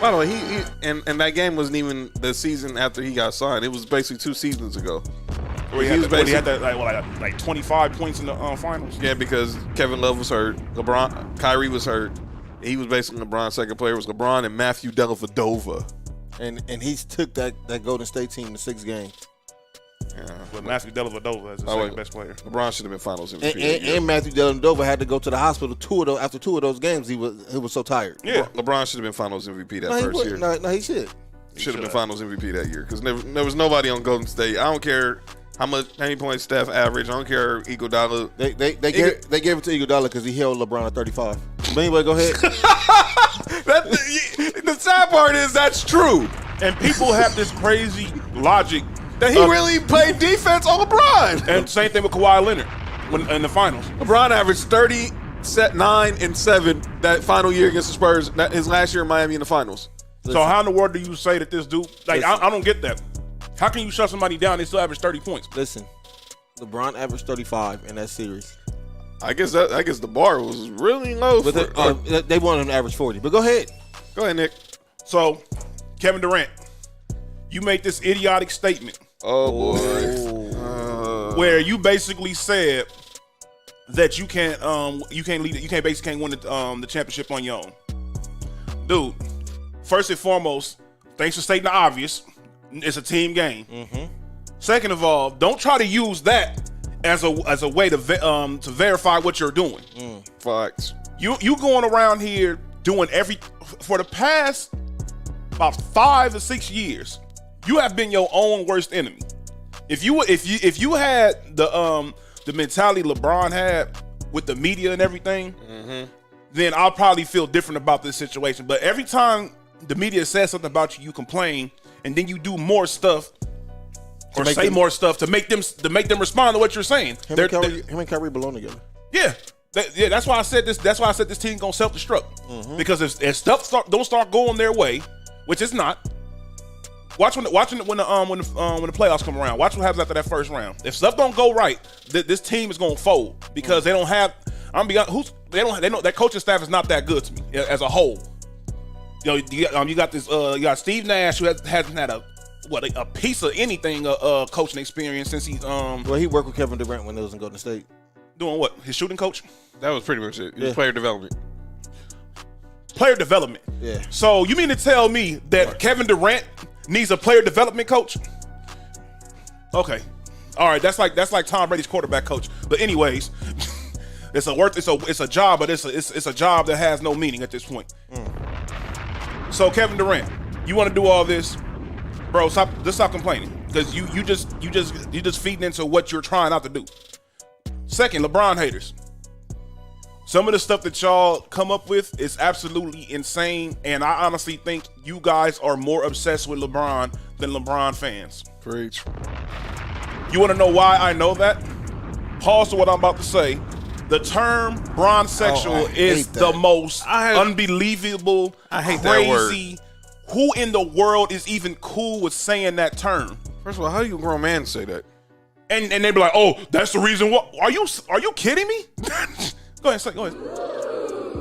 By the way, he and that game wasn't even the season after he got signed. It was basically 2 seasons ago. Where he had that like 25 points in the finals. Yeah, because Kevin Love was hurt, Kyrie was hurt. He was basically LeBron's second player. It was LeBron and Matthew Dellavedova. And he took that Golden State team to 6 games. Yeah. With Matthew Dellavedova as the second best player. LeBron should have been Finals MVP. And Matthew Dellavedova had to go to the hospital after 2 of those games. He was so tired. Yeah. LeBron should have been Finals MVP that No, he first year. wouldn't. No, he should. Should have been Finals MVP that year because there was nobody on Golden State. I don't care how many points Steph averaged. I don't care Iguodala. They gave it to Iguodala because he held LeBron at 35. But anyway, go ahead. The sad part is that's true. And people have this crazy logic That he really played defense on LeBron. and same thing with Kawhi Leonard in the finals. LeBron averaged 30, 9, and 7 that final year against the Spurs. His last year in Miami in the finals. So how in the world do you say that this dude? Like Listen. I don't get that. How can you shut somebody down and they still average 30 points? Listen, LeBron averaged 35 in that series. I guess the bar was really low. But they wanted him to average 40. But go ahead. Go ahead, Nick. So Kevin Durant, you make this idiotic statement Oh boy. where you basically said that you can't win the championship on your own. Dude, first and foremost, thanks for stating the obvious. It's a team game. Second of all, don't try to use that as a way to verify what you're doing. Facts. You going around here doing for the past about 5 or 6 years, you have been your own worst enemy. If you had the mentality LeBron had with the media and everything, then I'll probably feel different about this situation. But every time the media says something about you, you complain, and then you do more stuff or make say them- more stuff to make them respond to what you're saying. Him and Kyrie belong together. Yeah. That's why I said this. That's why I said this team gonna self-destruct. Because if stuff don't start going their way, which it's not. Watch when the playoffs come around. Watch what happens after that first round. If stuff don't go right, this team is gonna fold because they don't have. I'm gonna be honest. They know that coaching staff is not that good to me as a whole. You got this. You got Steve Nash who hasn't had a piece of anything coaching experience since he's Well, he worked with Kevin Durant when they was in Golden State. doing what, his shooting coach. That was pretty much it. It was Yeah. player development. Player development. Yeah. So you mean to tell me that Kevin Durant needs a player development coach? Okay. All right, that's like Tom Brady's quarterback coach. But anyways, it's a job, but it's a job that has no meaning at this point. So Kevin Durant, you want to do all this, bro? Stop complaining because you just feeding into what you're trying not to do. Second, LeBron haters. Some of the stuff that y'all come up with is absolutely insane, and I honestly think you guys are more obsessed with LeBron than LeBron fans. Preach. You want to know why I know that? Pause to what I'm about to say. The term bronzexual I is hate the that. most unbelievable, I hate that word. crazy. Who in the world is even cool with saying that term? First of all, how do you a grown man say that? And they be like, "Oh, that's the reason why." Are you kidding me? Go ahead.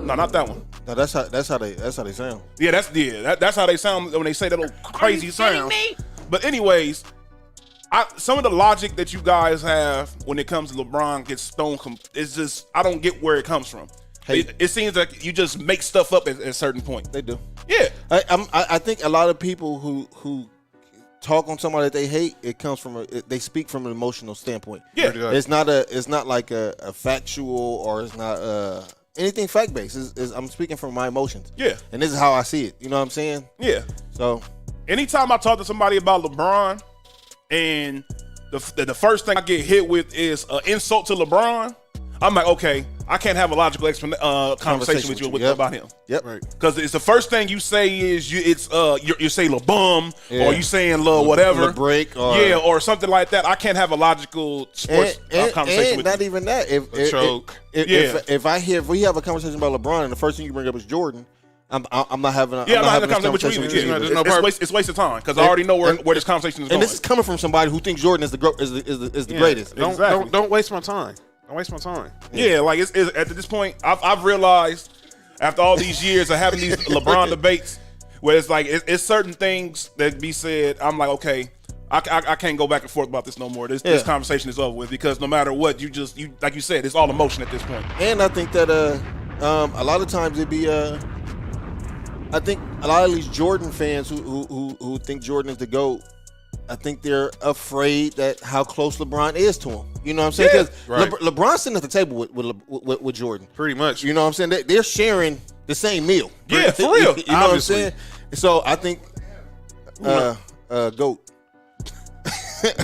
No, not that one. No, that's how they sound. Yeah, that's how they sound when they say that little crazy Are you kidding sound. me? But anyways, some of the logic that you guys have when it comes to LeBron gets stone. It's just I don't get where it comes from. It seems like you just make stuff up at a certain point. They do. Yeah. I think a lot of people who talk on somebody that they hate, it comes from they speak from an emotional standpoint. Yeah. It's not like a factual, or it's not anything fact based. I'm speaking from my emotions. Yeah. And this is how I see it. You know what I'm saying? Yeah. So Anytime I talk to somebody about LeBron, and the first thing I get hit with is an insult to LeBron, I'm like, okay, I can't have a logical conversation with you Yep. about him. Yep. Because it's the first thing you say is you say LeBum, Yeah. or you saying whatever, break, or something like that. I can't have a logical sports conversation and with not you. even that. choke. If we have a conversation about LeBron and the first thing you bring up is Jordan, I'm not having. I'm not having a this conversation with you. either. There's no purpose. It's waste of time because I already know where this conversation is going. And this is coming from somebody who thinks Jordan is the greatest. Exactly. Don't waste my time. Don't waste my time. Yeah, like it's at this point, I've realized after all these years of having these LeBron debates, where it's like it's certain things that be said. I'm like, okay, I can't go back and forth about this no more. This conversation is over with because no matter what, you like you said, it's all emotion at this point. And I think that a lot of times it'd be I think a lot of these Jordan fans who think Jordan is the GOAT, I think they're afraid that how close LeBron is to him. You know what I'm saying? Because right. LeBron's sitting at the table with Jordan. Pretty much. You know what I'm saying? They're sharing the same meal. Yeah, for real. You know what I'm saying? So I think GOAT.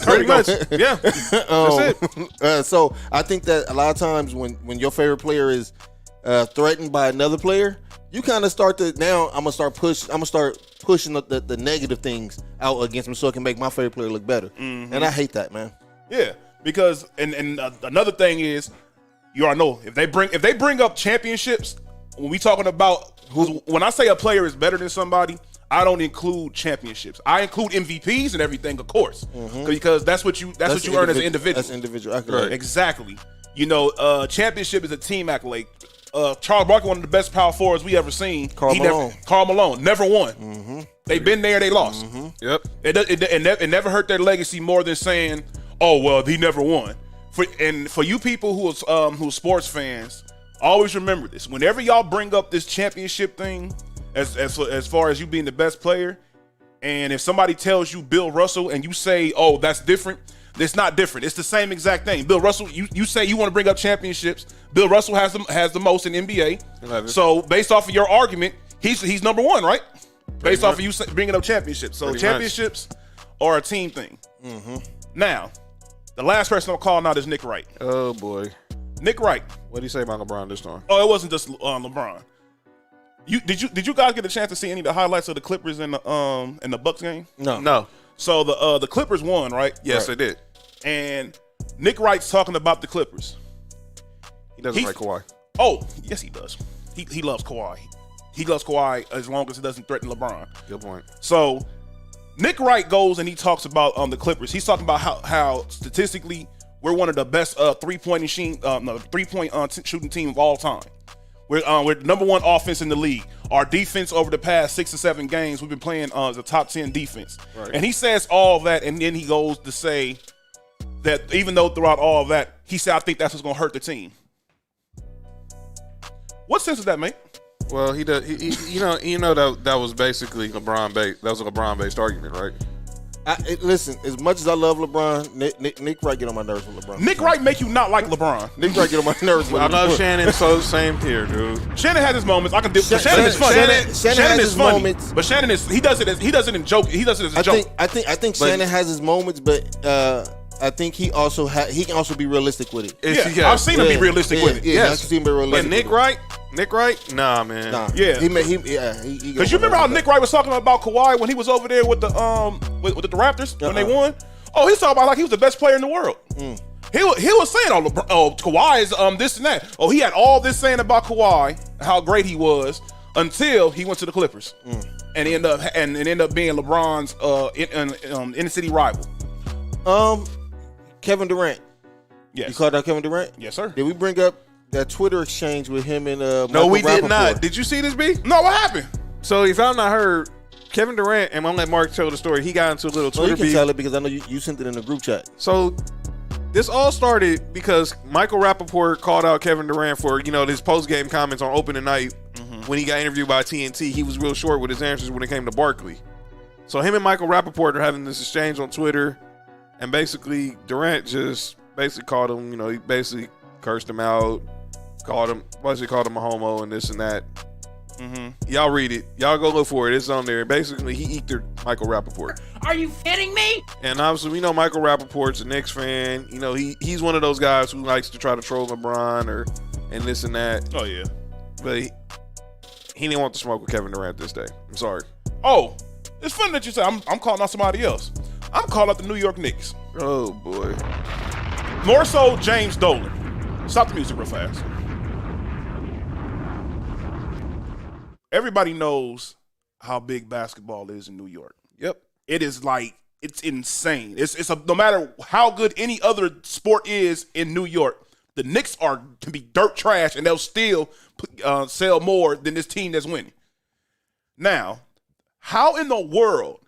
Pretty much. Yeah. That's it. So I think that a lot of times when your favorite player is threatened by another player, you kind of start to I'm gonna start pushing the negative things out against him so it can make my favorite player look better. Mm-hmm. And I hate that, man. Yeah, because and another thing is, you already know if they bring up championships, when we talking about when I say a player is better than somebody, I don't include championships. I include MVPs and everything, of course, because that's what you earn as an individual. That's individual. Right. Exactly. You know, championship is a team accolade. Charles Barkley, one of the best power forwards we ever seen. Karl Malone never won. They've been there, they lost. Yep. It never hurt their legacy more than saying, "Oh well, he never won." For you people who are sports fans, always remember this. Whenever y'all bring up this championship thing, as far as you being the best player, and if somebody tells you Bill Russell and you say, "Oh, that's different," it's not different. It's the same exact thing. Bill Russell, you say you want to bring up championships. Bill Russell has the most in NBA. So based off of your argument, he's number one, right? Based off of you bringing up championships. So championships are a team thing. Now, the last person I'm calling out is Nick Wright. Oh boy. Nick Wright. What do you say about LeBron this time? Oh, it wasn't just LeBron. Did you guys get a chance to see any of the highlights of the Clippers in the Bucks game? No. So the Clippers won, right? Yes, they did. And Nick Wright's talking about the Clippers. He doesn't like Kawhi. Oh, yes, he does. He loves Kawhi. He loves Kawhi as long as it doesn't threaten LeBron. Good point. So Nick Wright goes and he talks about the Clippers. He's talking about how statistically we're one of the best three-point shooting team of all time. We're number one offense in the league. Our defense over the past 6 or 7 games, we've been playing as a top 10 defense. Right. And he says all that, and then he goes to say that even though throughout all of that, he said, I think that's what's going to hurt the team. What sense does that make? Well, he does. You know that was basically LeBron-based. That was a LeBron-based argument, right? Listen, as much as I love LeBron, Nick Wright get on my nerves with LeBron. Nick Wright make you not like LeBron. Nick Wright get on my nerves with LeBron. I love Shannon, so same here, dude. Shannon has his moments. I can do. Shannon is funny. Shannon is funny. Moments. But Shannon is he does it in joke. He does it as a joke. I think Shannon has his moments, but I think he also he can also be realistic with it. I've seen him be realistic with it. Yeah, I've seen him be realistic. But Nick Wright, nah, man. Nah. Yeah, because you remember how Nick Wright was talking about Kawhi when he was over there with the with the Raptors when they won. Oh, he's talking about like he was the best player in the world. He was saying, Kawhi is this and that. Oh, he had all this saying about Kawhi, how great he was, until he went to the Clippers, and he ended up being LeBron's inner city rival. Kevin Durant. Yes. You called out Kevin Durant? Yes, sir. Did we bring up that Twitter exchange with him and No, Michael we did Rappaport? not. Did you see this, B? No, what happened? So if I'm not heard, Kevin Durant, and I'm gonna let Mark tell the story. He got into a little Well, Twitter you can beef. tell it because I know you sent it in the group chat. So This all started because Michael Rappaport called out Kevin Durant for, his post-game comments on opening night when he got interviewed by TNT. He was real short with his answers when it came to Barkley. So him and Michael Rappaport are having this exchange on Twitter, and basically Durant just basically called him, he basically cursed him out, called him a homo and this and that. Y'all read it. Y'all go look for it. It's on there. Basically, he ethered Michael Rappaport. Are you kidding me? And obviously, we know Michael Rappaport's a Knicks fan. He's one of those guys who likes to try to troll LeBron and this and that. Oh yeah. But he didn't want to smoke with Kevin Durant this day. I'm sorry. Oh, it's funny that you say I'm calling out somebody else. I'm calling out the New York Knicks. Oh boy. More so, James Dolan. Stop the music real fast. Everybody knows how big basketball is in New York. Yep. It is it's insane. No matter how good any other sport is in New York, the Knicks can be dirt trash and they'll still sell more than this team that's winning. Now, how in the world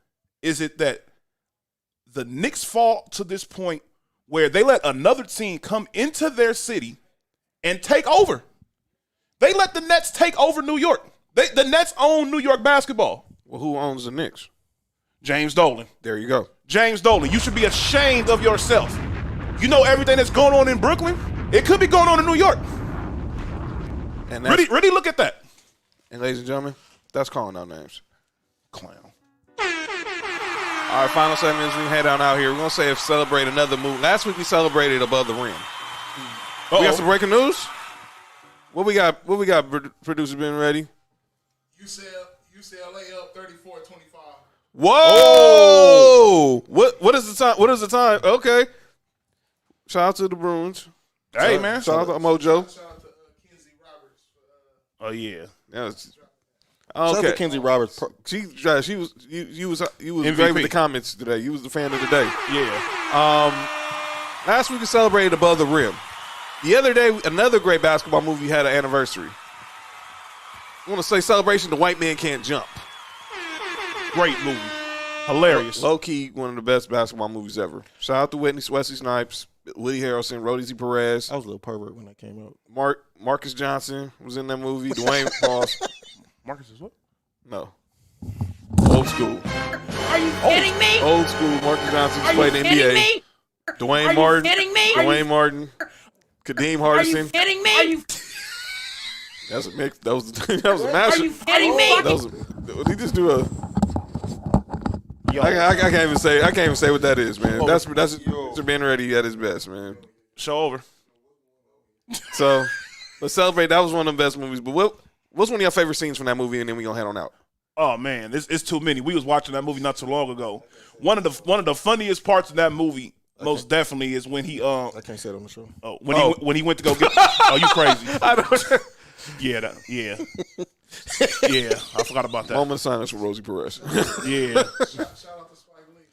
is it that the Knicks fall to this point where they let another team come into their city and take over? They let the Nets take over New York. The Nets own New York basketball. Well, who owns the Knicks? James Dolan. There you go. James Dolan. You should be ashamed of yourself. You know everything that's going on in Brooklyn? It could be going on in New York. And Really look at that. And ladies and gentlemen, that's calling out names. Clown. All right, final 7 minutes. We can head on out here. We're going to celebrate another move. Last week we celebrated above the rim. Uh-oh. We got some breaking news? What we got, producer Ben ready? UCLA up 34-25. Whoa! What is the time? What is the time? Okay. Shout out to the Bruins. Hey, man. Shout out to Mojo. Shout out to Kenzie Roberts. Oh, yeah. Shout out to Okay. Kenzie Roberts. You was MVP. great with the comments today. You was the fan of the day. Yeah. Last week we celebrated above the rim. The other day, another great basketball movie had an anniversary. I want to say Celebration, The White Man Can't Jump. Great movie. Hilarious. Low key, one of the best basketball movies ever. Shout out to Wesley Snipes, Woody Harrelson, Rhodey Perez, I was a little pervert when that came out. Marcus Johnson was in that movie. Dwayne Ross. Marcus is what? No. Old school. Are you kidding me? Old school. Marcus Johnson Are you played in the kidding NBA. me? Dwayne Are you Martin. kidding me? Dwayne Martin. Kadeem Are you Hardison. kidding me? Are you That's a mix. That was a mashup. kidding me? Did he just do a? I can't even say. I can't even say what that is, man. That's Mr. Ben Ready at his best, man. Show over. So let's celebrate. That was one of the best movies. But what's one of your favorite scenes from that movie? And then we gonna head on out. Oh man, it's too many. We was watching that movie not too long ago. One of the funniest parts of that movie, most definitely, is when he I can't say it on the show. when he went to go get. Oh, you crazy? I don't. Yeah, yeah. I forgot about that. Moment of silence for Rosie Perez. Yeah. Shout out to Spike Lee.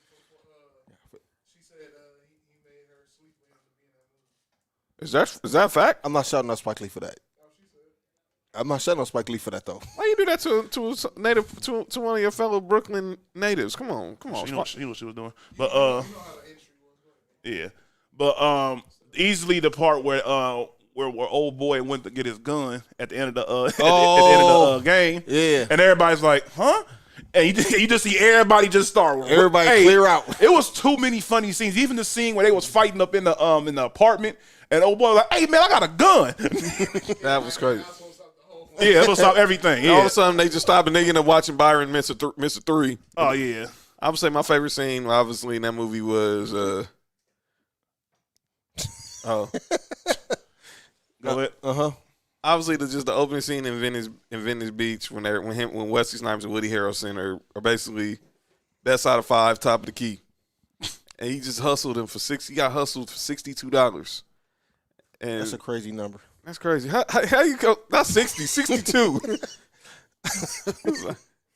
She said he made her sleep with him to be in that movie. Is that a fact? I'm not shouting out Spike Lee for that. I'm not shouting out Spike Lee for that though. Why you do that to a native to one of your fellow Brooklyn natives? Come on. You know what she was doing, but yeah, but easily the part where old boy went to get his gun at the end of the at the end of the game, Yeah. and everybody's like, huh? And you just see everybody just start. Everybody clear out. It was too many funny scenes. Even the scene where they was fighting up in the apartment, and old boy was like, "Hey man, I got a gun." That was crazy. Yeah, it'll stop everything. All of Yeah. a sudden, they just stop and they end up watching Byron miss a 3. Oh yeah. I would say my favorite scene, obviously, in that movie was Go ahead. obviously just the opening scene in Venice Beach when Wesley Snipes and Woody Harrelson are basically best out of 5, top of the key, and he just hustled him for He got hustled for $62, and That's a crazy number. that's crazy. How you go? Not 60, 62.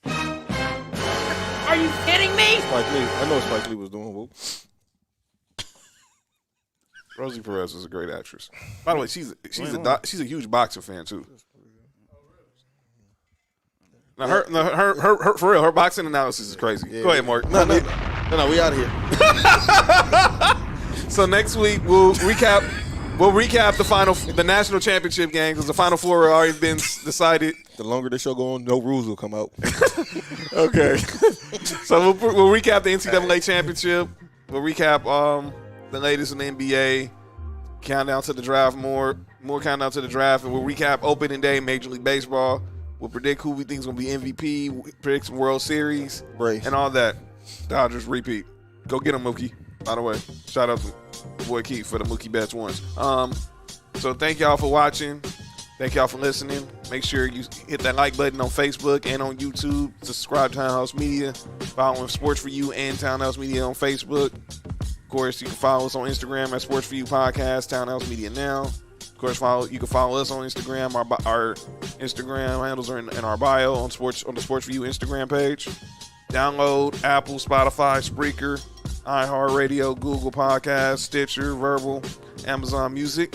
Are you kidding me? Spike Lee. I know what Spike Lee was doing. Whoop. Rosie Perez is a great actress. By the way, she's a huge boxer fan too. Now her for real, her boxing analysis is crazy. Go ahead, Mark. No, we out of here. So next week we'll recap the national championship game because the Final Four have already been decided. The longer the show go on, no rules will come out. Okay. So we'll recap the NCAA championship. We'll recap the latest in the NBA. Countdown to the draft, more countdown to the draft, and we'll recap opening day, Major League Baseball. We'll predict who we think is going to be MVP, we'll predict some World Series, Brace. and all that. Dodgers repeat. Go get them, Mookie. By the way, shout out to the boy Keith for the Mookie Betts ones. So thank y'all for watching. Thank y'all for listening. Make sure you hit that like button on Facebook and on YouTube. Subscribe to Townhouse Media. Following Sports For You and Townhouse Media on Facebook. Of course, you can follow us on Instagram at Sports For You Podcast, Townhouse Media Now. Of course, you can follow us on Instagram. Our Instagram handles are in our bio on the Sports For You Instagram page. Download Apple, Spotify, Spreaker, iHeartRadio, Google Podcasts, Stitcher, Verbal, Amazon Music.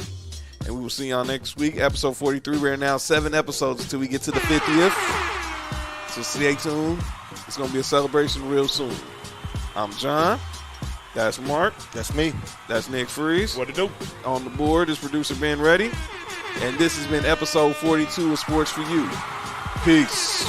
And we will see y'all next week. Episode 43. We're now 7 episodes until we get to the 50th. So stay tuned. It's going to be a celebration real soon. I'm John. That's Mark. That's me. That's Nick Freeze. What to do? On the board is producer Ben Reddy. And this has been episode 42 of Sports For You. Peace.